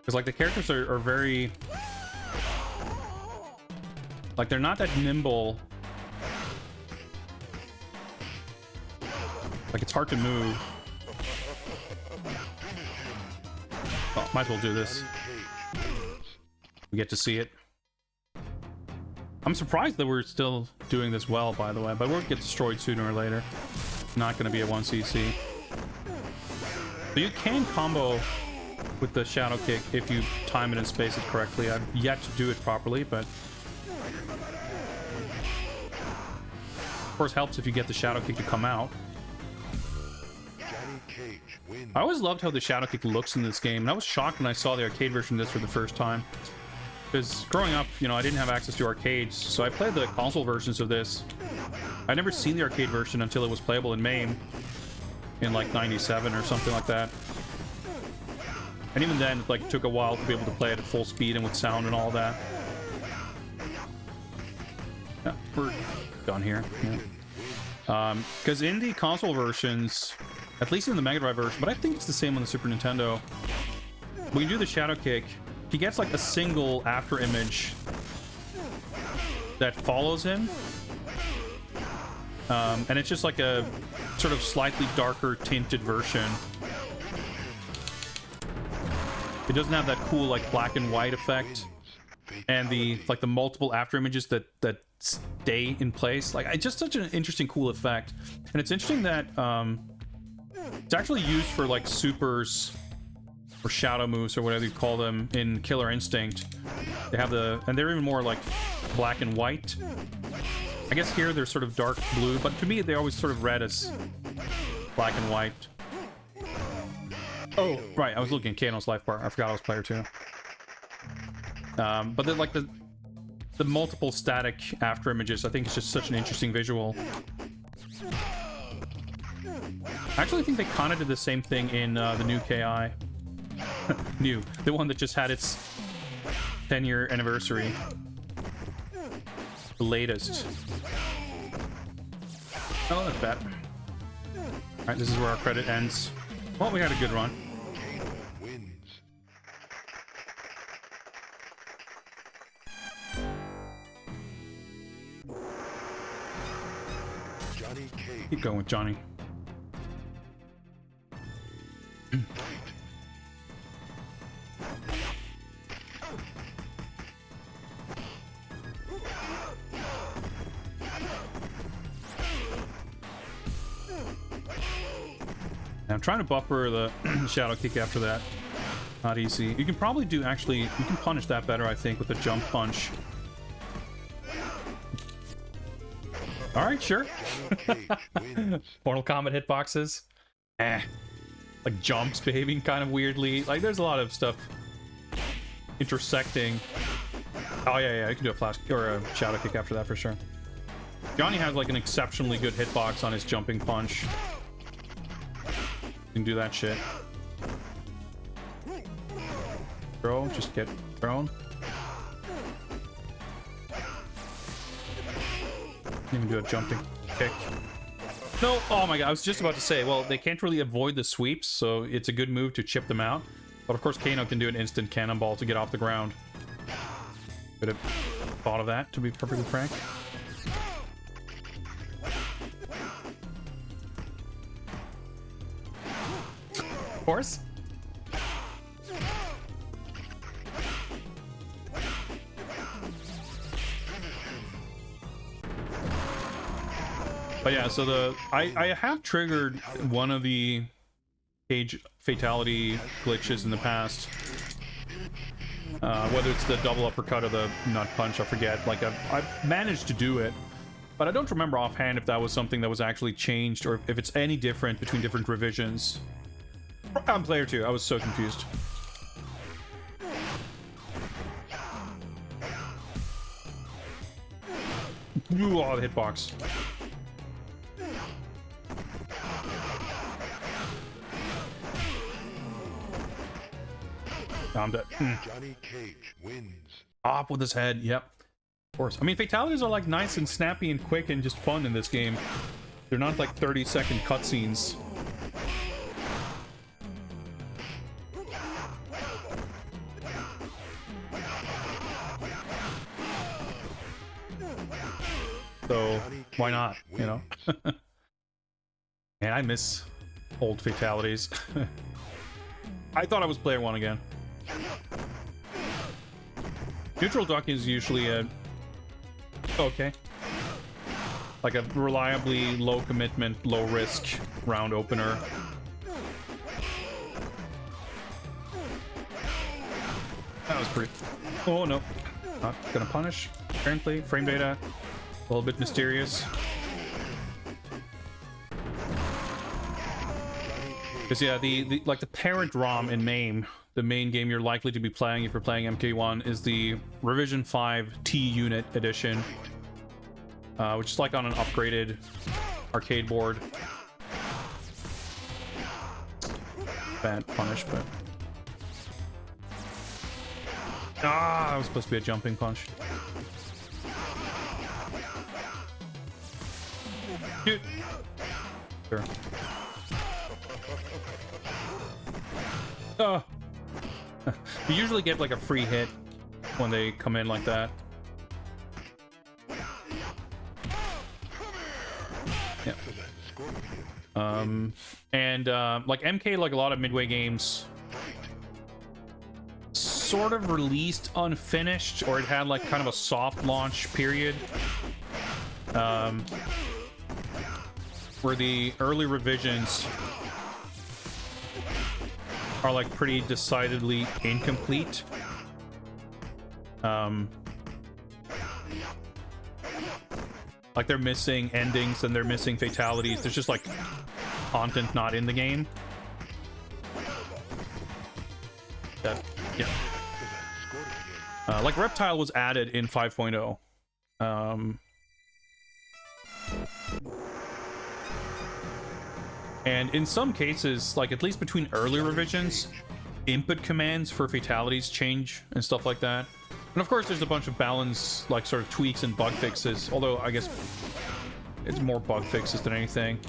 Because like the characters are very Like, they're not that nimble. Like, it's hard to move. Well, might as well do this. We get to see it. I'm surprised that we're still doing this well, by the way, but we'll get destroyed sooner or later. Not going to be a 1cc. But you can combo with the shadow kick if you time it and space it correctly. I've yet to do it properly, but of course helps if you get the shadow kick to come out. I always loved how the shadow kick looks in this game, and I was shocked when I saw the arcade version of this for the first time. Because growing up, you know, I didn't have access to arcades, so I played the console versions of this. I'd never seen the arcade version until it was playable in MAME in like 97 or something like that. And even then, it like took a while to be able to play it at full speed and with sound and all that. Yeah, we're done here. Yeah. Because in the console versions, at least in the Mega Drive version, but I think it's the same on the Super Nintendo, when you do the shadow kick, he gets like a single after image that follows him. And it's just like a sort of slightly darker tinted version. It doesn't have that cool like black and white effect, and the like the multiple after images that stay in place. Like, it's just such an interesting, cool effect. And it's interesting that it's actually used for like supers or shadow moves or whatever you call them in Killer Instinct. They have and they're even more like black and white. I guess here they're sort of dark blue, but to me they always sort of read as black and white. Oh, right, I was looking at Kano's life bar. I forgot I was player 2. But then like the multiple static after images, I think it's just such an interesting visual. I actually think they kind of did the same thing in the new KI. New, the one that just had its 10-year anniversary. The latest. Oh, that's bad. Alright, this is where our credit ends. Well, we had a good run. Keep going with Johnny. I'm trying to buffer the shadow kick after that. Not easy. You can probably do, actually, you can punish that better, I think, with the jump punch. Alright, sure. Mortal Kombat hitboxes. Like jumps behaving kind of weirdly. Like, there's a lot of stuff intersecting. Oh, yeah, you can do a flash or a shadow kick after that for sure. Johnny has like an exceptionally good hitbox on his jumping punch. You can do that shit. Throw, just get thrown. Even do a jumping kick. No, oh my god, I was just about to say, well, they can't really avoid the sweeps, so it's a good move to chip them out. But of course, Kano can do an instant cannonball to get off the ground. Could have thought of that, to be perfectly frank. Of course. But yeah, so I have triggered one of the cage fatality glitches in the past. Whether it's the double uppercut or the nut punch, I forget. Like, I've managed to do it, but I don't remember offhand if that was something that was actually changed or if it's any different between different revisions. I'm player 2, I was so confused. Ooh, oh, the hitbox. I'm dead. Johnny Cage wins. Off with his head, yep. Of course. I mean, fatalities are like nice and snappy and quick and just fun in this game. They're not like 30-second cutscenes. So why not, you know? Man, I miss old fatalities. I thought I was player one again. Neutral duck is usually a... okay. Like a reliably low commitment, low risk round opener. That was pretty... oh no. Not gonna punish. Apparently, frame data. A little bit mysterious. Because yeah, the like the parent ROM in MAME, the main game you're likely to be playing if you're playing MK1, is the Revision 5 T-Unit edition, which is like on an upgraded arcade board. Bad punish, but that was supposed to be a jumping punch. Dude. Sure. You usually get like a free hit when they come in like that. Yeah. Like MK, like a lot of Midway games, sort of released unfinished, or it had like kind of a soft launch period. Where the early revisions are like pretty decidedly incomplete. Like they're missing endings and they're missing fatalities. There's just like content not in the game. Yeah. Like Reptile was added in 5.0. And in some cases, like at least between early revisions, input commands for fatalities change and stuff like that. And of course, there's a bunch of balance, like sort of tweaks and bug fixes, although I guess it's more bug fixes than anything.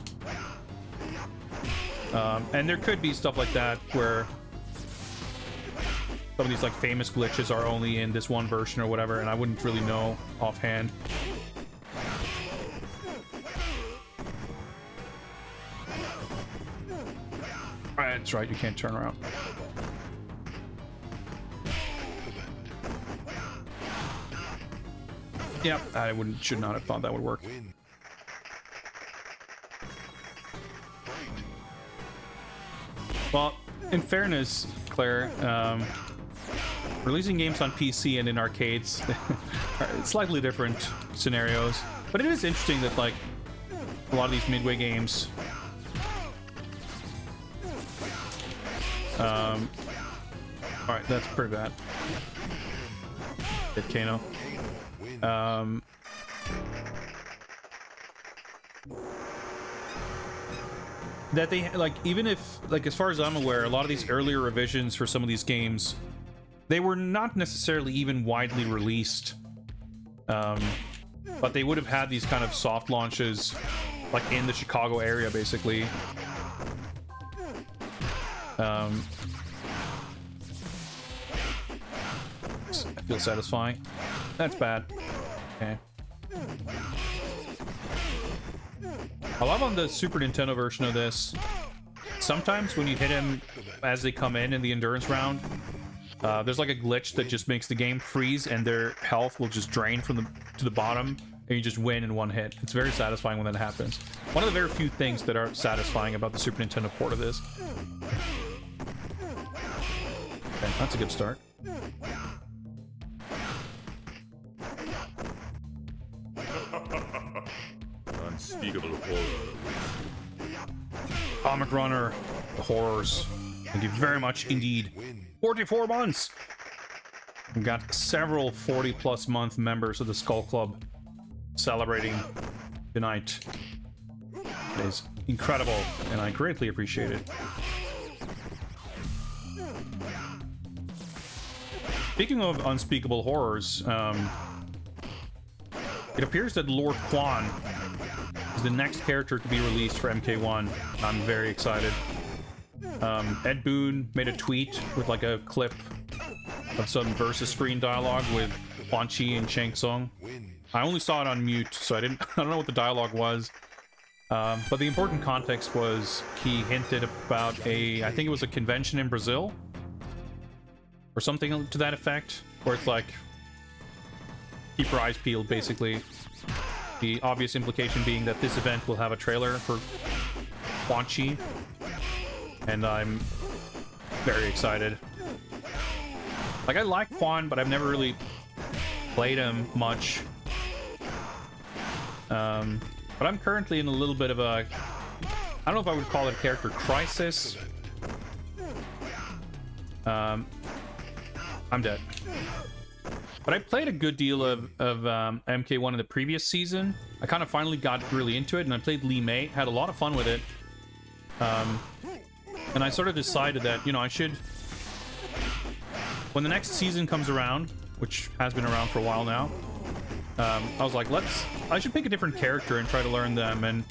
And there could be stuff like that where some of these like famous glitches are only in this one version or whatever, and I wouldn't really know offhand. That's right, you can't turn around. Yeah, I should not have thought that would work. Well, in fairness, Claire, releasing games on PC and in arcades are slightly different scenarios, but it is interesting that like a lot of these Midway games alright, that's pretty bad. Hit Kano. That they like, even if like as far as I'm aware, a lot of these earlier revisions for some of these games, they were not necessarily even widely released, but they would have had these kind of soft launches like in the Chicago area basically. I feel satisfying. That's bad. Okay. I love on the Super Nintendo version of this, sometimes when you hit him as they come in the endurance round, there's like a glitch that just makes the game freeze and their health will just drain from to the bottom and you just win in one hit. It's very satisfying when that happens. One of the very few things that are satisfying about the Super Nintendo port of this. Okay, that's a good start. Unspeakable horror. Comic Runner, the horrors. Thank you very much indeed. 44 months! We've got several 40+ month members of the Skull Club celebrating tonight. It is incredible, and I greatly appreciate it. Speaking of unspeakable horrors, it appears that Lord Quan is the next character to be released for MK1. I'm very excited. Ed Boon made a tweet with like a clip of some versus screen dialogue with Quan Chi and Shang Tsung. I only saw it on mute, so I don't know what the dialogue was. But the important context was he hinted about I think it was a convention in Brazil or something to that effect, where it's like, keep your eyes peeled, basically. The obvious implication being that this event will have a trailer for Quan Chi, and I'm very excited. Like, I like Quan, but I've never really played him much. But I'm currently in a little bit of a... I don't know if I would call it a character crisis. I'm dead. But I played a good deal of MK1 in the previous season. I kind of finally got really into it, and I played Lee Mei. Had a lot of fun with it. And I sort of decided that, you know, I should... When the next season comes around, which has been around for a while now, I was like, I should pick a different character and try to learn them, and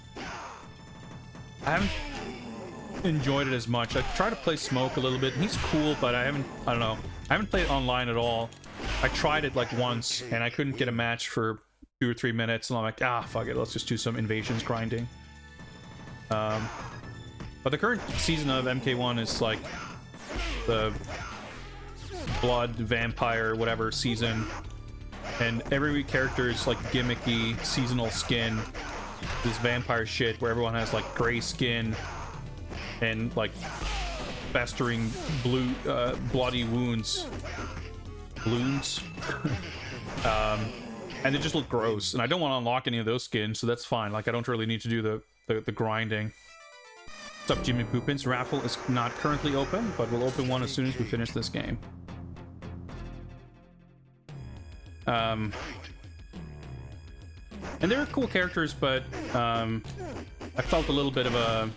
I haven't enjoyed it as much. I tried to play Smoke a little bit, and he's cool, but I don't know. I haven't played online at all. I tried it like once, and I couldn't get a match for 2 or 3 minutes, and I'm like, fuck it, let's just do some invasions grinding. But the current season of MK1 is like the blood, vampire, whatever season, and every character is like gimmicky, seasonal skin, this vampire shit where everyone has like gray skin and like festering blue, bloody wounds. Balloons. And they just look gross, and I don't want to unlock any of those skins, so that's fine. Like, I don't really need to do the grinding. What's up, Jimmy Poopins? Raffle is not currently open, but we'll open one as soon as we finish this game. And they're cool characters, but I felt a little bit of a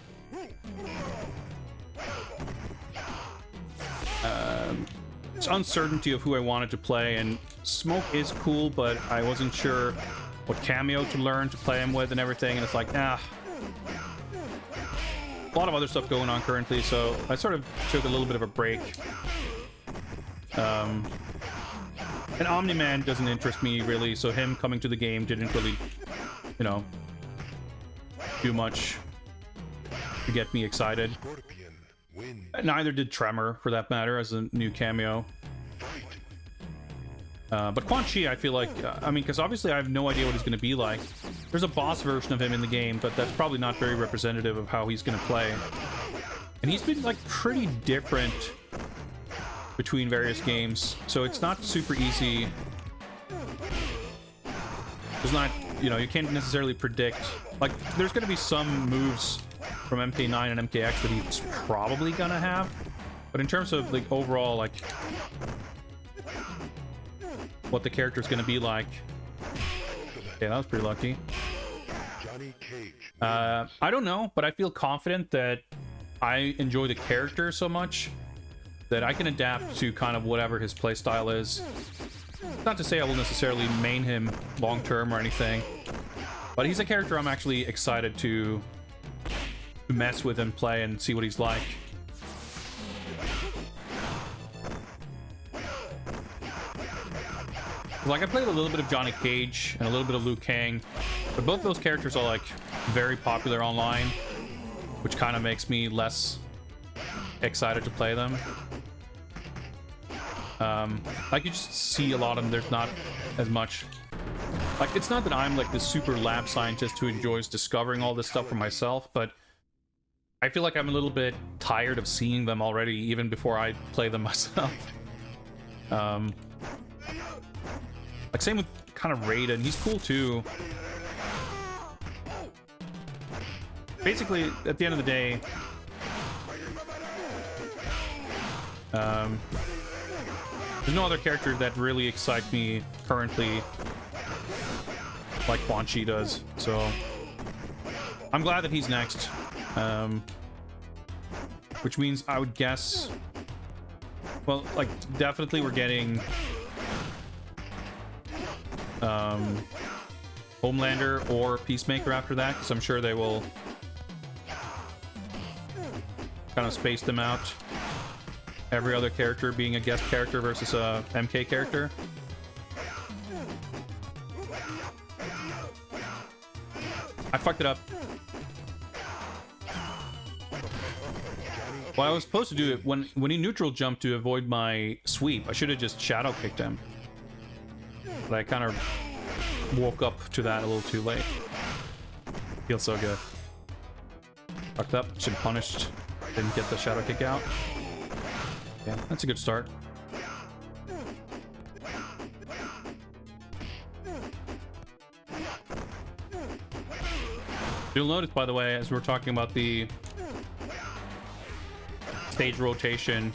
uncertainty of who I wanted to play, and Smoke is cool, but I wasn't sure what cameo to learn to play him with and everything, and it's like, a lot of other stuff going on currently, so I sort of took a little bit of a break. And Omni-Man doesn't interest me really, so him coming to the game didn't really, you know, do much to get me excited. Neither did Tremor, for that matter, as a new cameo. But Quan Chi, I feel like, I mean, because obviously I have no idea what he's going to be like. There's a boss version of him in the game, but that's probably not very representative of how he's going to play. And he's been, like, pretty different between various games, so it's not super easy. It's not, you know, you can't necessarily predict. Like, there's going to be some moves from MK9 and MKX that he's probably gonna have, but in terms of like overall, like what the character's gonna be like, yeah, that was pretty lucky. I don't know, but I feel confident that I enjoy the character so much that I can adapt to kind of whatever his playstyle is. Not to say I will necessarily main him long term or anything, but he's a character I'm actually excited to mess with and play and see what he's like. Like, I played a little bit of Johnny Cage and a little bit of Liu Kang, but both those characters are like very popular online, which kind of makes me less excited to play them. Like, you just see a lot of them, there's not as much. Like, it's not that I'm like this super lab scientist who enjoys discovering all this stuff for myself, but I feel like I'm a little bit tired of seeing them already, even before I play them myself. Like, same with kind of Raiden. He's cool too. Basically, at the end of the day, there's no other character that really excites me currently like Quan Chi does, so I'm glad that he's next. Which means I would guess, well, like, definitely we're getting Homelander or Peacemaker after that, because I'm sure they will kind of space them out. Every other character being a guest character versus a MK character. I fucked it up. Well, I was supposed to do it when he neutral jumped to avoid my sweep. I should have just shadow kicked him. But I kind of woke up to that a little too late. Feels so good. Fucked up. Should have punished. Didn't get the shadow kick out. Yeah, that's a good start. You'll notice, by the way, as we're talking about the stage rotation,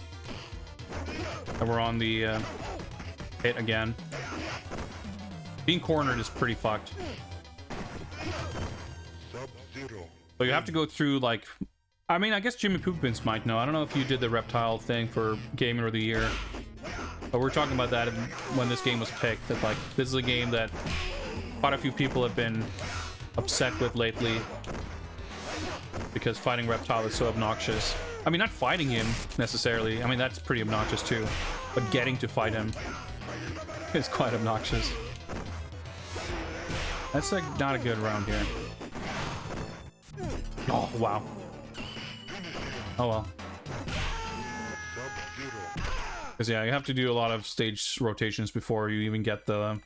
that we're on the hit again. Being cornered is pretty fucked. So you have to go through, like, I mean, I guess Jimmy Poopins might know. I don't know if you did the reptile thing for Gamer of the Year, but we're talking about that when this game was picked. That, like, this is a game that quite a few people have been upset with lately because fighting Reptile is so obnoxious. I mean, not fighting him necessarily. I mean, that's pretty obnoxious too, but getting to fight him is quite obnoxious. That's like not a good round here. Oh wow. Oh well. Because yeah, you have to do a lot of stage rotations before you even get the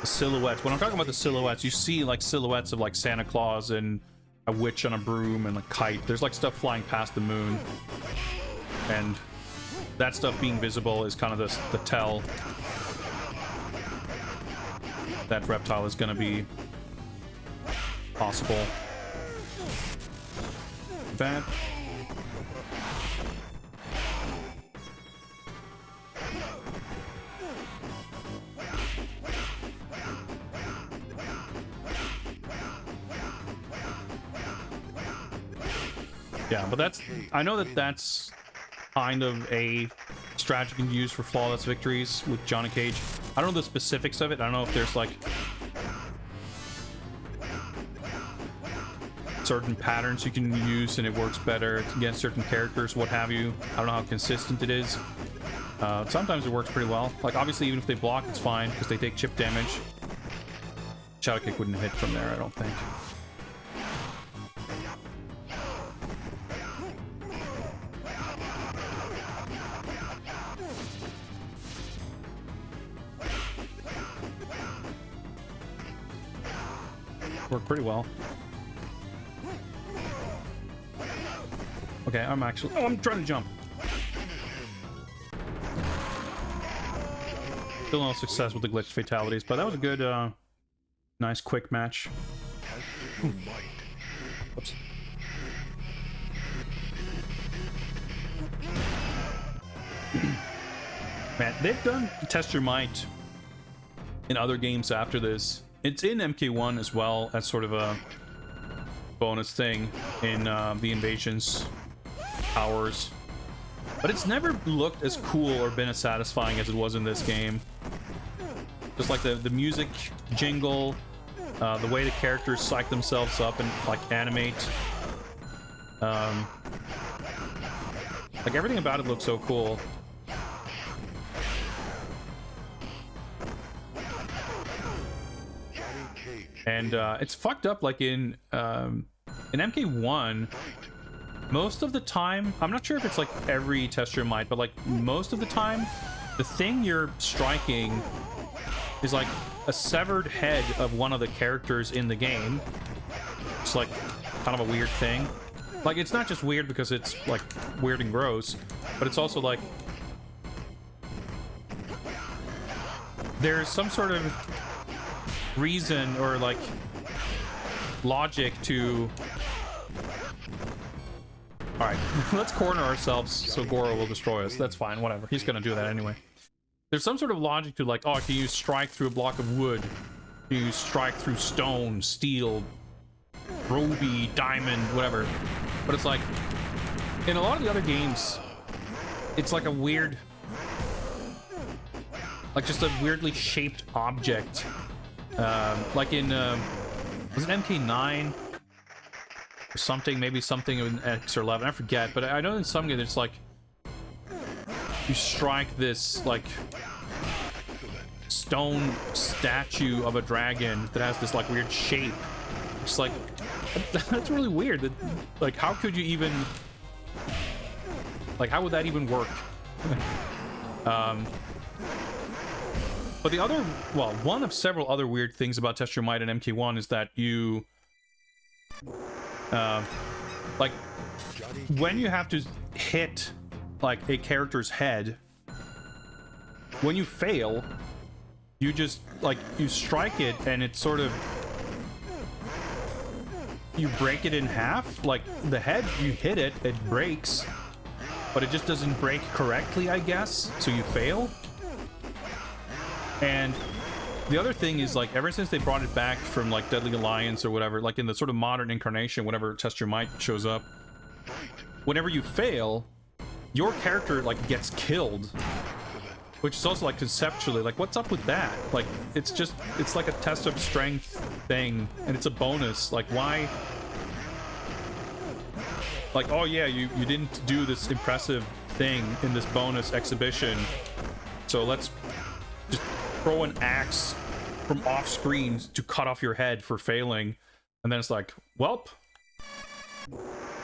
silhouettes. When I'm talking about the silhouettes, you see like silhouettes of like Santa Claus and a witch on a broom and a kite. There's like stuff flying past the moon, and that stuff being visible is kind of the tell that Reptile is going to be possible. Bad. Yeah, but that's, I know that that's kind of a strategy you can use for flawless victories with Johnny Cage. I don't know the specifics of it. I don't know if there's like certain patterns you can use and it works better against certain characters, what have you. I don't know how consistent it is. Sometimes it works pretty well. Like obviously even if they block, it's fine because they take chip damage. Shadow kick wouldn't hit from there, I don't think. Worked pretty well. Okay, I'm actually... Oh, I'm trying to jump. Still no success with the glitched fatalities, but that was a good, nice quick match. Oops. Man, they've done Test Your Might in other games after this. It's in MK1 as well as sort of a bonus thing in the Invasions Hours. But it's never looked as cool or been as satisfying as it was in this game. Just like the music jingle, the way the characters psych themselves up and like animate. Like everything about it looks so cool. And it's fucked up like in MK1, most of the time, I'm not sure if it's like every Test Your Might, but like most of the time, the thing you're striking is like a severed head of one of the characters in the game. It's like kind of a weird thing. Like it's not just weird because it's like weird and gross, but it's also like there's some sort of reason or like logic to... All right, let's corner ourselves so Goro will destroy us. That's fine, whatever. He's gonna do that anyway. There's some sort of logic to like, oh, I can use strike through a block of wood, use strike through stone, steel, ruby, diamond, whatever. But it's like in a lot of the other games, it's like a weird, like just a weirdly shaped object. Like in was it MK9 or something, maybe something in X or 11, I forget, but I know in some games it's like you strike this like stone statue of a dragon that has this like weird shape. It's like that's really weird. That, like, how could you even like, how would that even work? But the other, well, one of several other weird things about Test Your Might in MK1 is that you, like, when you have to hit, like, a character's head, when you fail, you just, like, you strike it and it's sort of, you break it in half. Like, the head, you hit it, it breaks, but it just doesn't break correctly, I guess, so you fail. And the other thing is, like, ever since they brought it back from, like, Deadly Alliance or whatever, like, in the sort of modern incarnation, whenever Test Your Might shows up, whenever you fail, your character, like, gets killed. Which is also, like, conceptually, like, what's up with that? Like, it's just, it's like a test of strength thing, and it's a bonus. Like, why? Like, oh yeah, you didn't do this impressive thing in this bonus exhibition, so let's just throw an axe from off screen to cut off your head for failing. And then it's like, welp,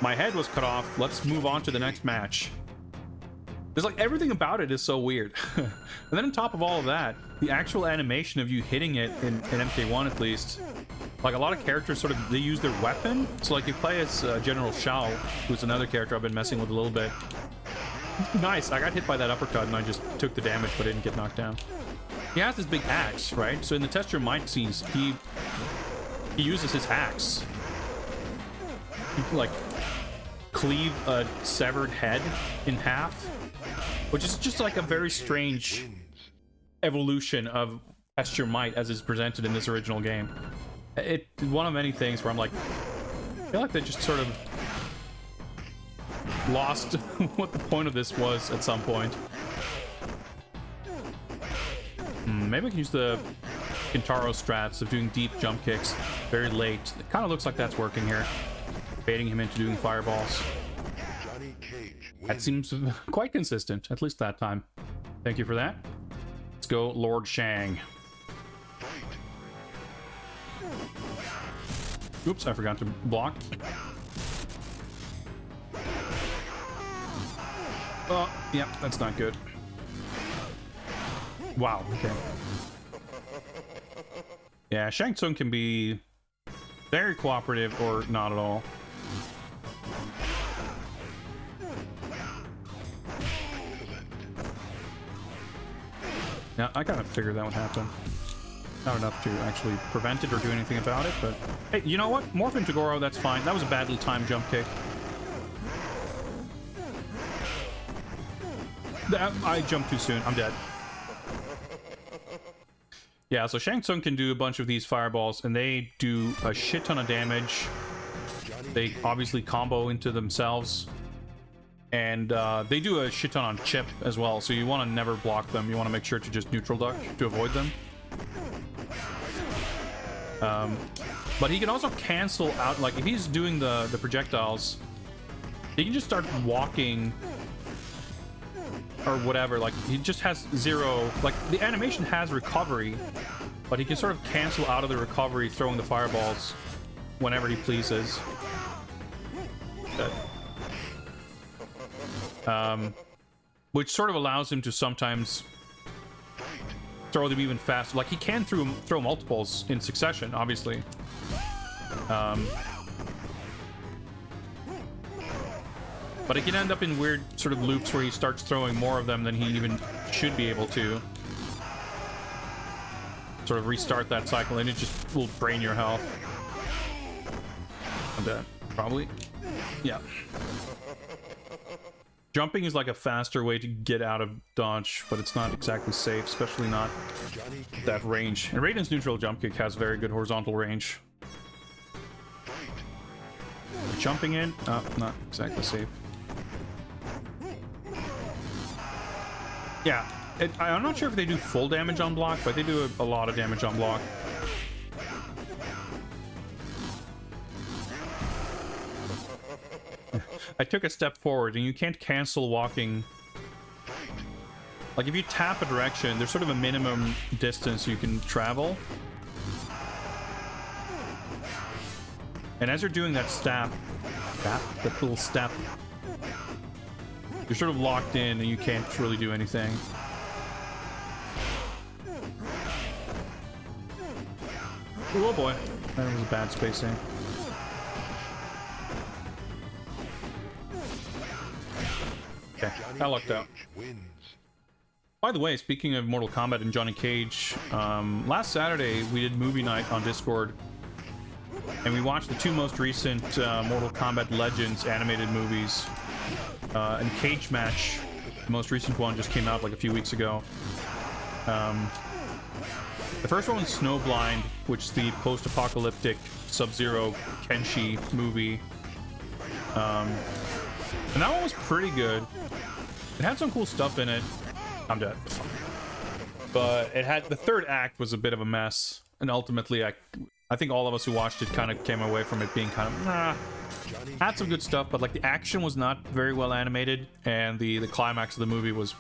my head was cut off, let's move on to the next match. There's like, everything about it is so weird. And then on top of all of that, the actual animation of you hitting it in MK1 at least, like, a lot of characters sort of, they use their weapon. So like, you play as General Shao, who's another character I've been messing with a little bit. Nice, I got hit by that uppercut and I just took the damage but didn't get knocked down. He has this big axe, right? So in the Test Your Might scenes, he uses his axe. He can, like, cleave a severed head in half, which is just like a very strange evolution of Test Your Might as is presented in this original game. It's one of many things where I'm like, I feel like they just sort of lost what the point of this was at some point. Maybe we can use the Kintaro strats of doing deep jump kicks very late. It kind of looks like that's working here. Baiting him into doing fireballs. That seems quite consistent, at least that time. Thank you for that. Let's go Lord Shang. Oops, I forgot to block. Oh, yeah, that's not good. Wow, okay. Yeah, Shang Tsung can be very cooperative or not at all. Now, I kind of figured that would happen. Not enough to actually prevent it or do anything about it, but... Hey, you know what? Morph into Goro, that's fine. That was a badly timed jump kick. I jumped too soon. I'm dead. Yeah, so Shang Tsung can do a bunch of these fireballs, and they do a shit ton of damage. They obviously combo into themselves. And they do a shit ton on chip as well, so you want to never block them. You want to make sure to just neutral duck to avoid them. But he can also cancel out, like, if he's doing the projectiles, he can just start walking or whatever. Like, he just has zero, like, the animation has recovery, but he can sort of cancel out of the recovery throwing the fireballs whenever he pleases. Which sort of allows him to sometimes throw them even faster. Like, he can throw multiples in succession, obviously. But it can end up in weird sort of loops where he starts throwing more of them than he even should be able to. Sort of restart that cycle, and it just will drain your health. I'm dead. Probably. Yeah. Jumping is like a faster way to get out of dodge, but it's not exactly safe, especially not that range. And Raiden's neutral jump kick has very good horizontal range. Jumping in, not exactly safe. Yeah, I'm not sure if they do full damage on block, but they do a lot of damage on block. I took a step forward, and you can't cancel walking Like if you tap a direction, there's sort of a minimum distance you can travel. And as you're doing that that little step, you're sort of locked in and you can't really do anything. Ooh, oh boy, that was a bad spacing. Okay, I lucked out. By the way, speaking of Mortal Kombat and Johnny Cage, last Saturday we did movie night on Discord, and we watched the two most recent Mortal Kombat Legends animated movies. And Cage Match, the most recent one, just came out like a few weeks ago. The first one was Snowblind, which is the post-apocalyptic Sub-Zero Kenshi movie. And that one was pretty good. It had some cool stuff in it. I'm dead. But it had, the third act was a bit of a mess, and ultimately I think all of us who watched it kind of came away from it being kind of had some good stuff, but like the action was not very well animated, and the climax of the movie was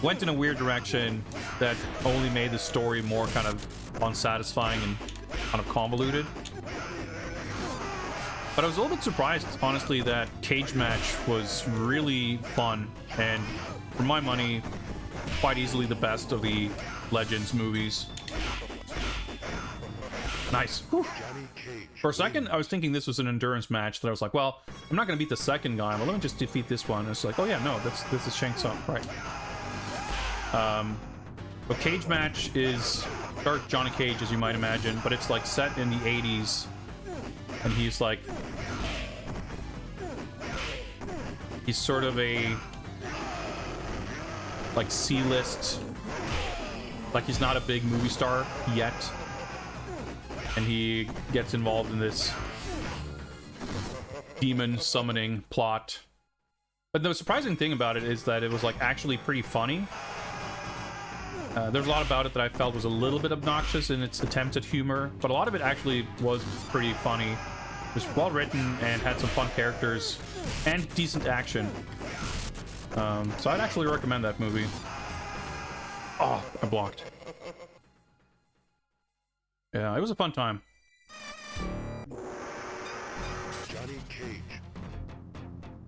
went in a weird direction that only made the story more kind of unsatisfying and kind of convoluted. But I was a little bit surprised, honestly, that Cage Match was really fun, and for my money, quite easily the best of the Legends movies. Nice. Whew. For a second, I was thinking this was an endurance match, that I was like, well, I'm not going to beat the second guy, but let me just defeat this one. And it's like, oh yeah, no, this is Shang Tsung, right. But Cage Match is Dark Johnny Cage, as you might imagine, but it's like set in the 80s, and he's like, he's sort of a like C-list, like he's not a big movie star yet, and he gets involved in this demon summoning plot. But the surprising thing about it is that it was like actually pretty funny. There's a lot about it that I felt was a little bit obnoxious in its attempts at humor, but a lot of it actually was pretty funny. It was well written and had some fun characters and decent action. So I'd actually recommend that movie. Oh, I blocked. Yeah, it was a fun time. Johnny Cage.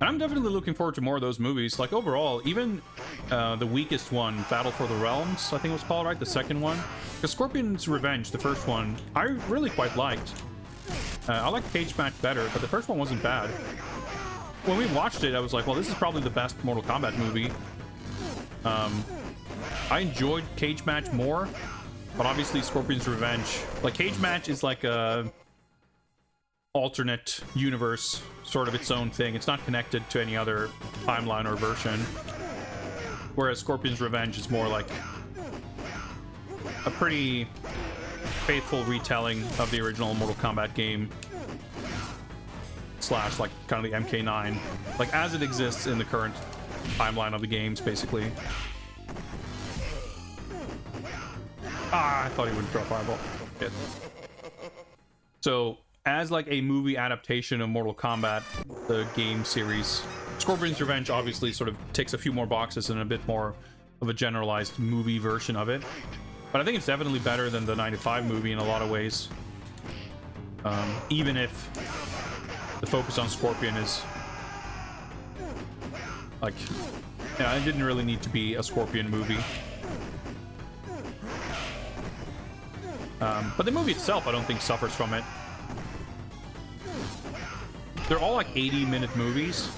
And I'm definitely looking forward to more of those movies. Like overall, even the weakest one, Battle for the Realms, I think it was called, right? The second one. Because Scorpion's Revenge, the first one, I really quite liked. I liked Cage Match better, but the first one wasn't bad. When we watched it, I was like, well, this is probably the best Mortal Kombat movie. I enjoyed Cage Match more, but obviously Scorpion's Revenge, like Cage Match is like a alternate universe, sort of its own thing. It's not connected to any other timeline or version. Whereas Scorpion's Revenge is more like a pretty faithful retelling of the original Mortal Kombat game, slash like kind of the MK9, like as it exists in the current timeline of the games, basically. Ah, I thought he would drop Fireball. Hit. So, as like a movie adaptation of Mortal Kombat, the game series, Scorpion's Revenge obviously sort of ticks a few more boxes and a bit more of a generalized movie version of it. But I think it's definitely better than the 95 movie in a lot of ways. Even if the focus on Scorpion is like, yeah, it didn't really need to be a Scorpion movie. But the movie itself, I don't think suffers from it. They're all like 80-minute movies,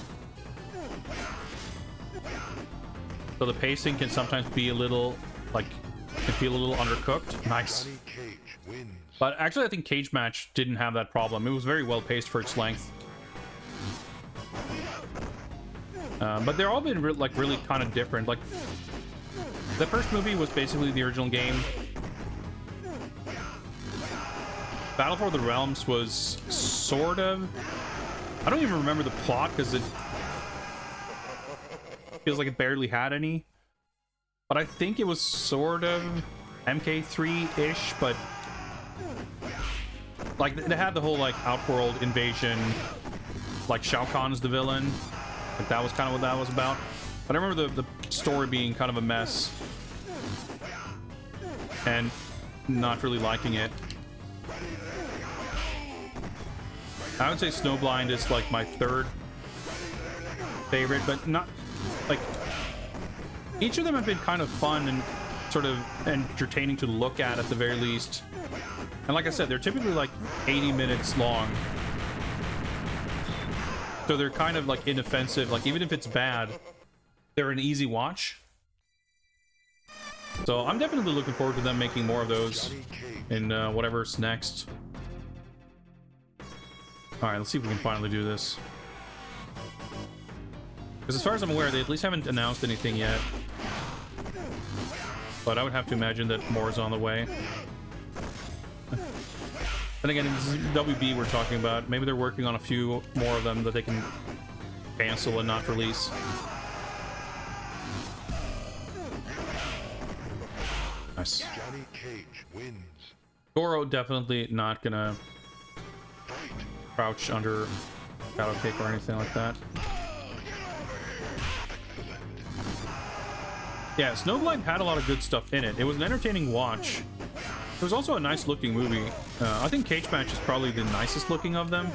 so the pacing can sometimes be a little, like, can feel a little undercooked. Nice. Johnny Cage wins. But actually, I think Cage Match didn't have that problem. It was very well paced for its length. But they're all been really kind of different. Like, the first movie was basically the original game. Battle for the Realms was sort of... I don't even remember the plot because it feels like it barely had any. But I think it was sort of MK3-ish, but like it had the whole like Outworld invasion, like Shao Kahn's the villain. Like that was kind of what that was about. But I remember the story being kind of a mess and not really liking it. I would say Snowblind is like my third favorite, but not like each of them have been kind of fun and sort of entertaining to look at the very least. And like I said, they're typically like 80 minutes long. So they're kind of like inoffensive. Like even if it's bad, they're an easy watch. So I'm definitely looking forward to them making more of those in whatever's next. Alright, let's see if we can finally do this. Because as far as I'm aware, they at least haven't announced anything yet. But I would have to imagine that more is on the way. And again, this is WB we're talking about. Maybe they're working on a few more of them that they can cancel and not release. Nice. Johnny Cage wins. Goro definitely not gonna crouch under shadow kick or anything like that. Yeah, Snowblind had a lot of good stuff in it. It was an entertaining watch. It was also a nice looking movie. I think Cage Match is probably the nicest looking of them.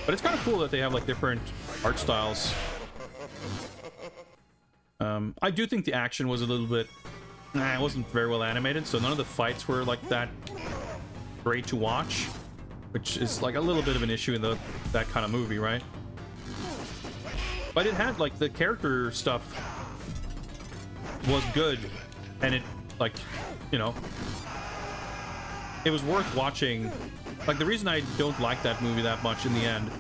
But it's kind of cool that they have like different art styles. I do think the action was a little bit... it wasn't very well animated, so none of the fights were like that great to watch. Which is like a little bit of an issue in that kind of movie, right? But it had like the character stuff was good, and it like, you know, it was worth watching. Like the reason I don't like that movie that much in the end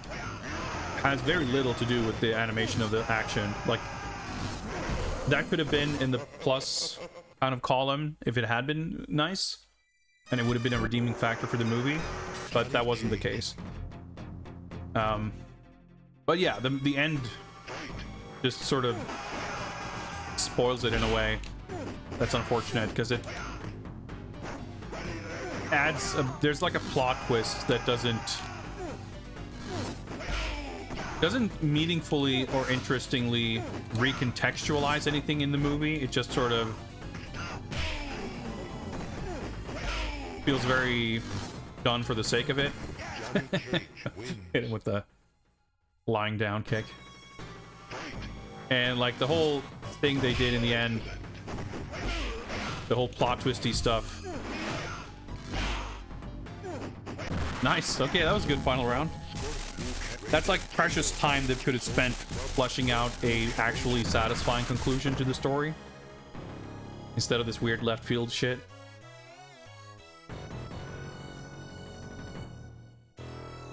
has very little to do with the animation of the action. Like that could have been in the plus kind of column if it had been nice, and it would have been a redeeming factor for the movie, but that wasn't the case. But yeah, the end just sort of spoils it in a way that's unfortunate, because it adds there's like a plot twist that doesn't meaningfully or interestingly recontextualize anything in the movie. It just sort of feels very done for the sake of it. Hit him with the lying down kick. And like the whole thing they did in the end, the whole plot twisty stuff. Nice. Okay, that was a good final round. That's like precious time that could have spent fleshing out a actually satisfying conclusion to the story, instead of this weird left field shit.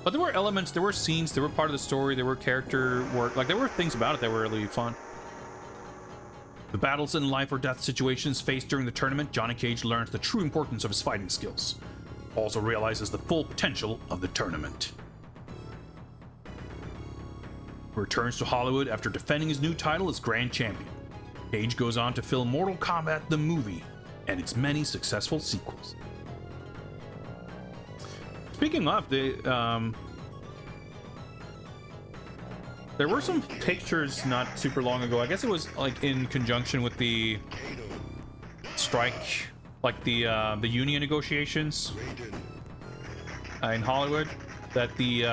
But there were elements, there were scenes, there were part of the story, there were character work, like there were things about it that were really fun. The battles and life or death situations faced during the tournament, Johnny Cage learns the true importance of his fighting skills. Also realizes the full potential of the tournament. Returns to Hollywood after defending his new title as Grand Champion. Cage goes on to film Mortal Kombat the movie and its many successful sequels. Speaking of, there were some pictures not super long ago. I guess it was like in conjunction with the strike, like the union negotiations in Hollywood, that the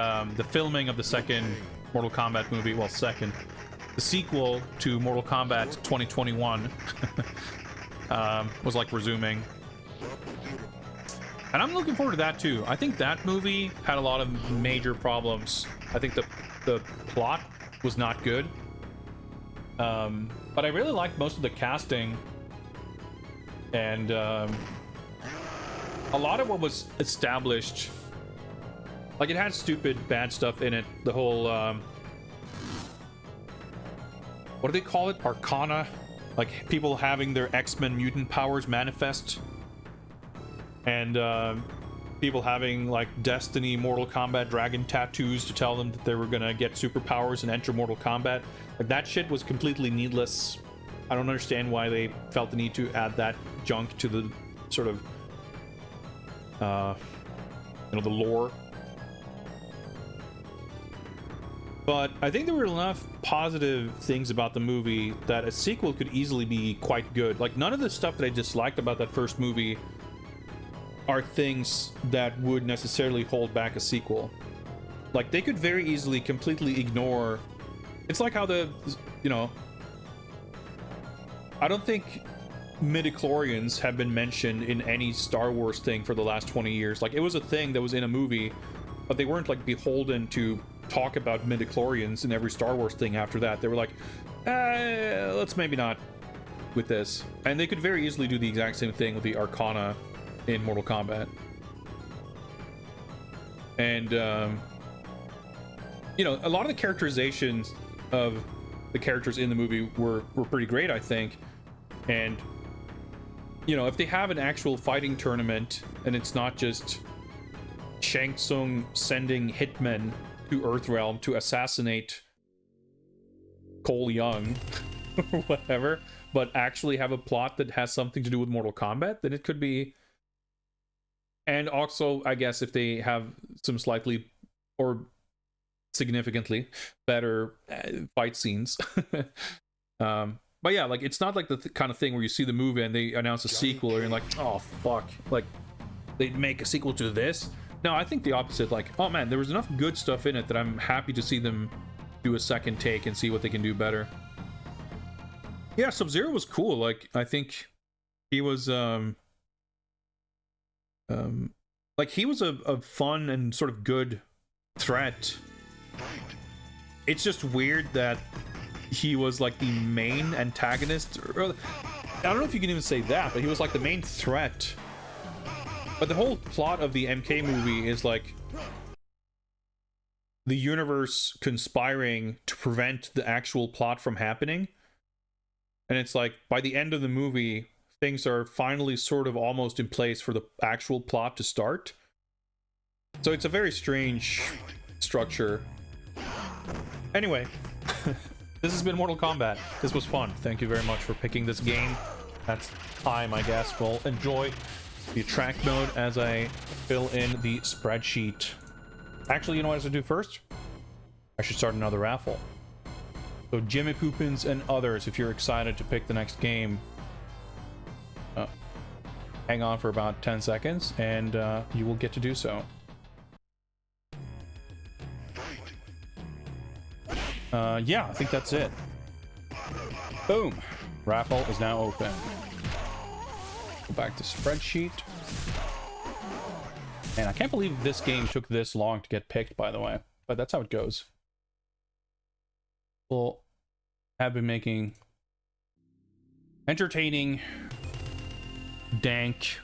filming of the second Mortal Kombat movie, well, the sequel to Mortal Kombat 2021 was like resuming. And I'm looking forward to that too. I think that movie had a lot of major problems. I think the plot was not good. But I really liked most of the casting. And a lot of what was established, like it had stupid bad stuff in it. The whole what do they call it? Arcana? Like people having their X-Men mutant powers manifest. And people having like Destiny, Mortal Kombat, Dragon tattoos to tell them that they were gonna get superpowers and enter Mortal Kombat. Like that shit was completely needless. I don't understand why they felt the need to add that junk to the sort of, the lore. But I think there were enough positive things about the movie that a sequel could easily be quite good. Like, none of the stuff that I disliked about that first movie are things that would necessarily hold back a sequel. Like, they could very easily completely ignore... It's like how the, you know... I don't think midichlorians have been mentioned in any Star Wars thing for the last 20 years. Like, it was a thing that was in a movie, but they weren't, like, beholden to talk about midichlorians in every Star Wars thing after that. They were like, let's maybe not with this. And they could very easily do the exact same thing with the Arcana in Mortal Kombat. And, you know, a lot of the characterizations of the characters in the movie were pretty great, I think. And, you know, if they have an actual fighting tournament and it's not just Shang Tsung sending hitmen to Earthrealm to assassinate Cole Young or whatever, but actually have a plot that has something to do with Mortal Kombat, then it could be. And also, I guess, if they have some slightly or significantly better fight scenes. But yeah, like, it's not like the kind of thing where you see the movie and they announce a sequel and you're like, oh fuck, like, they'd make a sequel to this. No, I think the opposite. Like, oh man, there was enough good stuff in it that I'm happy to see them do a second take and see what they can do better. Yeah, Sub-Zero was cool. Like, I think he was like, he was a fun and sort of good threat. It's just weird that he was like the main antagonist. I don't know if you can even say that, but he was like the main threat. But the whole plot of the MK movie is like the universe conspiring to prevent the actual plot from happening. And it's like, by the end of the movie, things are finally sort of almost in place for the actual plot to start. So it's a very strange structure. Anyway, this has been Mortal Kombat. This was fun. Thank you very much for picking this game. That's time, I guess. We'll enjoy the track mode as I fill in the spreadsheet. Actually, you know what I should do first? I should start another raffle. So Jimmy Poopins and others, if you're excited to pick the next game, hang on for about 10 seconds and you will get to do so. Yeah, I think that's it. Boom. Raffle is now open. Go back to spreadsheet. And I can't believe this game took this long to get picked, by the way. But that's how it goes. People have been making entertaining, dank,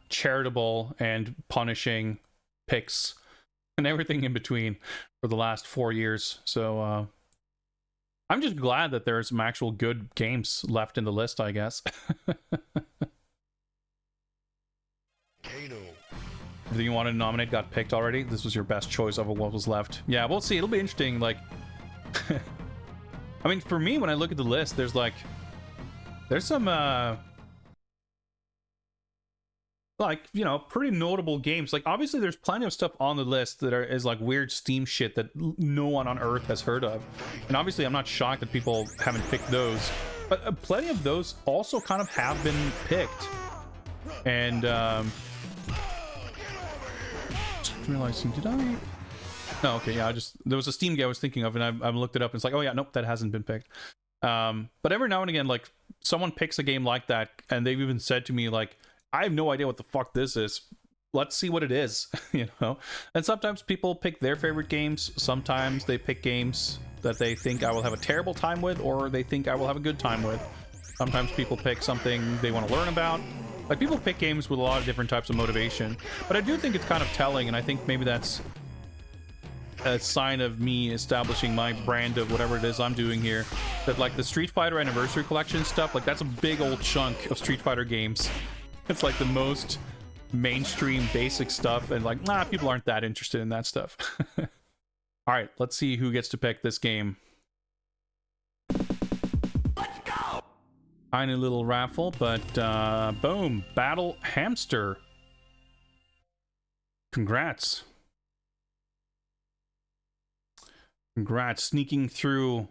charitable, and punishing picks and everything in between for the last 4 years. So I'm just glad that there's some actual good games left in the list, I guess. Everything you wanted to nominate got picked already. This was your best choice of what was left. Yeah, we'll see. It'll be interesting. Like, I mean, for me, when I look at the list, there's some like, you know, pretty notable games. Like, obviously there's plenty of stuff on the list that is like weird Steam shit that no one on earth has heard of, and obviously I'm not shocked that people haven't picked those, but plenty of those also kind of have been picked. And just realizing, did I? No, okay, yeah, there was a Steam game I was thinking of, and I looked it up and it's like, oh yeah, nope, that hasn't been picked. But every now and again, like, someone picks a game like that and they've even said to me, like, I have no idea what the fuck this is. Let's see what it is, you know? And sometimes people pick their favorite games. Sometimes they pick games that they think I will have a terrible time with, or they think I will have a good time with. Sometimes people pick something they want to learn about. Like, people pick games with a lot of different types of motivation. But I do think it's kind of telling, and I think maybe that's a sign of me establishing my brand of whatever it is I'm doing here. That, like, the Street Fighter Anniversary Collection stuff, like, that's a big old chunk of Street Fighter games. It's like the most mainstream basic stuff, and like, nah, people aren't that interested in that stuff. All right, let's see who gets to pick this game. Let's go! Tiny little raffle, but boom, Battle Hamster. Congrats. Congrats, sneaking through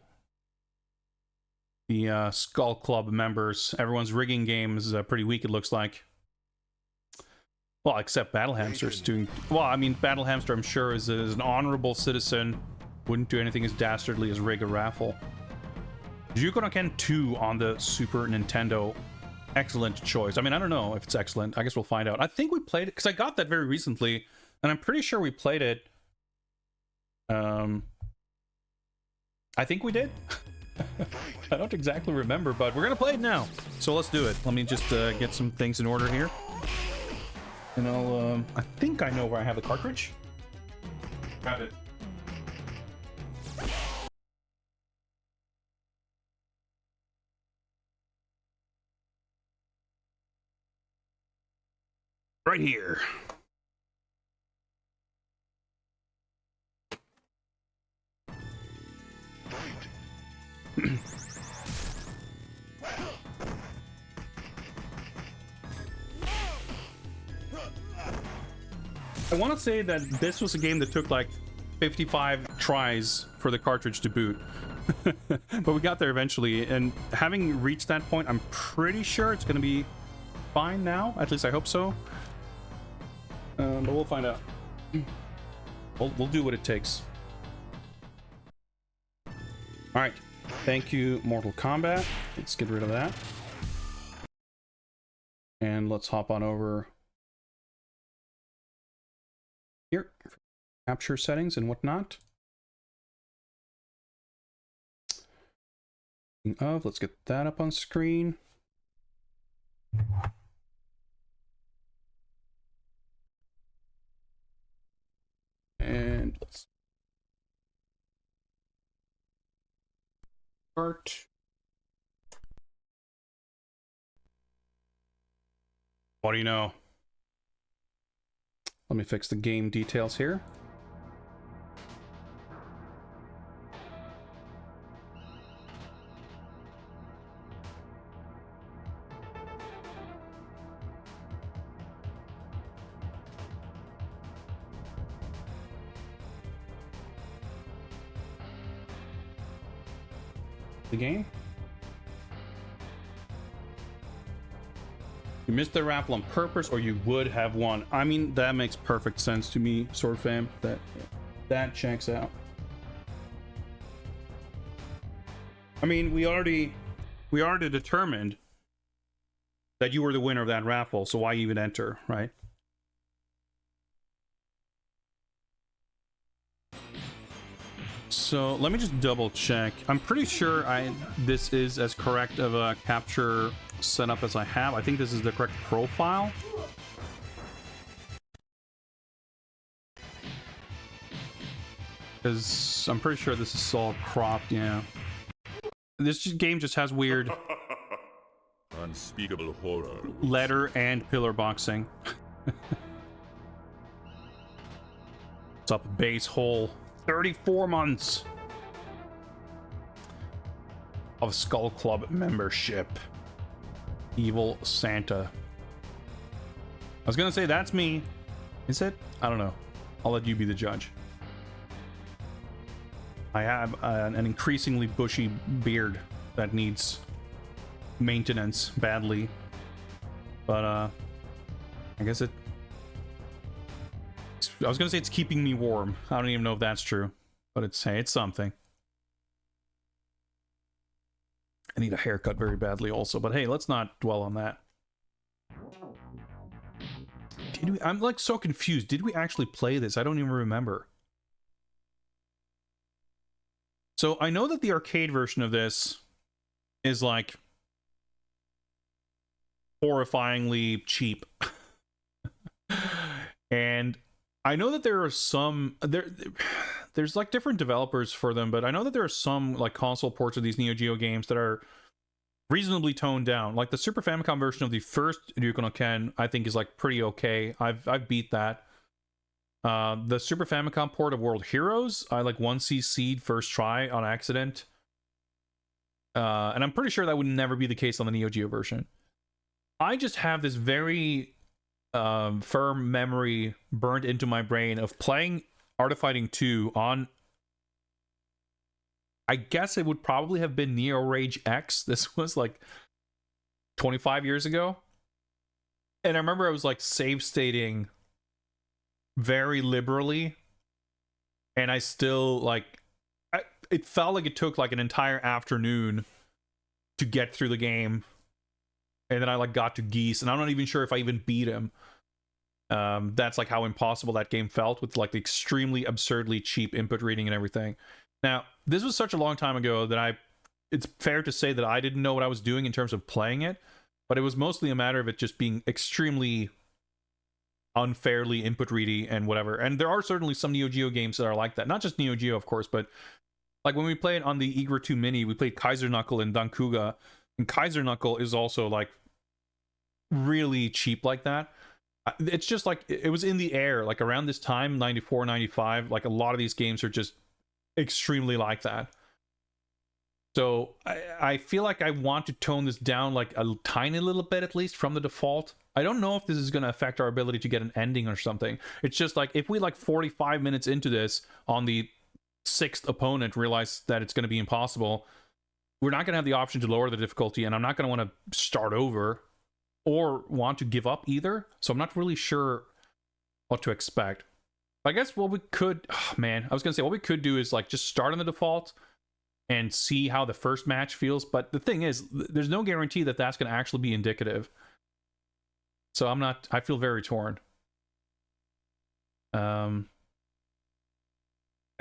the Skull Club members. Everyone's rigging game is pretty weak, it looks like. Well, except Battle Hamster's doing... Well, I mean, Battle Hamster, I'm sure, is an honorable citizen. Wouldn't do anything as dastardly as rig a raffle. Ryuuko no Ken 2 on the Super Nintendo. Excellent choice. I mean, I don't know if it's excellent. I guess we'll find out. I think we played it, because I got that very recently, and I'm pretty sure we played it. I think we did. I don't exactly remember, but we're gonna play it now. So let's do it. Let me just get some things in order here. And I'll, I think I know where I have the cartridge. Grab it. Right here. I want to say that this was a game that took like 55 tries for the cartridge to boot. But we got there eventually, and having reached that point, I'm pretty sure it's going to be fine now. At least I hope so. But we'll find out. We'll do what it takes. Alright. Thank you, Mortal Kombat. Let's get rid of that. And let's hop on over here. Capture settings and whatnot. Let's get that up on screen. And let's start. What do you know? Let me fix the game details here. The game. You missed the raffle on purpose, or you would have won. I mean, that makes perfect sense to me, Sword Fam. That checks out. I mean, we already determined that you were the winner of that raffle, so why even enter, right? So let me just double check. I'm pretty sure this is as correct of a capture setup as I have. I think this is the correct profile. Because I'm pretty sure this is all cropped, yeah. This game just has weird Unspeakable horror. letter and pillar boxing. What's up, base hole? 34 months of Skull Club membership. Evil Santa. I was gonna say that's me. Is it? I don't know. I'll let you be the judge. I have an increasingly bushy beard that needs maintenance badly. But I guess it... I was gonna say it's keeping me warm. I don't even know if that's true, but it's, hey, it's something. I need a haircut very badly also, but hey, let's not dwell on that. I'm like so confused. Did we actually play this? I don't even remember. So I know that the arcade version of this is like horrifyingly cheap. And I know that there are some there's like different developers for them, but I know that there are some like console ports of these Neo Geo games that are reasonably toned down. Like the Super Famicom version of the first Ryuuko no Ken, I think is like pretty okay. I've beat that. The Super Famicom port of World Heroes, I like 1cc'd first try on accident. And I'm pretty sure that would never be the case on the Neo Geo version. I just have this very firm memory burned into my brain of playing Art of Fighting 2 on I guess it would probably have been Neo Rage X. This was like 25 years ago. And I remember I was like save stating very liberally. And I still like, it felt like it took like an entire afternoon to get through the game. And then I like got to Geese, and I'm not even sure if I even beat him. That's like how impossible that game felt, with like the extremely absurdly cheap input reading and everything. Now, this was such a long time ago that it's fair to say that I didn't know what I was doing in terms of playing it, but it was mostly a matter of it just being extremely unfairly input ready and whatever. And there are certainly some Neo Geo games that are like that. Not just Neo Geo, of course, but like when we played on the Eager 2 Mini, we played Kaiser Knuckle and Dankuga, and Kaiser Knuckle is also like really cheap like that. It's just like it was in the air like around this time, 94, 95. Like a lot of these games are just extremely like that. So I feel like I want to tone this down like a tiny little bit, at least from the default. I don't know if this is going to affect our ability to get an ending or something. It's just like if we like 45 minutes into this on the 6th opponent realize that it's going to be impossible, we're not going to have the option to lower the difficulty, and I'm not going to want to start over or want to give up either. So I'm not really sure what to expect. I guess what we could, oh man, I was going to say what we could do is like just start on the default and see how the first match feels. But the thing is, there's no guarantee that that's going to actually be indicative. So I feel very torn. I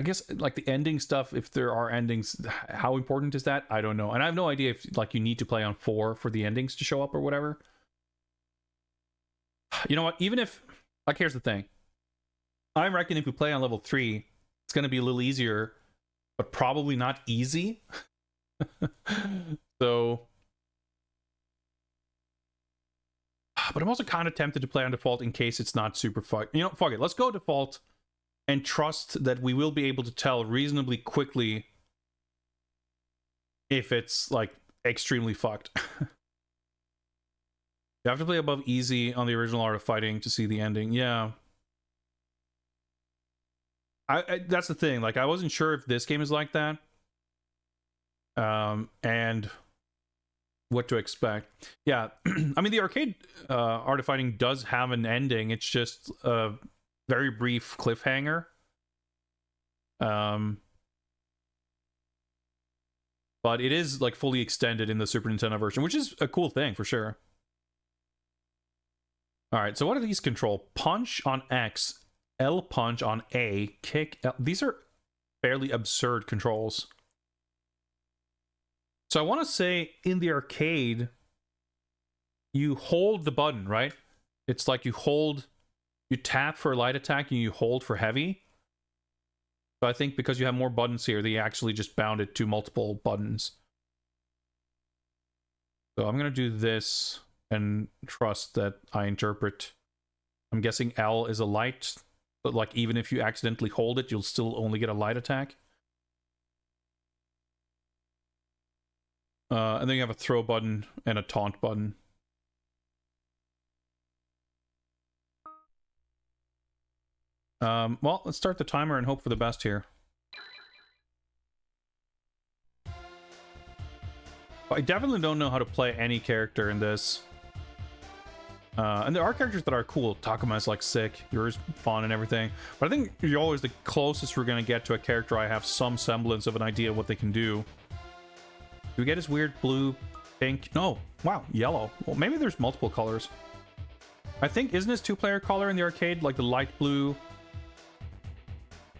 guess like the ending stuff, if there are endings, how important is that? I don't know. And I have no idea if like you need to play on 4 for the endings to show up or whatever. You know what? Even if, like, here's the thing. I reckon if we play on level 3, it's going to be a little easier, but probably not easy. So, but I'm also kind of tempted to play on default in case it's not super fucked. You know, fuck it. Let's go default and trust that we will be able to tell reasonably quickly if it's like extremely fucked. You have to play above easy on the original Art of Fighting to see the ending. Yeah. That's the thing. Like, I wasn't sure if this game is like that. And what to expect. Yeah. I mean, the arcade Art of Fighting does have an ending. It's just a very brief cliffhanger. But it is like fully extended in the Super Nintendo version, which is a cool thing for sure. All right, so what do these control? Punch on X, L punch on A, kick L. These are fairly absurd controls. So I want to say in the arcade, you hold the button, right? It's like you tap for light attack and you hold for heavy. So I think because you have more buttons here, they actually just bound it to multiple buttons. So I'm going to do this and trust that I interpret. I'm guessing L is a light, but like even if you accidentally hold it, you'll still only get a light attack. And then you have a throw button and a taunt button. Well, let's start the timer and hope for the best here. I definitely don't know how to play any character in this. And there are characters that are cool. Takuma's like sick, yours fun and everything. But I think you're always the closest we're gonna get to a character I have some semblance of an idea of what they can do. Do we get his weird blue, pink? No, wow, yellow. Well, maybe there's multiple colors. I think, isn't his 2-player color in the arcade like the light blue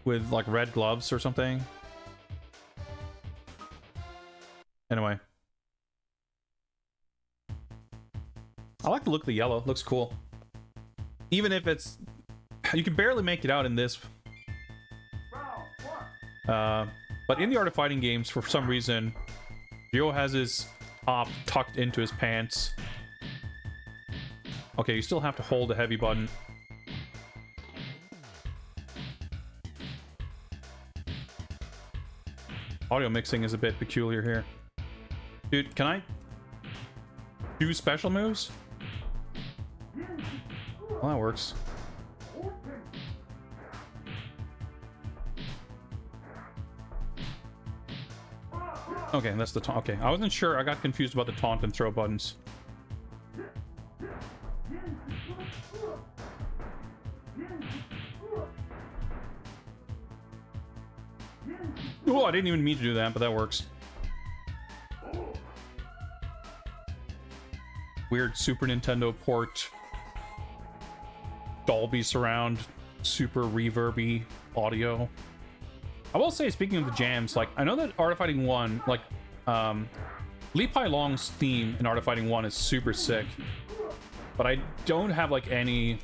with like red gloves or something? Anyway. I like the look of the yellow. Looks cool. Even if it's... You can barely make it out in this. But in the Art of Fighting games, for some reason, Ryo has his top tucked into his pants. Okay, you still have to hold the heavy button. Audio mixing is a bit peculiar here. Dude, can I do special moves? Well, that works. Okay, that's the taunt. Okay, I wasn't sure. I got confused about the taunt and throw buttons. Oh, I didn't even mean to do that, but that works. Weird Super Nintendo port. Dolby surround. Super reverby audio. I will say, speaking of the jams, like, I know that Art of Fighting 1, like, Li Pai Long's theme in Art of Fighting 1 is super sick. But I don't have, like, any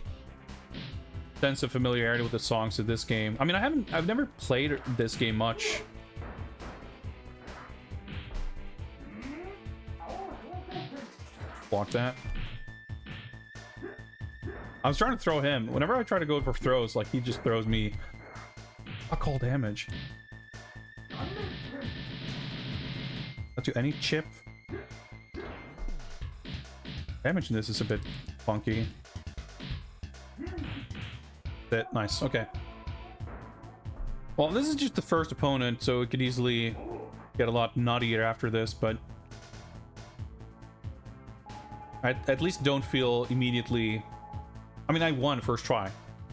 sense of familiarity with the songs of this game. I mean, I've never played this game much. Block that. I was trying to throw him. Whenever I try to go for throws, like, he just throws me fuck all damage. Not do any chip. Damage in this is a bit funky. Bit nice. Okay. Well, this is just the first opponent, so it could easily get a lot nuttier after this, but I at least don't feel immediately... I mean, I won first try.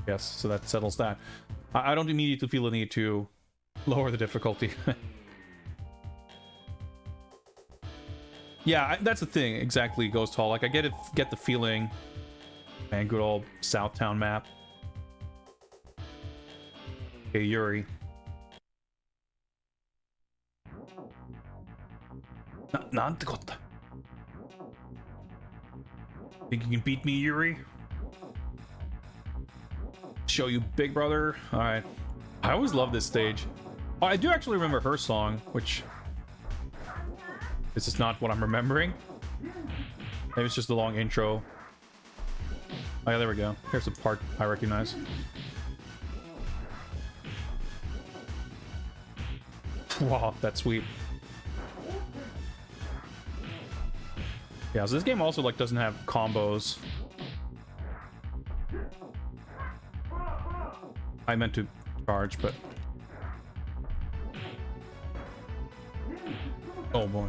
Yes, so that settles that. I don't immediately feel the need to lower the difficulty. Yeah, that's the thing. Exactly, Ghost Hall. Like, I get the feeling. Man, good old Southtown map. Okay, Yuri. Nantekotta. Think you can beat me, Yuri? Show you, big brother. All right. I always love this stage. Oh, I do actually remember her song, which this is not what I'm remembering. Maybe it's just a long intro. Oh yeah, there we go. Here's the part I recognize. Wow, that's sweet. Yeah, so this game also like doesn't have combos. I meant to charge, but oh boy.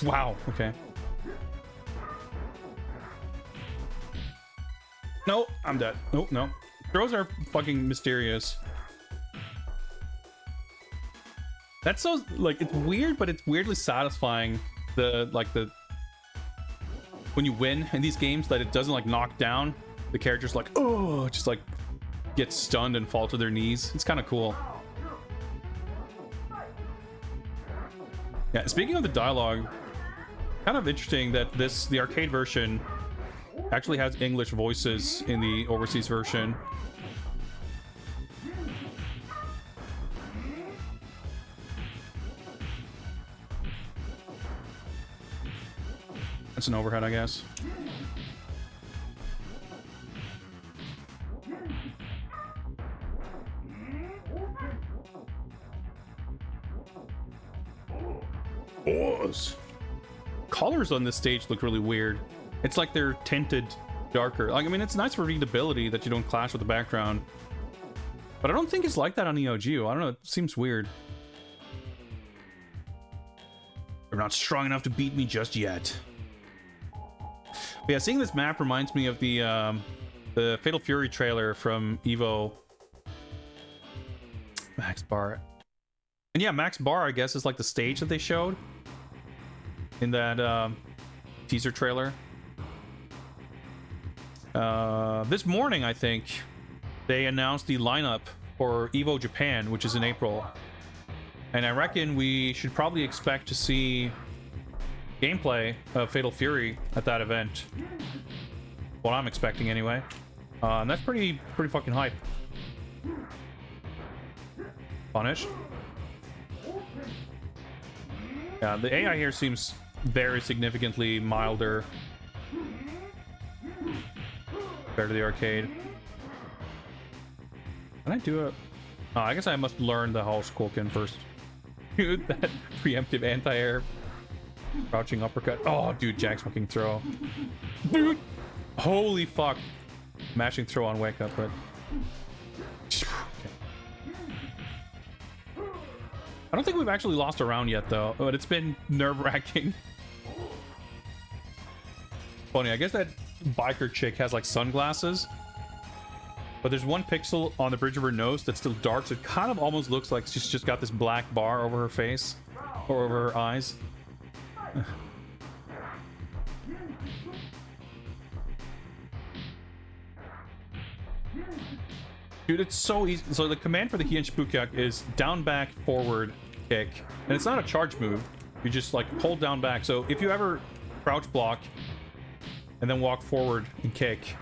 Wow, okay. No, I'm dead. Oh, no. Throws are fucking mysterious. That's so, like, it's weird, but it's weirdly satisfying. When you win in these games, that it doesn't, like, knock down. The character's like, oh, just, like, get stunned and fall to their knees. It's kind of cool. Yeah, speaking of the dialogue, kind of interesting that the arcade version actually has English voices in the overseas version. That's an overhead, I guess. Boss. Colors on this stage look really weird. It's like they're tinted darker. Like, I mean, it's nice for readability that you don't clash with the background. But I don't think it's like that on Neo Geo. I don't know, it seems weird. You're not strong enough to beat me just yet. But yeah, seeing this map reminds me of the Fatal Fury trailer from Evo. Max Bar. And yeah, Max Bar, I guess, is like the stage that they showed in that teaser trailer. This morning, I think, they announced the lineup for Evo Japan, which is in April. And I reckon we should probably expect to see gameplay of Fatal Fury at that event. What I'm expecting, anyway. And that's pretty fucking hype. Punish. Yeah, the AI here seems very significantly milder compared to the arcade. Can I do it? Oh, I guess I must learn the Halskulken first. Dude, that preemptive anti-air crouching uppercut. Oh, dude, Jack's fucking throw. Dude, holy fuck. Mashing throw on wake up, but I don't think we've actually lost a round yet, though, but it's been nerve-wracking. Funny, I guess that biker chick has like sunglasses, but there's one pixel on the bridge of her nose that's still dark, so it kind of almost looks like she's just got this black bar over her face or over her eyes. Dude, it's so easy. So the command for the Hien Shipukyak is down, back, forward, kick. And it's not a charge move. You just like hold down, back. So if you ever crouch block and then walk forward and kick,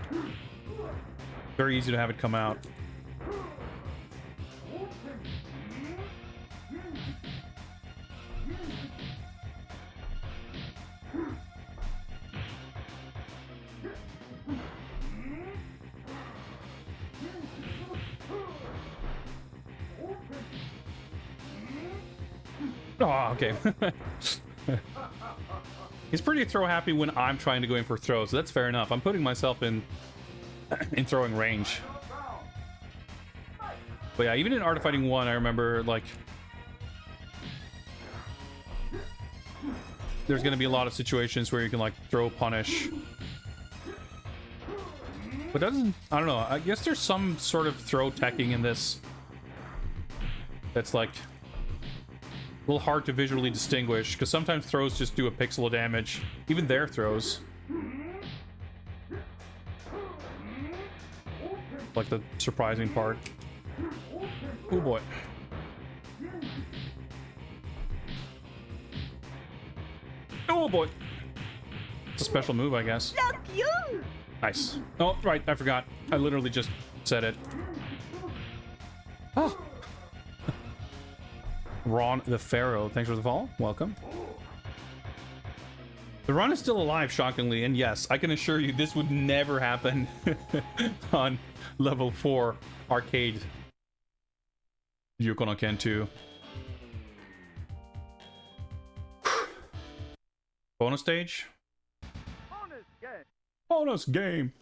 very easy to have it come out. Oh, okay. He's pretty throw happy when I'm trying to go in for throws, so that's fair enough. I'm putting myself in throwing range. But yeah, even in Art of Fighting 1, I remember like there's gonna be a lot of situations where you can like throw punish. But doesn't, I don't know, I guess there's some sort of throw teching in this that's like a little hard to visually distinguish, because sometimes throws just do a pixel of damage. Even their throws. Like the surprising part. Oh boy. Oh boy. It's a special move, I guess. Look, you! Nice. Oh, right, I forgot. I literally just said it. Oh. Ron the Pharaoh, thanks for the follow. Welcome. The run is still alive, shockingly, and yes, I can assure you this would never happen on level 4 arcade Ryuuko no Ken 2. Bonus stage? Bonus game!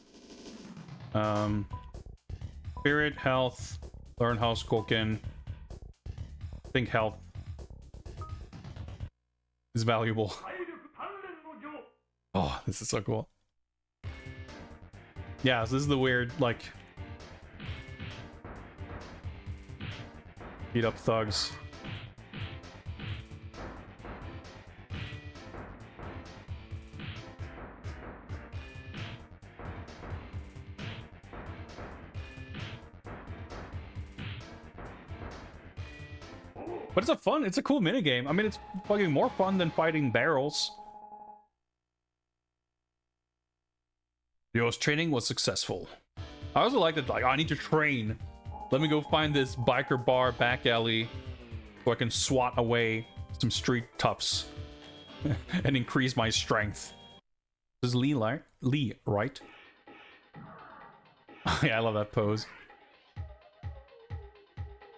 Spirit, health, learn House Koken. I think health is valuable. Oh, this is so cool. Yeah, so this is the weird, like, beat up thugs. But it's a cool minigame. I mean, it's fucking more fun than fighting barrels. Yo's training was successful. I also like that, like, I need to train. Let me go find this biker bar back alley so I can swat away some street toughs and increase my strength. This is Lee, right? Yeah, I love that pose.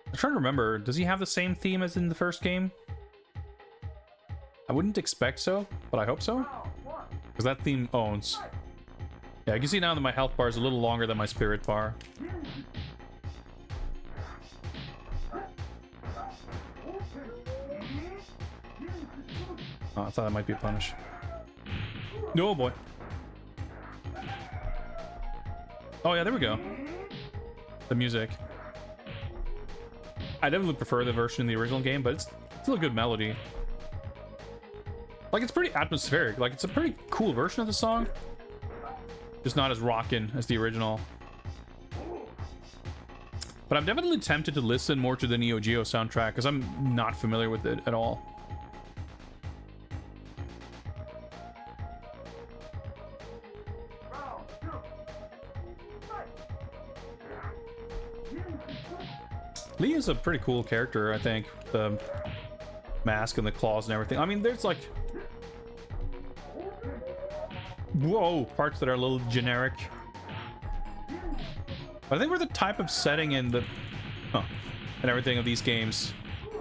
I'm trying to remember, does he have the same theme as in the first game? I wouldn't expect so, but I hope so. Because that theme owns. Yeah, I can see now that my health bar is a little longer than my spirit bar. Oh, I thought that might be a punish. No, boy. Oh yeah, there we go. The music. I definitely prefer the version in the original game, but it's still a good melody. Like, it's pretty atmospheric. Like, it's a pretty cool version of the song. Just not as rockin' as the original. But I'm definitely tempted to listen more to the Neo Geo soundtrack, because I'm not familiar with it at all. Lee is a pretty cool character, I think. The mask and the claws and everything. I mean, there's like... whoa, parts that are a little generic. But I think we're the type of setting in the... and everything of these games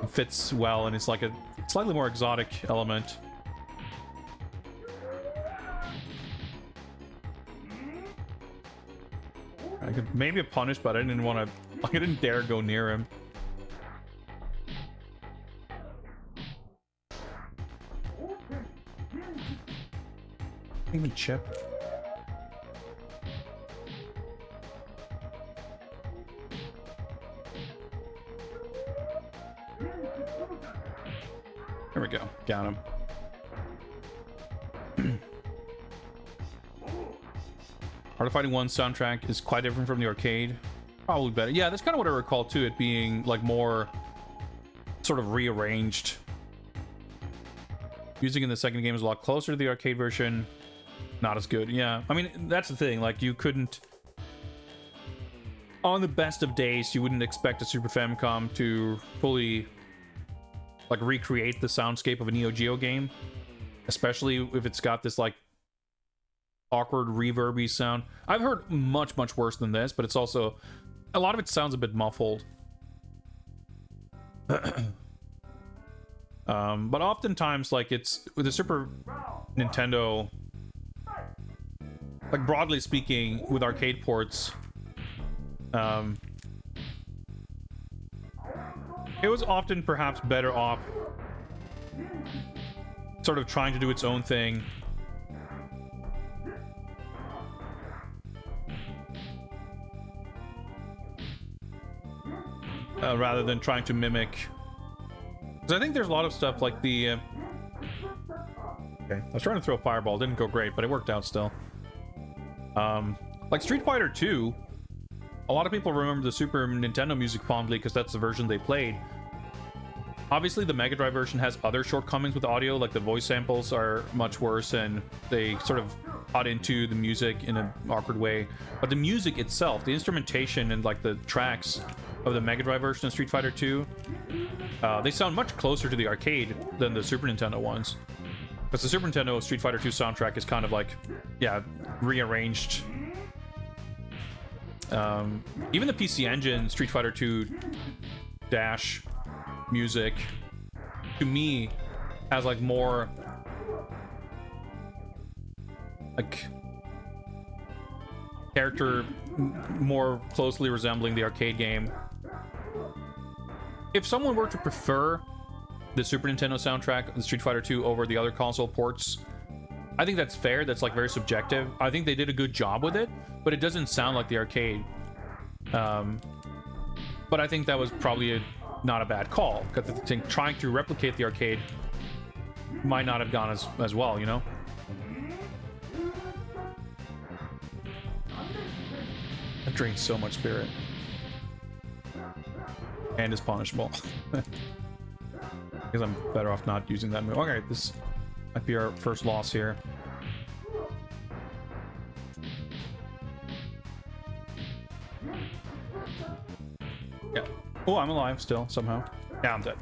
fits well, and it's like a slightly more exotic element. I could maybe punish, but I didn't want to. I didn't dare go near him. Even chip. There we go. Got him. Art of Fighting 1 soundtrack is quite different from the arcade. Probably better. Yeah, that's kind of what I recall too, it being like more sort of rearranged. Music in the second game is a lot closer to the arcade version. Not as good. Yeah, I mean, that's the thing. Like, you couldn't... On the best of days, you wouldn't expect a Super Famicom to fully, like, recreate the soundscape of a Neo Geo game. Especially if it's got this, like, awkward reverby sound. I've heard much worse than this, but it's also... A lot of it sounds a bit muffled. But oftentimes, like, it's... With the Super Nintendo... Like, broadly speaking, with arcade ports... it was often perhaps better off sort of trying to do its own thing. Rather than trying to mimic. Because I think there's a lot of stuff like the... Okay, I was trying to throw a fireball. Didn't go great, but it worked out still. Like Street Fighter 2, a lot of people remember the Super Nintendo music fondly because that's the version they played. Obviously, the Mega Drive version has other shortcomings with audio, like the voice samples are much worse, and they sort of cut into the music in an awkward way. But the music itself, the instrumentation and like the tracks of the Mega Drive version of Street Fighter 2, they sound much closer to the arcade than the Super Nintendo ones. Because the Super Nintendo Street Fighter 2 soundtrack is kind of like, yeah, rearranged. Even the PC Engine Street Fighter 2 dash music, to me, has like more like character more closely resembling the arcade game. If someone were to prefer the Super Nintendo soundtrack, the Street Fighter 2, over the other console ports, I think that's fair. That's like very subjective. I think they did a good job with it, but it doesn't sound like the arcade. But I think that was probably not a bad call, because I think trying to replicate the arcade might not have gone as well, you know? That drains so much spirit. And is punishable. Because I'm better off not using that move. Okay, this might be our first loss here. Yeah. Oh, I'm alive still, somehow. Yeah, I'm dead.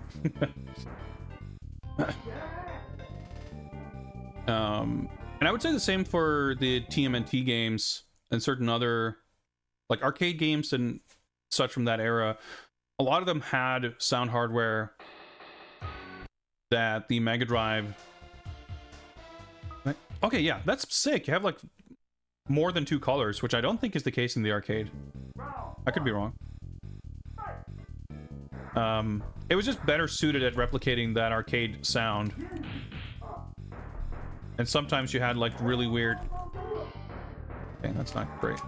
And I would say the same for the TMNT games and certain other, like, arcade games and such from that era. A lot of them had sound hardware that the Mega Drive... Okay, yeah, that's sick. You have, like, more than 2 colors, which I don't think is the case in the arcade. I could be wrong. It was just better suited at replicating that arcade sound. And sometimes you had, like, really weird... Okay, that's not great.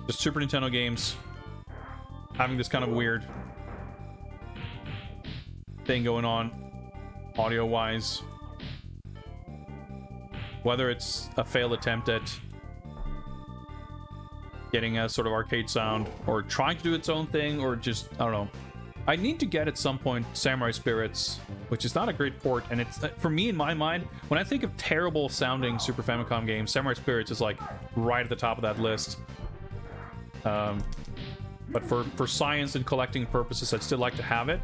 Just Super Nintendo games having this kind of weird thing going on audio-wise. Whether it's a failed attempt at getting a sort of arcade sound, or trying to do its own thing, or just, I don't know. I need to get at some point Samurai Spirits, which is not a great port, and it's, for me, in my mind, when I think of terrible sounding Super Famicom games, Samurai Spirits is like right at the top of that list. But for science and collecting purposes, I'd still like to have it.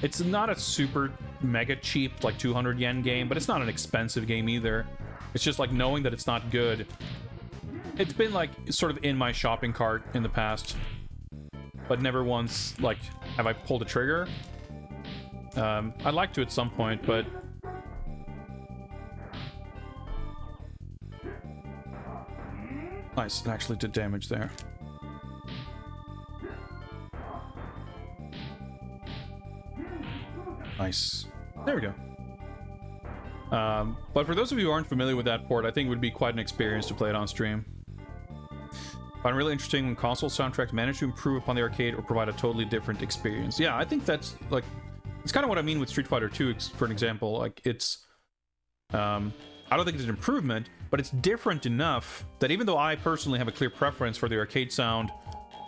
It's not a super mega cheap, like 200 yen game, but it's not an expensive game either. It's just like knowing that it's not good. It's been like sort of in my shopping cart in the past, but never once like have I pulled a trigger. I'd like to at some point, but nice, it actually did damage there. Nice. There we go. But for those of you who aren't familiar with that port, I think it would be quite an experience to play it on stream. I find it really interesting when console soundtracks manage to improve upon the arcade or provide a totally different experience. Yeah, I think that's like, it's kind of what I mean with Street Fighter 2, for an example. Like, it's, I don't think it's an improvement, but it's different enough that even though I personally have a clear preference for the arcade sound,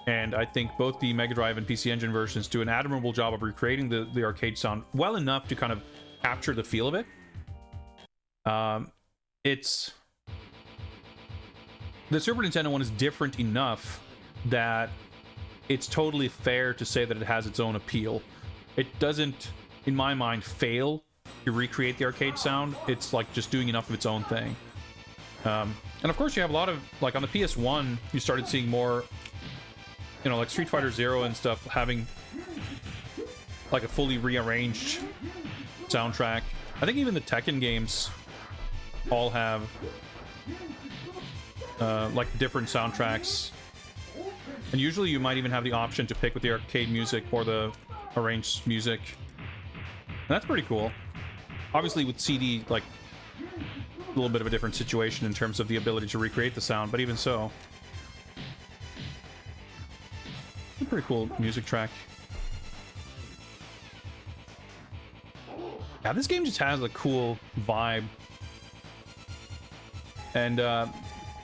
and I think both the Mega Drive and PC Engine versions do an admirable job of recreating the arcade sound well enough to kind of capture the feel of it. It's... The Super Nintendo one is different enough that it's totally fair to say that it has its own appeal. It doesn't, in my mind, fail to recreate the arcade sound. It's like just doing enough of its own thing. And of course you have a lot of, like on the PS1, you started seeing more, you know, like Street Fighter Zero and stuff having like a fully rearranged soundtrack. I think even the Tekken games all have like different soundtracks, and usually you might even have the option to pick with the arcade music or the arranged music, and that's pretty cool. Obviously with CD, like a little bit of a different situation in terms of the ability to recreate the sound, but even so, a pretty cool music track. Yeah, this game just has a cool vibe. And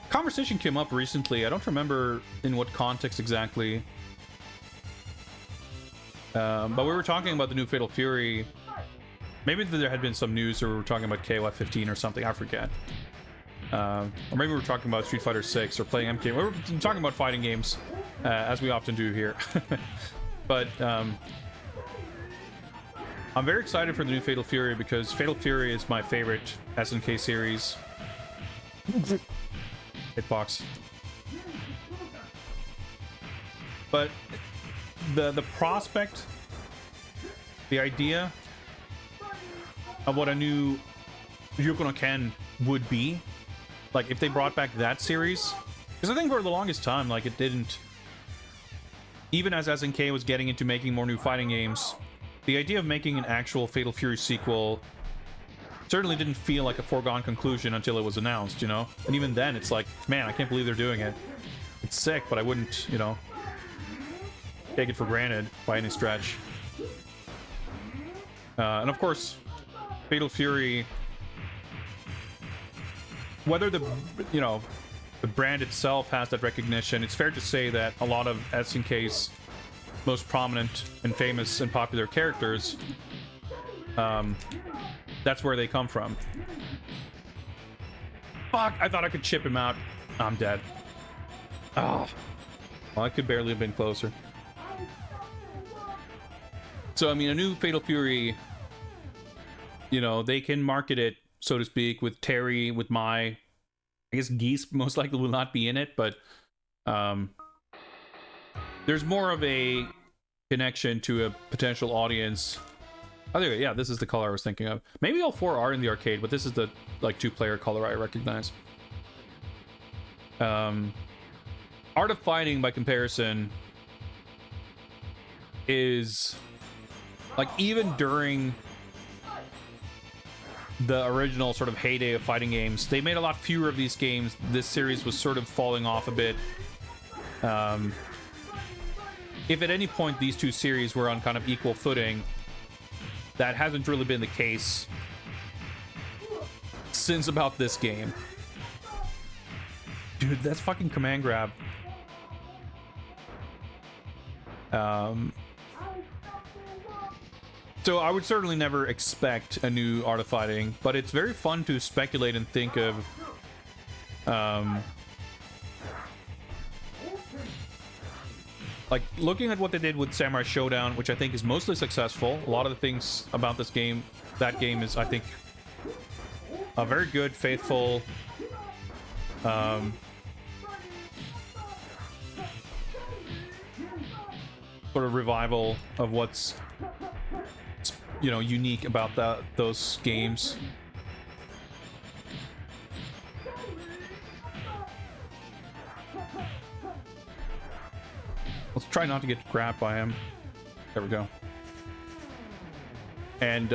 conversation came up recently. I don't remember in what context exactly. But we were talking about the new Fatal Fury. Maybe there had been some news, or we were talking about KOF 15 or something. I forget. Or maybe we were talking about Street Fighter 6 or playing MK. We were talking about fighting games, as we often do here. But I'm very excited for the new Fatal Fury because Fatal Fury is my favorite SNK series. Hitbox. But the prospect, the idea of what a new Ryuuko no Ken would be, like if they brought back that series, because I think for the longest time, like it didn't, even as SNK was getting into making more new fighting games, the idea of making an actual Fatal Fury sequel certainly didn't feel like a foregone conclusion until it was announced, you know? And even then, it's like, man, I can't believe they're doing it. It's sick, but I wouldn't, you know, take it for granted by any stretch. And of course, Fatal Fury, whether the, you know, the brand itself has that recognition, it's fair to say that a lot of SNK's most prominent and famous and popular characters, that's where they come from. Fuck, I thought I could chip him out. I'm dead. Oh. Well, I could barely have been closer. So, I mean, a new Fatal Fury, you know, they can market it, so to speak, with Terry, with Mai. I guess Geese most likely will not be in it, but there's more of a connection to a potential audience. Oh, there, yeah, this is the color I was thinking of. Maybe all four are in the arcade, but this is the like two-player color I recognize. Art of Fighting, by comparison, is like even during the original sort of heyday of fighting games, they made a lot fewer of these games. This series was sort of falling off a bit. If at any point these two series were on kind of equal footing, that hasn't really been the case since about this game. Dude, that's fucking command grab. So I would certainly never expect a new Art of Fighting, but it's very fun to speculate and think of like looking at what they did with Samurai Showdown, which I think is mostly successful. A lot of the things about this game, that game is, I think, a very good, faithful, sort of revival of what's you know, unique about those games. Let's try not to get grabbed by him. There we go. And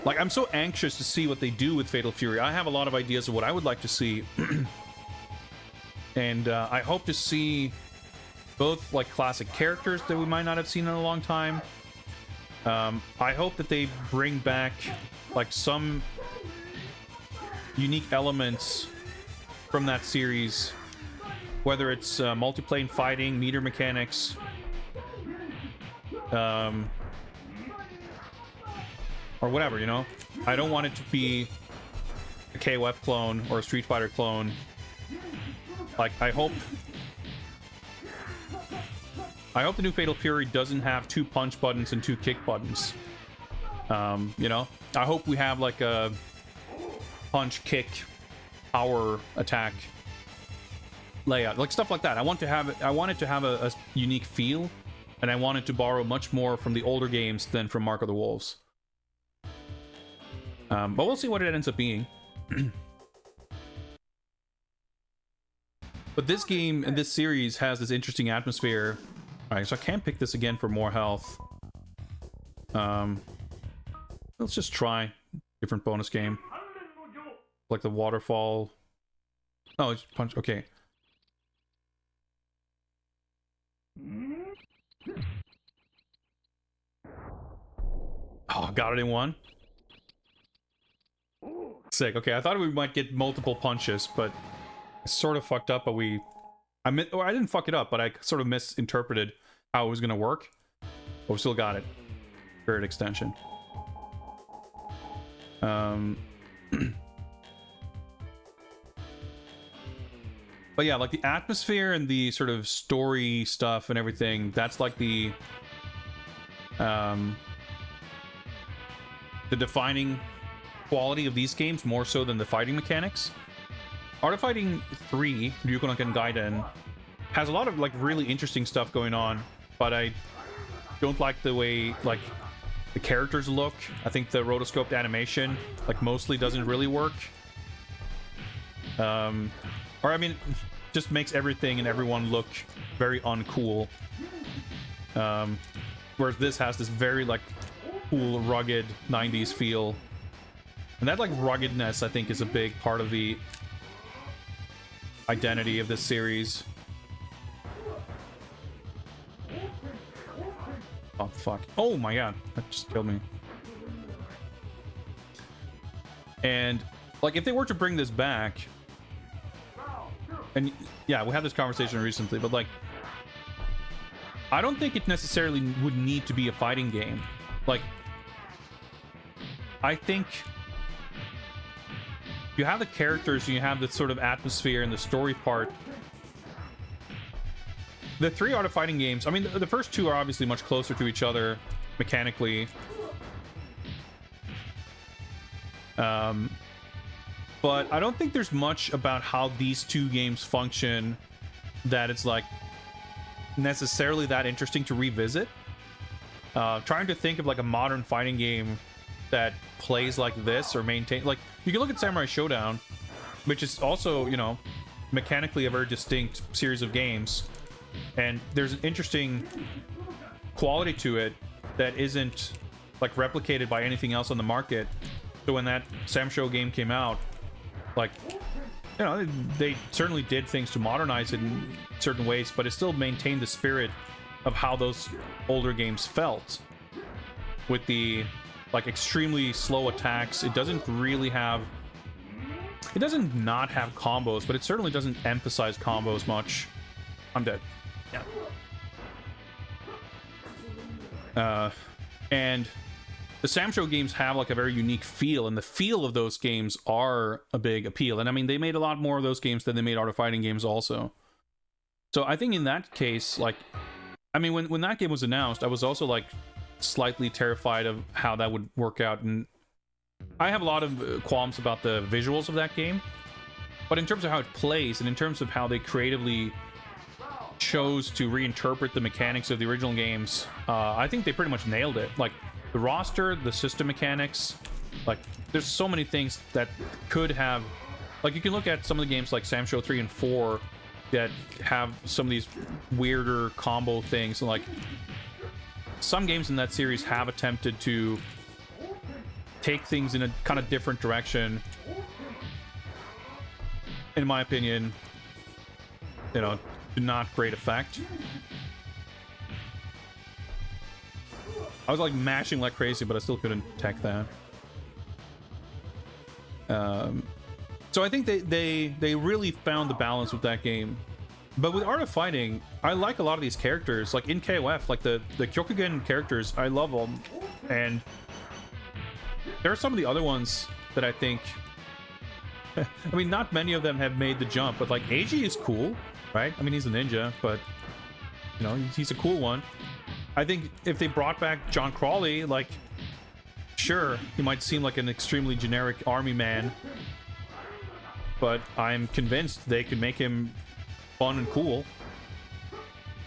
like, I'm so anxious to see what they do with Fatal Fury. I have a lot of ideas of what I would like to see. And I hope to see both like classic characters that we might not have seen in a long time. I hope that they bring back like some unique elements from that series, whether it's multiplane fighting, meter mechanics, or whatever, you know. I don't want it to be a KOF clone or a Street Fighter clone. Like, I hope the new Fatal Fury doesn't have 2 punch buttons and 2 kick buttons. You know, I hope we have like a punch, kick, power attack layout, like stuff like that. I want it to have a unique feel, and I want it to borrow much more from the older games than from Mark of the Wolves. But we'll see what it ends up being. But this game and this series has this interesting atmosphere. Alright, so I can pick this again for more health. Let's just try different bonus game. Like the waterfall. Oh, it's punch. Okay. Oh, got it in one. Sick. Okay, I thought we might get multiple punches, but I sort of fucked up. But I didn't fuck it up, but I sort of misinterpreted how it was gonna work. But we still got it. Spirit extension. But yeah, like the atmosphere and the sort of story stuff and everything, that's like the defining quality of these games, more so than the fighting mechanics. Art of Fighting 3, Ryuuko no Ken Gaiden, has a lot of like really interesting stuff going on, but I don't like the way like the characters look. I think the rotoscoped animation like mostly doesn't really work. Or I mean, just makes everything and everyone look very uncool. Whereas this has this very like cool, rugged 90s feel. And that like ruggedness, I think, is a big part of the identity of this series. Oh, fuck. Oh my god, that just killed me. And like, if they were to bring this back, and yeah, we had this conversation recently, but like, I don't think it necessarily would need to be a fighting game. Like, I think you have the characters and you have the sort of atmosphere and the story part. The 3 Art of Fighting games, I mean, the first 2 are obviously much closer to each other mechanically. But I don't think there's much about how these 2 games function that it's like necessarily that interesting to revisit. Trying to think of like a modern fighting game that plays like this or maintain, like, you can look at Samurai Showdown, which is also, you know, mechanically a very distinct series of games, and there's an interesting quality to it that isn't like replicated by anything else on the market. So when that Sam Show game came out, like, you know, they certainly did things to modernize it in certain ways, but it still maintained the spirit of how those older games felt, with the like extremely slow attacks. It doesn't really have, it doesn't not have combos, but it certainly doesn't emphasize combos much. I'm dead. Yeah. And the Sam Show games have like a very unique feel, and the feel of those games are a big appeal. And I mean, they made a lot more of those games than they made Art of Fighting games also. So I think in that case, like, I mean, when that game was announced, I was also like slightly terrified of how that would work out, and I have a lot of qualms about the visuals of that game, but in terms of how it plays and in terms of how they creatively chose to reinterpret the mechanics of the original games, I think they pretty much nailed it. Like, the roster, the system mechanics, like there's so many things that could have, like you can look at some of the games like Sam Show 3 and 4 that have some of these weirder combo things, and like some games in that series have attempted to take things in a kind of different direction. In my opinion, you know, to not great effect. I was like mashing like crazy, but I still couldn't tech that. So I think they really found the balance with that game. But with Art of Fighting, I like a lot of these characters. Like in KOF, like the Kyokugen characters, I love them. And there are some of the other ones that I think... I mean, not many of them have made the jump, but like Eiji is cool, right? I mean, he's a ninja, but you know, he's a cool one. I think if they brought back John Crawley, like, sure, he might seem like an extremely generic army man, but I'm convinced they could make him fun and cool.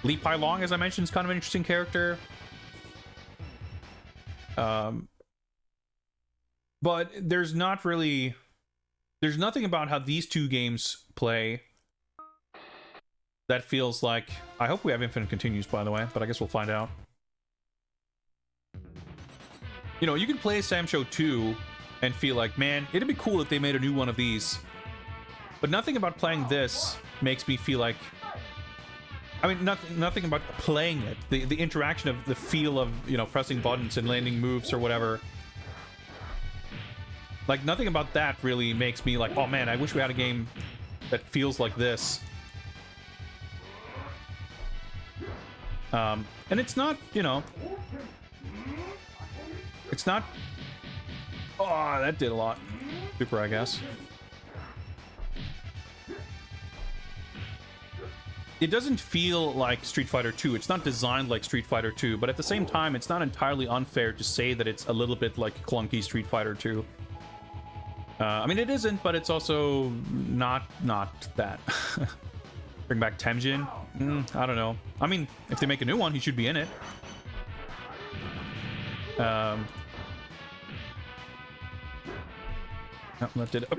Li Pai Long, as I mentioned, is kind of an interesting character. But there's not really... There's nothing about how these two games play that feels like... I hope we have infinite continues, by the way, but I guess we'll find out. You know, you can play Sam Show 2 and feel like, man, it'd be cool if they made a new one of these. But nothing about playing this makes me feel like... I mean, nothing about playing it. The interaction of the feel of, you know, pressing buttons and landing moves or whatever. Like, nothing about that really makes me like, oh man, I wish we had a game that feels like this. And it's not, you know... It's not... Oh, that did a lot. Super, I guess. It doesn't feel like Street Fighter 2. It's not designed like Street Fighter 2, but at the same time, it's not entirely unfair to say that it's a little bit like clunky Street Fighter 2. I mean, it isn't, but it's also not that. Bring back Temjin? I don't know. I mean, if they make a new one, he should be in it. No, that did it.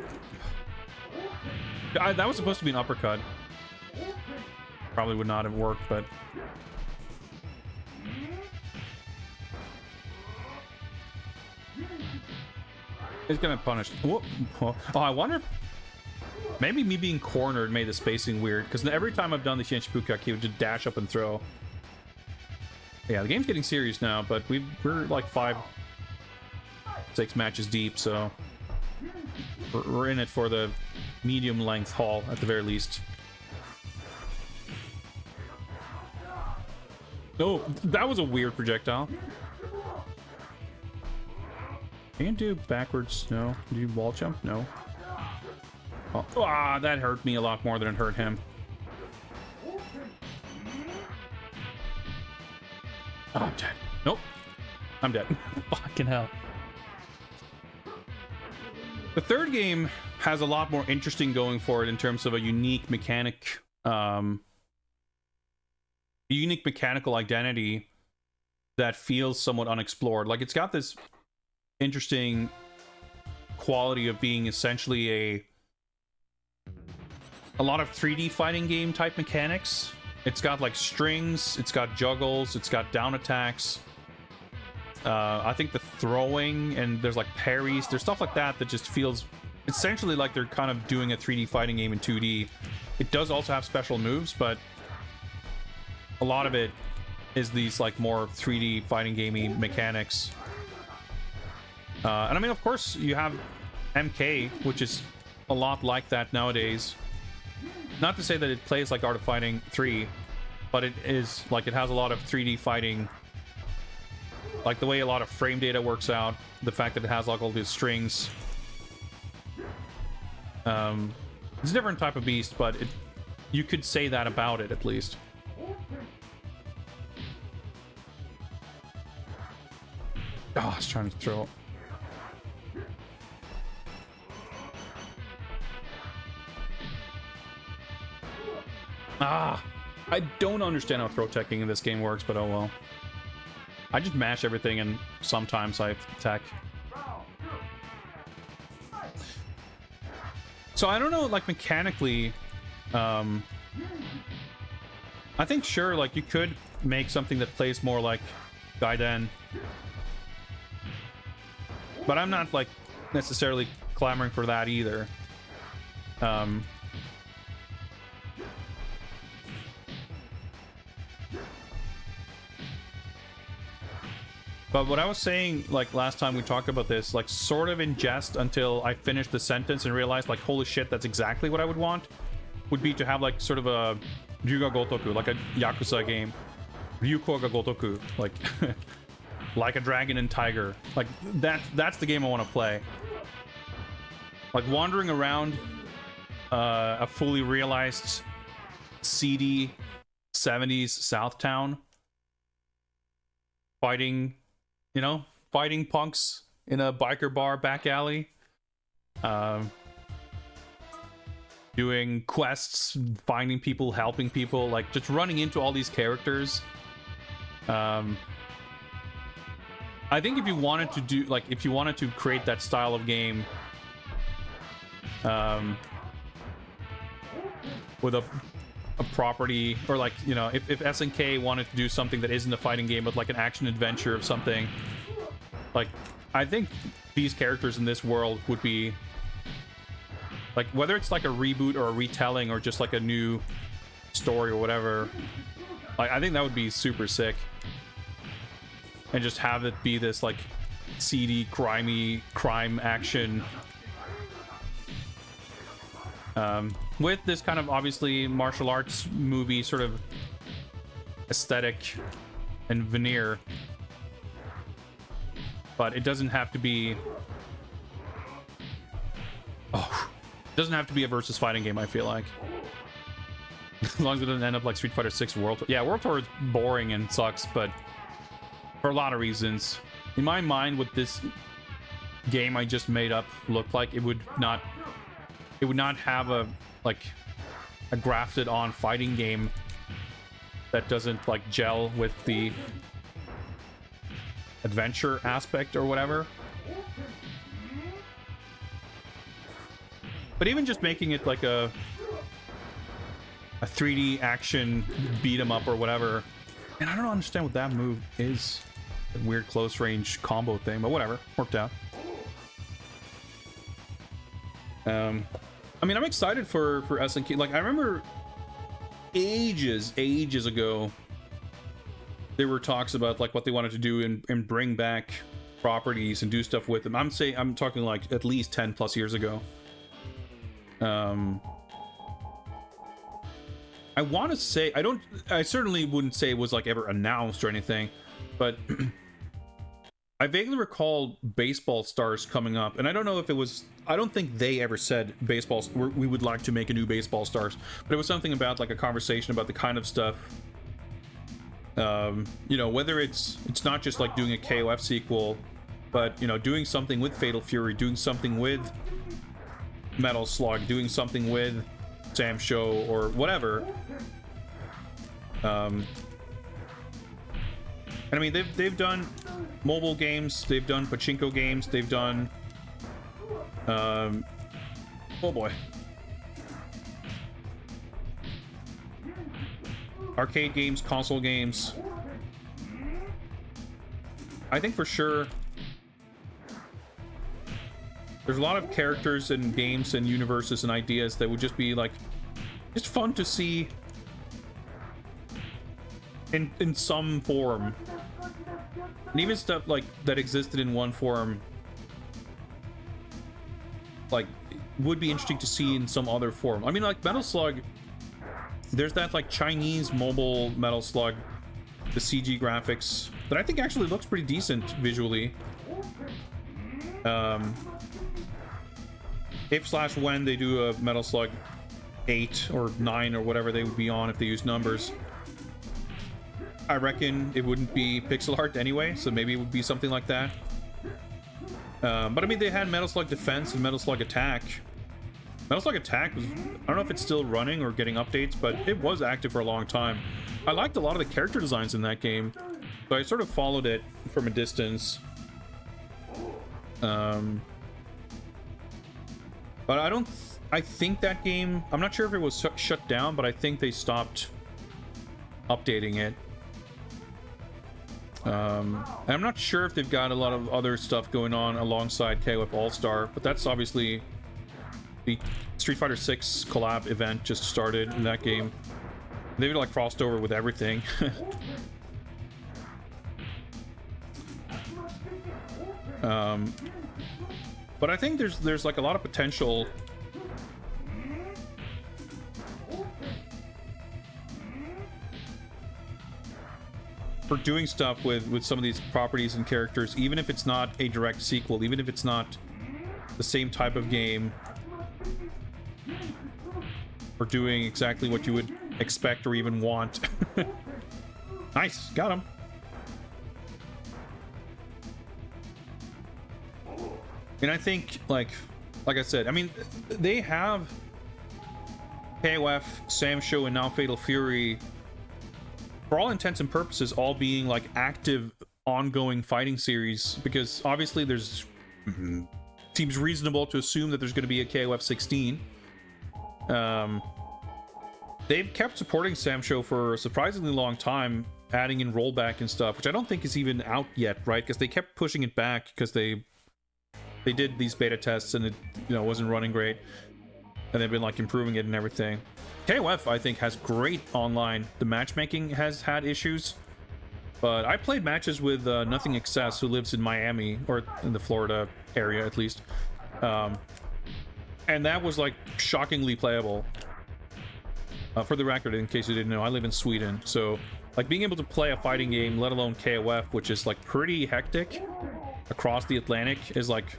That was supposed to be an uppercut. Probably would not have worked, but... He's gonna punish. Whoop. Oh, I wonder if maybe me being cornered made the spacing weird, because every time I've done the Shinshibuka, he would just dash up and throw. Yeah, the game's getting serious now, but we're like 5-6 matches deep, so we're in it for the medium length haul at the very least. Oh, that was a weird projectile. Can you do backwards? No. Do you wall jump? No. Oh, that hurt me a lot more than it hurt him. Oh, I'm dead. Nope. I'm dead. Fucking hell. The third game has a lot more interesting going for it in terms of a unique mechanic, unique mechanical identity that feels somewhat unexplored. Like, it's got this interesting quality of being essentially a lot of 3D fighting game type mechanics. It's got like strings, it's got juggles, it's got down attacks. I think the throwing, and there's like parries, there's stuff like that that just feels essentially like they're kind of doing a 3D fighting game in 2D. It does also have special moves, but a lot of it is these like more 3D fighting gamey mechanics. And I mean, of course, you have MK, which is a lot like that nowadays. Not to say that it plays like Art of Fighting 3, but it is like it has a lot of 3D fighting, like the way a lot of frame data works out, the fact that it has like all these strings. It's a different type of beast, but you could say that about it at least. Oh, I was trying to throw. I don't understand how throw teching in this game works, but oh well. I just mash everything and sometimes I attack. So I don't know, like mechanically, I think sure, like you could make something that plays more like Gaiden, but I'm not like necessarily clamoring for that either. But what I was saying, like last time we talked about this, like sort of in jest until I finished the sentence and realized, like, holy shit, that's exactly what I would want, would be to have like sort of a Ryuga Gotoku, like a Yakuza game. Ryuuko ga Gotoku, like like a dragon and tiger. Like that's the game I want to play. Like wandering around a fully realized seedy 70s Southtown, fighting, you know, fighting punks in a biker bar back alley, doing quests, finding people, helping people, like just running into all these characters. I think if you wanted to do, like, if you wanted to create that style of game, with a property, or like, you know, if SNK wanted to do something that isn't a fighting game but like an action adventure of something, like, I think these characters in this world would be like, whether it's like a reboot or a retelling or just like a new story or whatever, like I think that would be super sick. And just have it be this like seedy, grimy crime action, with this kind of obviously martial arts movie sort of aesthetic and veneer. But it doesn't have to be, it doesn't have to be a versus fighting game, I feel like. As long as it doesn't end up like Street Fighter 6 World Tour. Yeah, World Tour is boring and sucks, but for a lot of reasons. In my mind, what this game I just made up looked like, it would not have a grafted on fighting game that doesn't like gel with the adventure aspect or whatever. But even just making it like a 3D action beat 'em up or whatever, and I don't understand what that move is. A weird close range combo thing, but whatever, worked out. I mean, I'm excited for SNK. Like, I remember ages ago, there were talks about like what they wanted to do and bring back properties and do stuff with them. I'm talking like at least 10 plus years ago. I want to say, I certainly wouldn't say it was like ever announced or anything, but I vaguely recall Baseball Stars coming up, and I don't know if it was, I don't think they ever said we would like to make a new Baseball Stars, but it was something about like a conversation about the kind of stuff, you know, whether it's not just like doing a KOF sequel, but, you know, doing something with Fatal Fury, doing something with Metal Slug, doing something with Sam Show or whatever. And I mean, they've done mobile games, they've done pachinko games, they've done oh boy, arcade games, console games. I think for sure there's a lot of characters and games and universes and ideas that would just be like, just fun to see in some form. And even stuff like that existed in one form, like, would be interesting to see in some other form. I mean, like Metal Slug, there's that like Chinese mobile Metal Slug, the CG graphics that I think actually looks pretty decent visually. If/when they do a Metal Slug 8 or 9 or whatever they would be on if they use numbers, I reckon it wouldn't be pixel art anyway, so maybe it would be something like that. But I mean, they had Metal Slug Defense and Metal Slug Attack. Metal Slug Attack was, I don't know if it's still running or getting updates, but it was active for a long time. I liked a lot of the character designs in that game. So I sort of followed it from a distance. But I think that game, I'm not sure if it was shut down, but I think they stopped updating it. And I'm not sure if they've got a lot of other stuff going on alongside KOF All-Star, but that's obviously the Street Fighter 6 collab event just started in that game. They've like crossed over with everything. But I think there's like a lot of potential for doing stuff with some of these properties and characters, even if it's not a direct sequel, even if it's not the same type of game, or doing exactly what you would expect or even want. Nice, got him. And I think, like I said, I mean, they have KOF, Samsho, and now Fatal Fury, for all intents and purposes, all being like active, ongoing fighting series, because obviously there's seems reasonable to assume that there's going to be a KOF 16. They've kept supporting Samsho for a surprisingly long time, adding in rollback and stuff, which I don't think is even out yet, right? Because they kept pushing it back because they did these beta tests and it, you know, wasn't running great, and they've been like improving it and everything. KOF, I think, has great online. The matchmaking has had issues, but I played matches with Nothing Excess, who lives in Miami, or in the Florida area at least, and that was like shockingly playable. For the record, in case you didn't know, I live in Sweden, so like being able to play a fighting game, let alone KOF, which is like pretty hectic across the Atlantic, is like,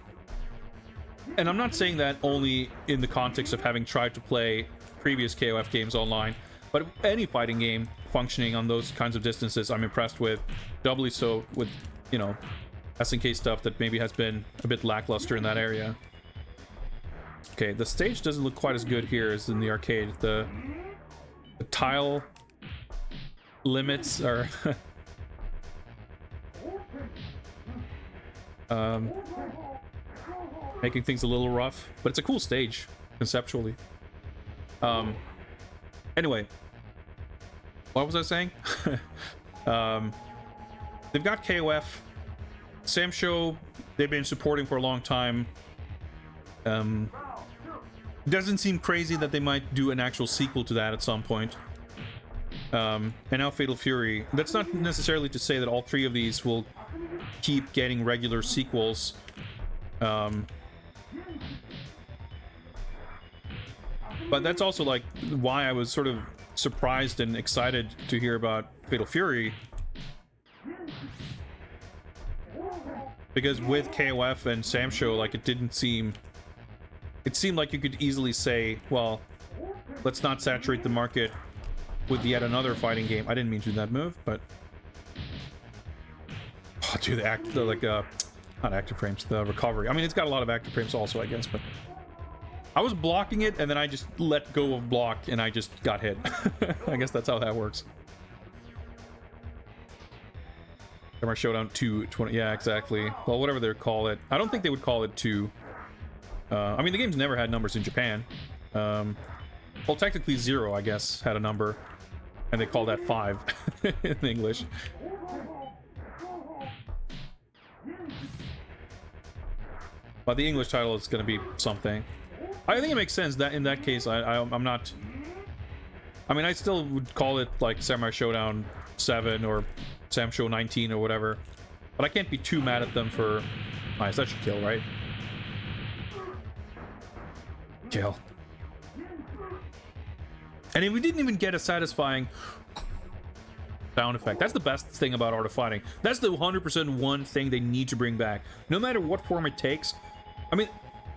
and I'm not saying that only in the context of having tried to play previous KOF games online, but any fighting game functioning on those kinds of distances, I'm impressed with. Doubly so with, you know, SNK stuff that maybe has been a bit lackluster in that area. Okay, the stage doesn't look quite as good here as in the arcade. The tile limits are making things a little rough, but it's a cool stage conceptually. Anyway, what was I saying? They've got KOF, Samsho, they've been supporting for a long time. Doesn't seem crazy that they might do an actual sequel to that at some point. And now Fatal Fury. That's not necessarily to say that all three of these will keep getting regular sequels. But that's also like why I was sort of surprised and excited to hear about Fatal Fury, because with KOF and Samsho, like it seemed like you could easily say, well, let's not saturate the market with yet another fighting game. I didn't mean to do that move, but oh, dude, not active frames, the recovery. I mean, it's got a lot of active frames also, I guess, but I was blocking it and then I just let go of block and I just got hit. I guess that's how that works. Samurai Showdown 2, 20, yeah, exactly. Well, whatever they call it. I don't think they would call it 2. I mean, the game's never had numbers in Japan. Well, technically 0, I guess, had a number. And they call that 5 in English. But the English title is going to be something. I think it makes sense that in that case, I'm not... I mean, I still would call it like Samurai Showdown 7 or Samsho 19 or whatever. But I can't be too mad at them for... Nice, that should kill, right? Kill. And if we didn't even get a satisfying sound effect. That's the best thing about Art of Fighting. That's the 100% one thing they need to bring back. No matter what form it takes. I mean,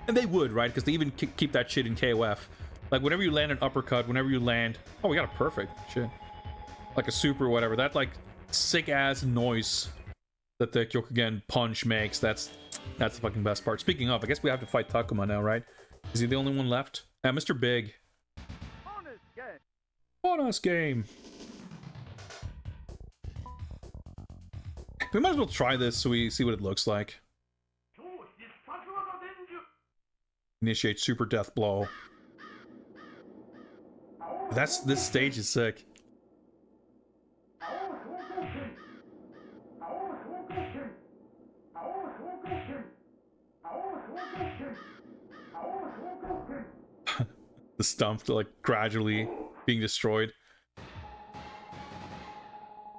and they would, right? Because they even keep that shit in KOF. Like, whenever you land an uppercut, whenever you land... Oh, we got a perfect. Shit. Like a super or whatever. That, like, sick-ass noise that the Kyokugen punch makes. That's the fucking best part. Speaking of, I guess we have to fight Takuma now, right? Is he the only one left? Mr. Big. Bonus game. We might as well try this so we see what it looks like. Initiate super death blow. This stage is sick. The stump like gradually being destroyed.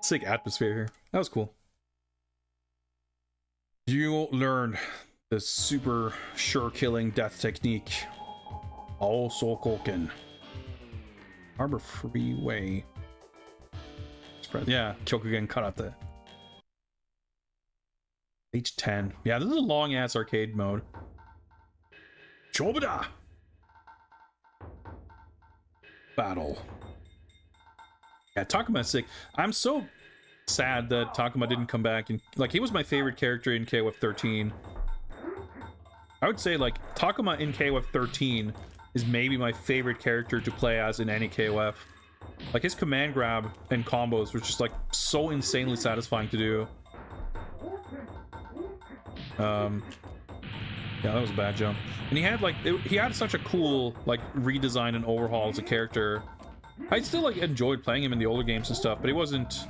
Sick atmosphere here. That was cool. You learn the super sure killing death technique. Also Koken. Harbor Freeway. Spread. Yeah, Kyokugen cut out the H10. Yeah, this is a long ass arcade mode. Chobada! Battle. Yeah, Takuma's sick. I'm so sad that Takuma didn't come back, and like he was my favorite character in KOF 13. I would say like Takuma in KOF 13 is maybe my favorite character to play as in any KOF. Like his command grab and combos were just like so insanely satisfying to do. Yeah, that was a bad jump. And he had like he had such a cool like redesign and overhaul as a character. I still like enjoyed playing him in the older games and stuff, but he wasn't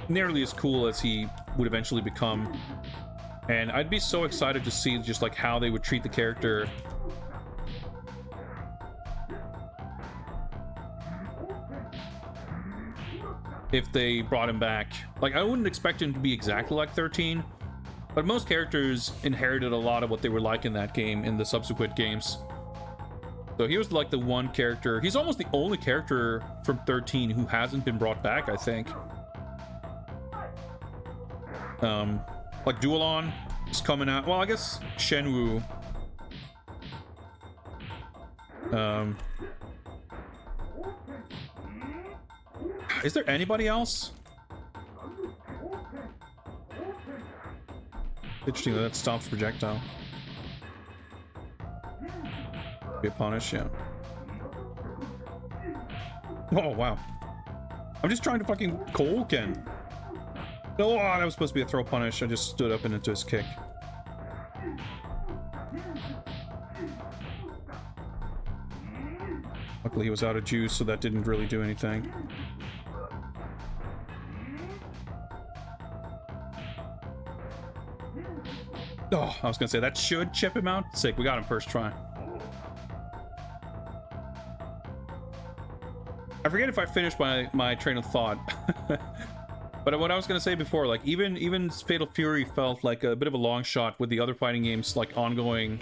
nearly as cool as he would eventually become. And I'd be so excited to see just like how they would treat the character. If they brought him back. Like I wouldn't expect him to be exactly like 13, but most characters inherited a lot of what they were like in that game in the subsequent games. So he was like the one character, he's almost the only character from 13 who hasn't been brought back, I think. Like Dualon is coming out. Well, I guess Shenwu. Is there anybody else? Interesting that stops projectile. Be a punish, yeah. Oh wow. I'm just trying to fucking Koken. Oh, that was supposed to be a throw punish. I just stood up and into his kick. Luckily he was out of juice, so that didn't really do anything. Oh, I was gonna say that should chip him out. Sick, we got him first try. I forget if I finished my train of thought. But what I was gonna say before, like even Fatal Fury felt like a bit of a long shot with the other fighting games like ongoing.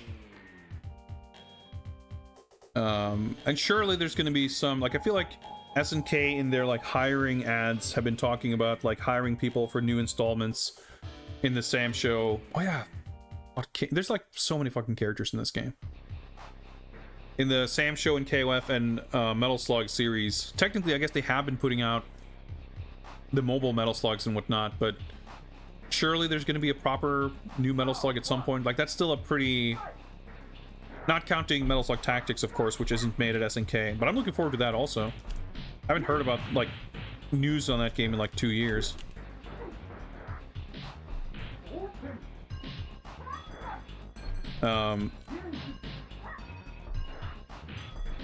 And surely there's gonna be some, like I feel like SNK in their like hiring ads have been talking about like hiring people for new installments in the Sam show. Oh yeah. There's like so many fucking characters in this game. In the Sam show and KOF and Metal Slug series, technically I guess they have been putting out the mobile Metal Slugs and whatnot, but surely there's going to be a proper new Metal Slug at some point. Like that's still a pretty, not counting Metal Slug Tactics of course, which isn't made at SNK, but I'm looking forward to that also. I haven't heard about like news on that game in like 2 years.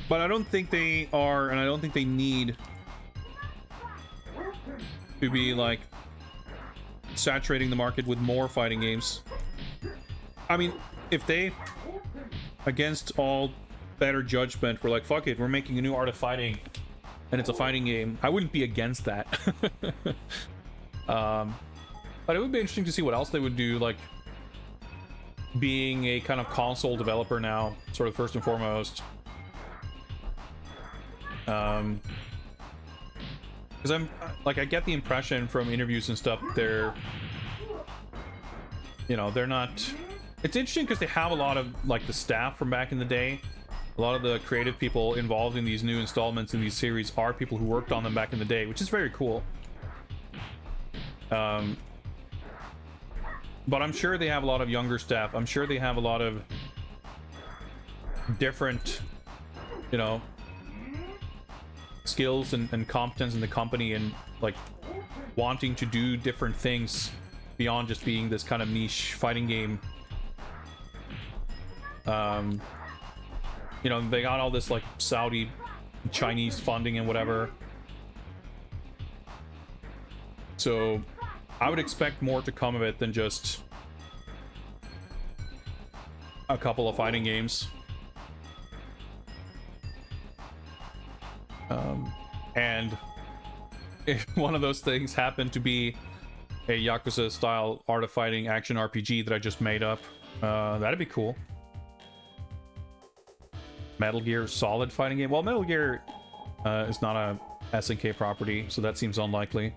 But I don't think they are, and I don't think they need to be like saturating the market with more fighting games. I mean, if they, against all better judgment, were like, fuck it, we're making a new Art of Fighting and it's a fighting game, I wouldn't be against that. But it would be interesting to see what else they would do, like being a kind of console developer now, sort of first and foremost. Because I'm like, I get the impression from interviews and stuff, they're, you know, they're not, it's interesting because they have a lot of like the staff from back in the day. A lot of the creative people involved in these new installments in these series are people who worked on them back in the day, which is very cool. But I'm sure they have a lot of younger staff. I'm sure they have a lot of different, you know, skills and competence in the company and like wanting to do different things beyond just being this kind of niche fighting game. You know, they got all this like Saudi, Chinese funding and whatever. So I would expect more to come of it than just a couple of fighting games. And if one of those things happened to be a Yakuza style art of fighting action RPG that I just made up, that'd be cool. Metal Gear Solid fighting game. Well, Metal Gear is not a SNK property, so that seems unlikely.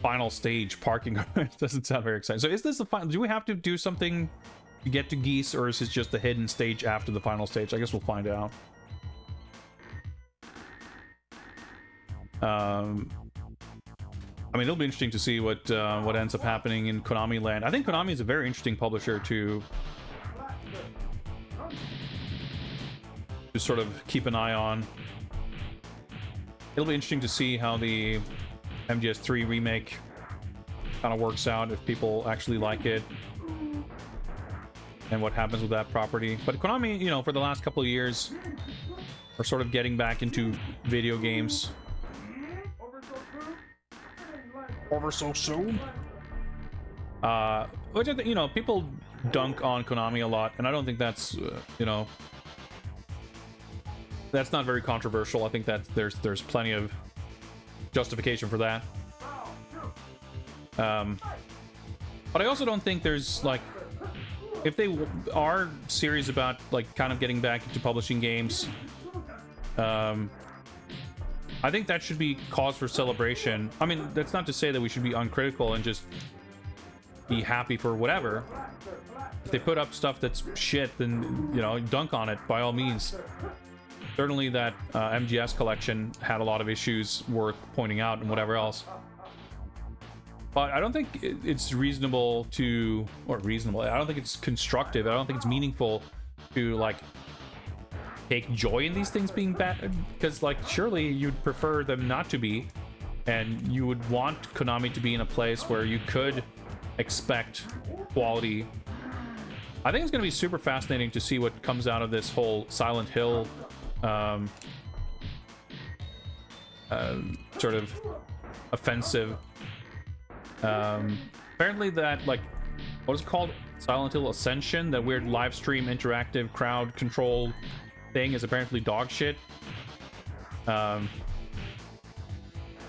Final stage parking doesn't sound very exciting. So is this the final? Do we have to do something to get to Geese, or is this just the hidden stage after the final stage? I guess we'll find out. I mean, it'll be interesting to see what ends up happening in Konami land. I think Konami is a very interesting publisher to sort of keep an eye on. It'll be interesting to see how the MGS3 remake kind of works out, if people actually like it, and what happens with that property. But Konami, you know, for the last couple of years, are sort of getting back into video games. Over so soon? Which I think, you know, people dunk on Konami a lot, and I don't think that's, you know, that's not very controversial. I think that there's plenty of justification for that. But I also don't think there's, like, if they are serious about, like, kind of getting back into publishing games, I think that should be cause for celebration. I mean, that's not to say that we should be uncritical and just be happy for whatever. If they put up stuff that's shit, then, you know, dunk on it by all means. Certainly that MGS collection had a lot of issues worth pointing out and whatever else. But I don't think it's reasonable to, or reasonable, I don't think it's constructive, I don't think it's meaningful to, like, take joy in these things being bad, because, like, surely you'd prefer them not to be, and you would want Konami to be in a place where you could expect quality. I think it's going to be super fascinating to see what comes out of this whole Silent Hill sort of offensive. Apparently that, like, what is it called? Silent Hill Ascension, that weird live stream interactive crowd control thing, is apparently dog shit. They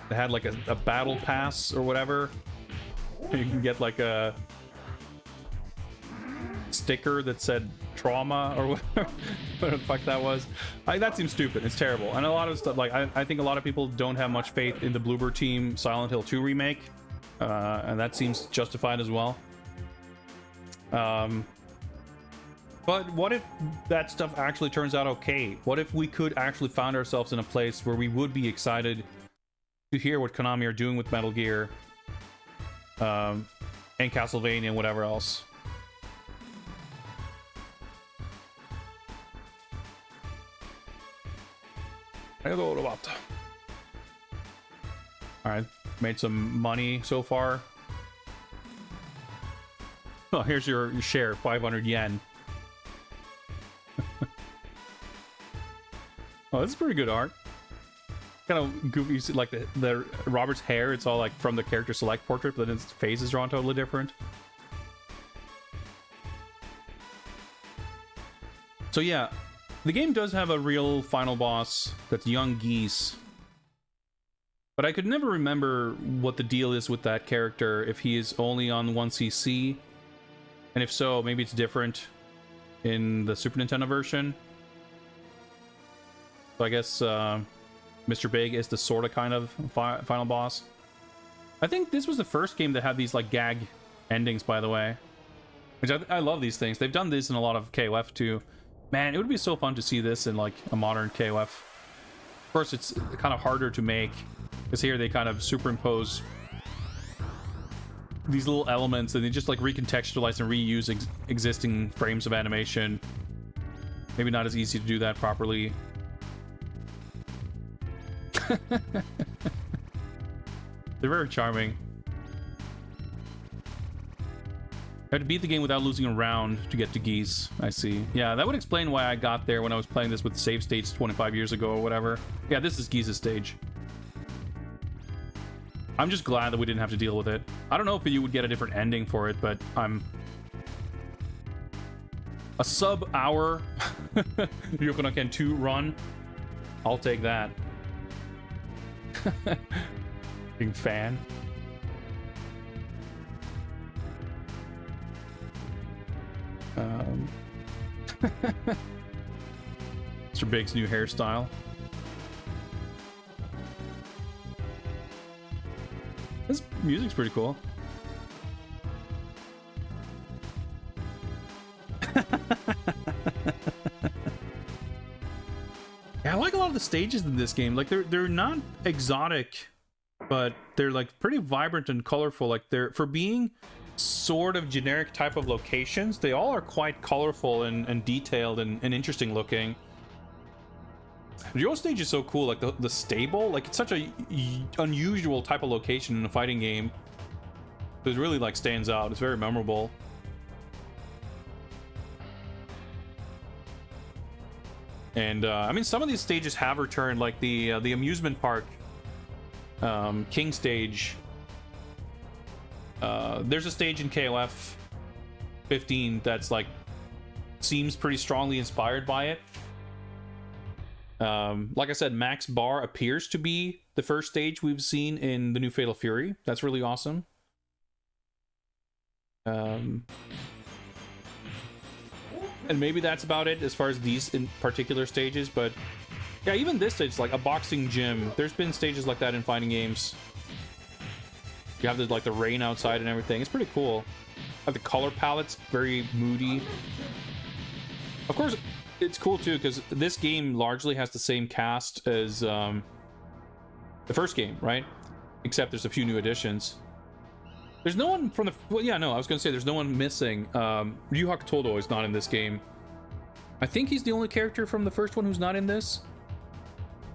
had like a battle pass or whatever. You can get like a sticker that said trauma or whatever the fuck that was. That seems stupid. It's terrible. And a lot of stuff, like, I think a lot of people don't have much faith in the Bloober Team Silent Hill 2 remake, and that seems justified as well. But what if that stuff actually turns out okay? What if we could actually find ourselves in a place where we would be excited to hear what Konami are doing with Metal Gear, and Castlevania and whatever else? Alright, made some money so far. Oh, here's your share, 500 yen. Oh, this is pretty good art. Kind of goofy. You see, like, the Robert's hair, it's all like from the character select portrait, but then his face is drawn totally different. So yeah, the game does have a real final boss that's young Geese. But I could never remember what the deal is with that character, if he is only on 1cc. And if so, maybe it's different in the Super Nintendo version. So I guess Mr. Big is the sort of kind of final boss. I think this was the first game that had these, like, gag endings, by the way. Which I love these things. They've done this in a lot of KOF too. Man, it would be so fun to see this in, like, a modern KOF. Of course, it's kind of harder to make, because here they kind of superimpose these little elements and they just, like, recontextualize and reuse existing frames of animation. Maybe not as easy to do that properly. They're very charming. I had to beat the game without losing a round to get to geese. I see. Yeah, that would explain why I got there when I was playing this with save states 25 years ago or whatever. Yeah, this is Geese's stage. I'm just glad that we didn't have to deal with it. I don't know if you would get a different ending for it, but I'm... A sub-hour Ryuuko no Ken 2 run. I'll take that. Big fan. Mr. Big's new hairstyle. This music's pretty cool. Yeah, I like a lot of the stages in this game. Like they're not exotic, but they're like pretty vibrant and colorful. Like they're, for being sort of generic type of locations, they all are quite colorful and detailed and interesting looking. The Euro stage is so cool. Like the stable, like it's such a unusual type of location in a fighting game. It really like stands out. It's very memorable. And I mean, some of these stages have returned, like the amusement park King stage. There's a stage in KOF 15 that's like seems pretty strongly inspired by it. Like I said, Max Bar appears to be the first stage we've seen in the new Fatal Fury. That's really awesome. And maybe that's about it as far as these in particular stages, but yeah, even this stage, like a boxing gym, there's been stages like that in fighting games. You have like the rain outside and everything. It's pretty cool. Have the color palettes, very moody. Of course, it's cool too because this game largely has the same cast as the first game, right? Except there's a few new additions. There's no one from the... Well, yeah, no, I was going to say there's no one missing. Ryuuko Todo is not in this game. I think he's the only character from the first one who's not in this.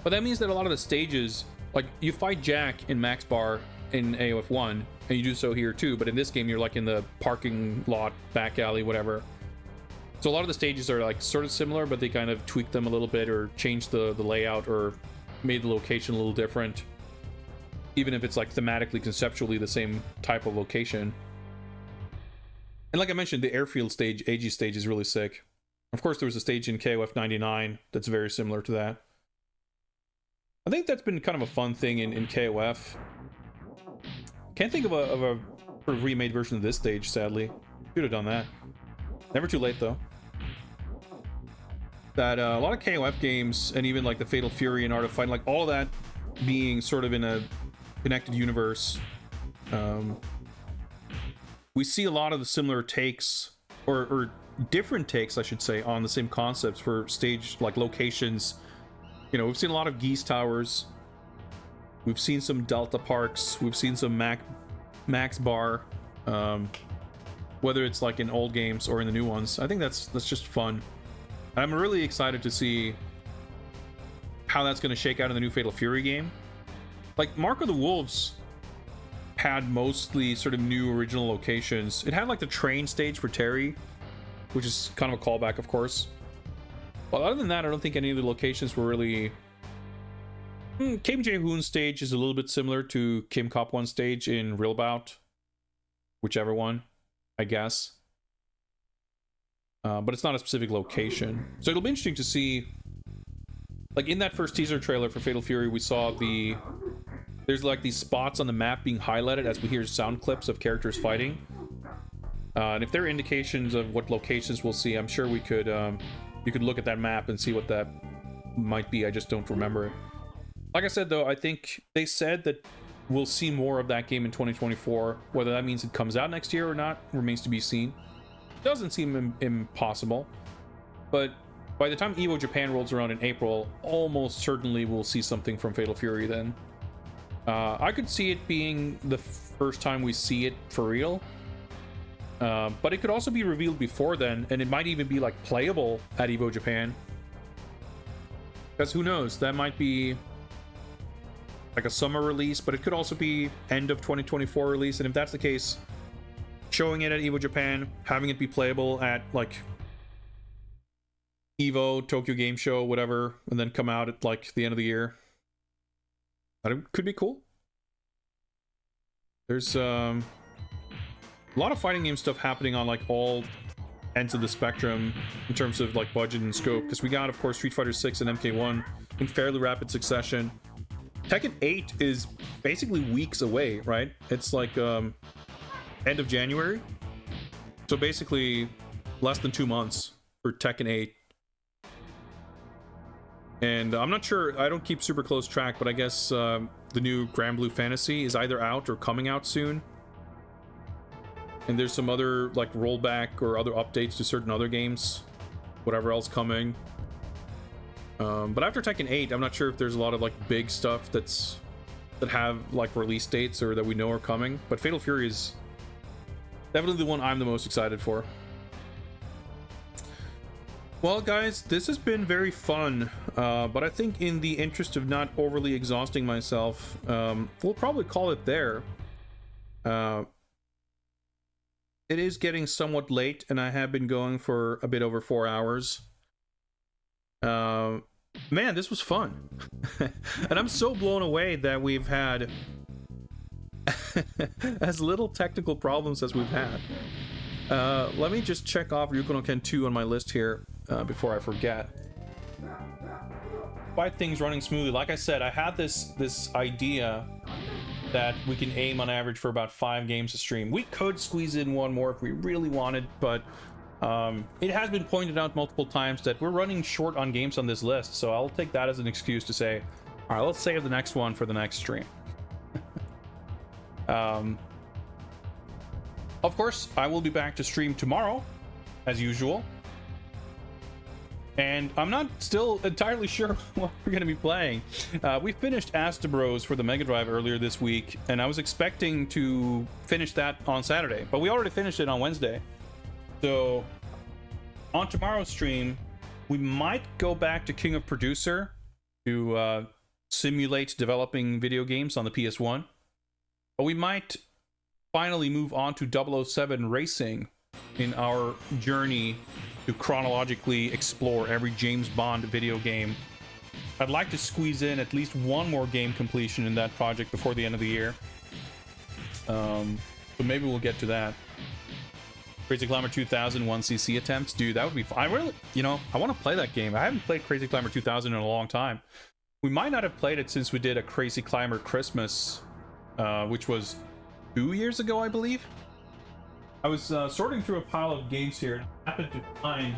But that means that a lot of the stages... Like, you fight Jack in Max Bar in AOF 1, and you do so here too, but in this game you're like in the parking lot, back alley, whatever. So a lot of the stages are like sort of similar, but they kind of tweaked them a little bit or changed the layout or made the location a little different. Even if it's like thematically, conceptually the same type of location. And like I mentioned, the airfield stage, AG stage, is really sick. Of course, there was a stage in KOF 99 that's very similar to that. I think that's been kind of a fun thing in KOF. Can't think of a sort of remade version of this stage, sadly. Should have done that. Never too late, though. That a lot of KOF games, and even like the Fatal Fury and Art of Fighting, like all of that being sort of in a connected universe, we see a lot of the similar takes or different takes, I should say, on the same concepts for stage like locations. You know, we've seen a lot of Geese Towers, we've seen some Delta Parks, we've seen some Max Bar, whether it's like in old games or in the new ones. I think that's just fun. I'm really excited to see how that's going to shake out in the new Fatal Fury game. Like, Mark of the Wolves had mostly sort of new original locations. It had like the train stage for Terry, which is kind of a callback, of course. But other than that, I don't think any of the locations were really... Kim Jae-hoon's stage is a little bit similar to Kim Kop-won's stage in Real Bout. Whichever one, I guess. But it's not a specific location. So it'll be interesting to see... Like, in that first teaser trailer for Fatal Fury, we saw there's like these spots on the map being highlighted as we hear sound clips of characters fighting. And if there are indications of what locations we'll see, I'm sure we could, you could look at that map and see what that might be. I just don't remember it. Like I said, though, I think they said that we'll see more of that game in 2024. Whether that means it comes out next year or not remains to be seen. Doesn't seem impossible, but by the time EVO Japan rolls around in April, almost certainly we'll see something from Fatal Fury then. I could see it being the first time we see it for real, but it could also be revealed before then, and it might even be like playable at EVO Japan. Because who knows, that might be like a summer release, but it could also be end of 2024 release. And if that's the case, showing it at Evo Japan, having it be playable at like Evo, Tokyo Game Show, whatever, and then come out at like the end of the year, that could be cool. There's a lot of fighting game stuff happening on like all ends of the spectrum in terms of like budget and scope, because we got, of course, Street Fighter 6 and MK1 in fairly rapid succession. Tekken 8 is basically weeks away, right? It's like end of January, so basically less than 2 months for Tekken 8. And I'm not sure, I don't keep super close track, but I guess the new Grand Blue Fantasy is either out or coming out soon. And there's some other like rollback or other updates to certain other games, whatever else coming. But after Tekken 8, I'm not sure if there's a lot of like big stuff that have like release dates or that we know are coming. But Fatal Fury is definitely the one I'm the most excited for. Well, guys, this has been very fun, but I think in the interest of not overly exhausting myself, we'll probably call it there. It is getting somewhat late, and I have been going for a bit over 4 hours. Man, this was fun. And I'm so blown away that we've had as little technical problems as we've had. Let me just check off Ryuuko no Ken 2 on my list here before I forget. Fight things running smoothly. Like I said, I had this idea that we can aim on average for about 5 games a stream. We could squeeze in one more if we really wanted, but it has been pointed out multiple times that we're running short on games on this list, so I'll take that as an excuse to say, all right, let's save the next one for the next stream. Of course, I will be back to stream tomorrow, as usual. And I'm not still entirely sure what we're going to be playing. We finished Asta Bros for the Mega Drive earlier this week, and I was expecting to finish that on Saturday, but we already finished it on Wednesday. So, on tomorrow's stream, we might go back to King of Producer to simulate developing video games on the PS1. But we might finally move on to 007 Racing in our journey to chronologically explore every James Bond video game. I'd like to squeeze in at least one more game completion in that project before the end of the year. So maybe we'll get to that. Crazy Climber 2000 1cc attempts, dude, that would be fun. I really, I want to play that game. I haven't played Crazy Climber 2000 in a long time. We might not have played it since we did a Crazy Climber Christmas, which was 2 years ago, I believe. I was sorting through a pile of games here, and I happened to find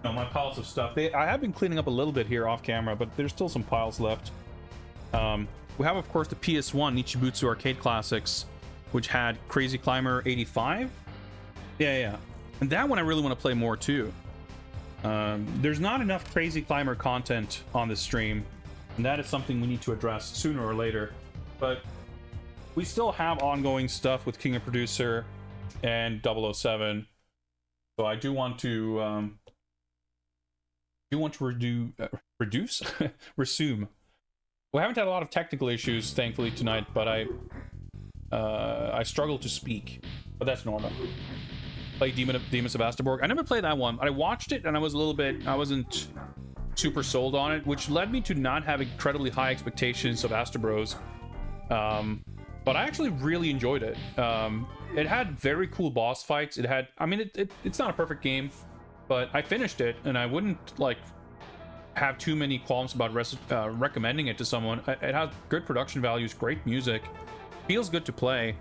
my piles of stuff. I have been cleaning up a little bit here off camera, but there's still some piles left. We have, of course, the PS1 Nichibutsu Arcade Classics, which had Crazy Climber 85. Yeah. And that one I really want to play more, too. There's not enough Crazy Climber content on this stream, and that is something we need to address sooner or later. But we still have ongoing stuff with King of Producer and 007, so I do want to resume. We haven't had a lot of technical issues, thankfully, tonight, but I struggle to speak, but that's normal. Play Demons of Astaborg. I never played that one. I watched it and I wasn't super sold on it, which led me to not have incredibly high expectations of Asta Bros. But I actually really enjoyed it. It had very cool boss fights. It's not a perfect game, but I finished it, and I wouldn't have too many qualms about recommending it to someone. It has good production values, great music, feels good to play.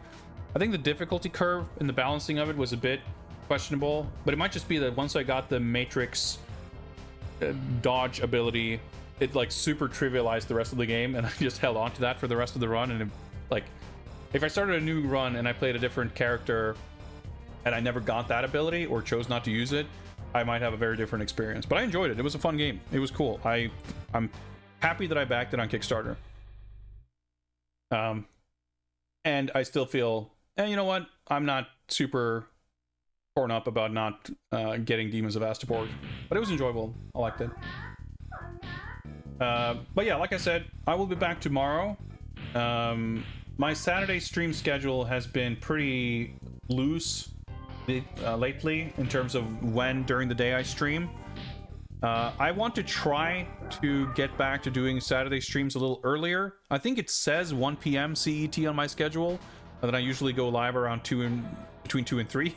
I think the difficulty curve and the balancing of it was a bit questionable, but it might just be that once I got the Matrix dodge ability, it super trivialized the rest of the game, and I just held on to that for the rest of the run. And if I started a new run and I played a different character and I never got that ability or chose not to use it, I might have a very different experience. But I enjoyed it. It was a fun game. It was cool. I'm happy that I backed it on Kickstarter. And I still feel, you know what? I'm not super torn up about not getting Demons of Astaborg, but it was enjoyable. I liked it. But yeah, like I said, I will be back tomorrow. My Saturday stream schedule has been pretty loose lately in terms of when during the day I stream. I want to try to get back to doing Saturday streams a little earlier. I think it says 1 p.m. CET on my schedule, and then I usually go live around between 2 and 3.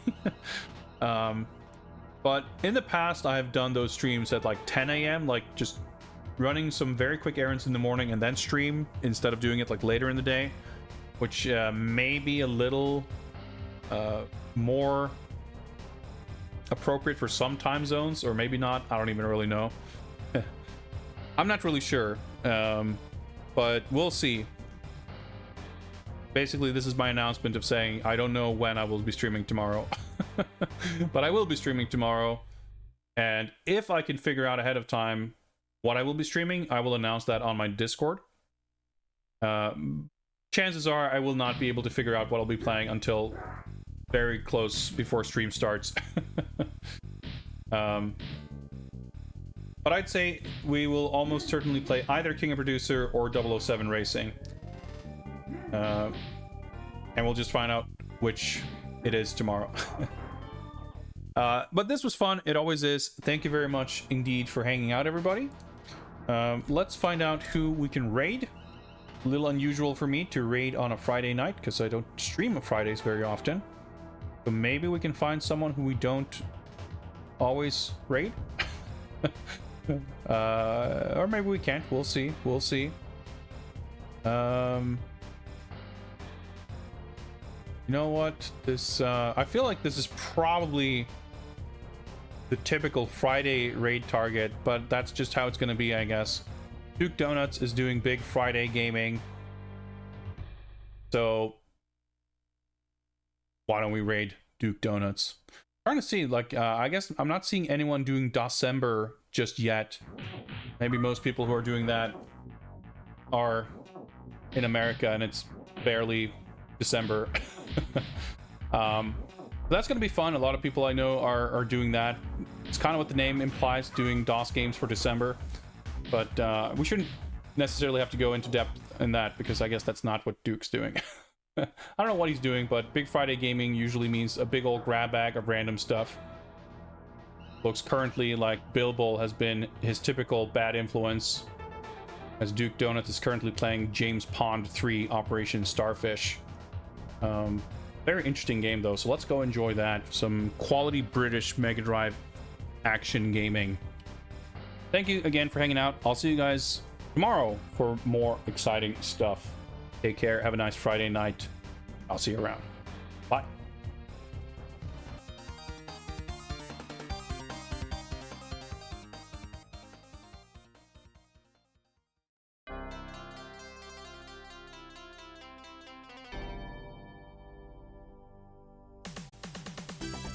But in the past, I have done those streams at like 10 a.m., like just running some very quick errands in the morning and then stream instead of doing it like later in the day, which may be a little more appropriate for some time zones, or maybe not. I don't even really know. I'm not really sure, but we'll see. Basically, this is my announcement of saying I don't know when I will be streaming tomorrow. But I will be streaming tomorrow, and if I can figure out ahead of time what I will be streaming, I will announce that on my Discord. Chances are I will not be able to figure out what I'll be playing until very close before stream starts. But I'd say we will almost certainly play either King of Producer or 007 Racing. And we'll just find out which it is tomorrow. But this was fun. It always is. Thank you very much indeed for hanging out, everybody. Let's find out who we can raid. A little unusual for me to raid on a Friday night because I don't stream on Fridays very often. So maybe we can find someone who we don't always raid. Or maybe we can't. We'll see. We'll see. You know what? This I feel like this is probably the typical Friday raid target, but that's just how it's going to be, I guess. Duke Donuts is doing big Friday gaming, so why don't we raid Duke Donuts? I'm trying to see, like, I guess I'm not seeing anyone doing December just yet. Maybe most people who are doing that are in America, and it's barely December. That's going to be fun. A lot of people I know are doing that. It's kind of what the name implies, doing DOS games for December. But we shouldn't necessarily have to go into depth in that, because I guess that's not what Duke's doing. I don't know what he's doing, but Big Friday Gaming usually means a big old grab bag of random stuff. Looks currently like Bilbo has been his typical bad influence, as Duke Donuts is currently playing James Pond 3 Operation Starfish. Very interesting game though, so let's go enjoy that. Some quality British Mega Drive action gaming. Thank you again for hanging out. I'll see you guys tomorrow for more exciting stuff. Take care. Have a nice Friday night. I'll see you around. Bye.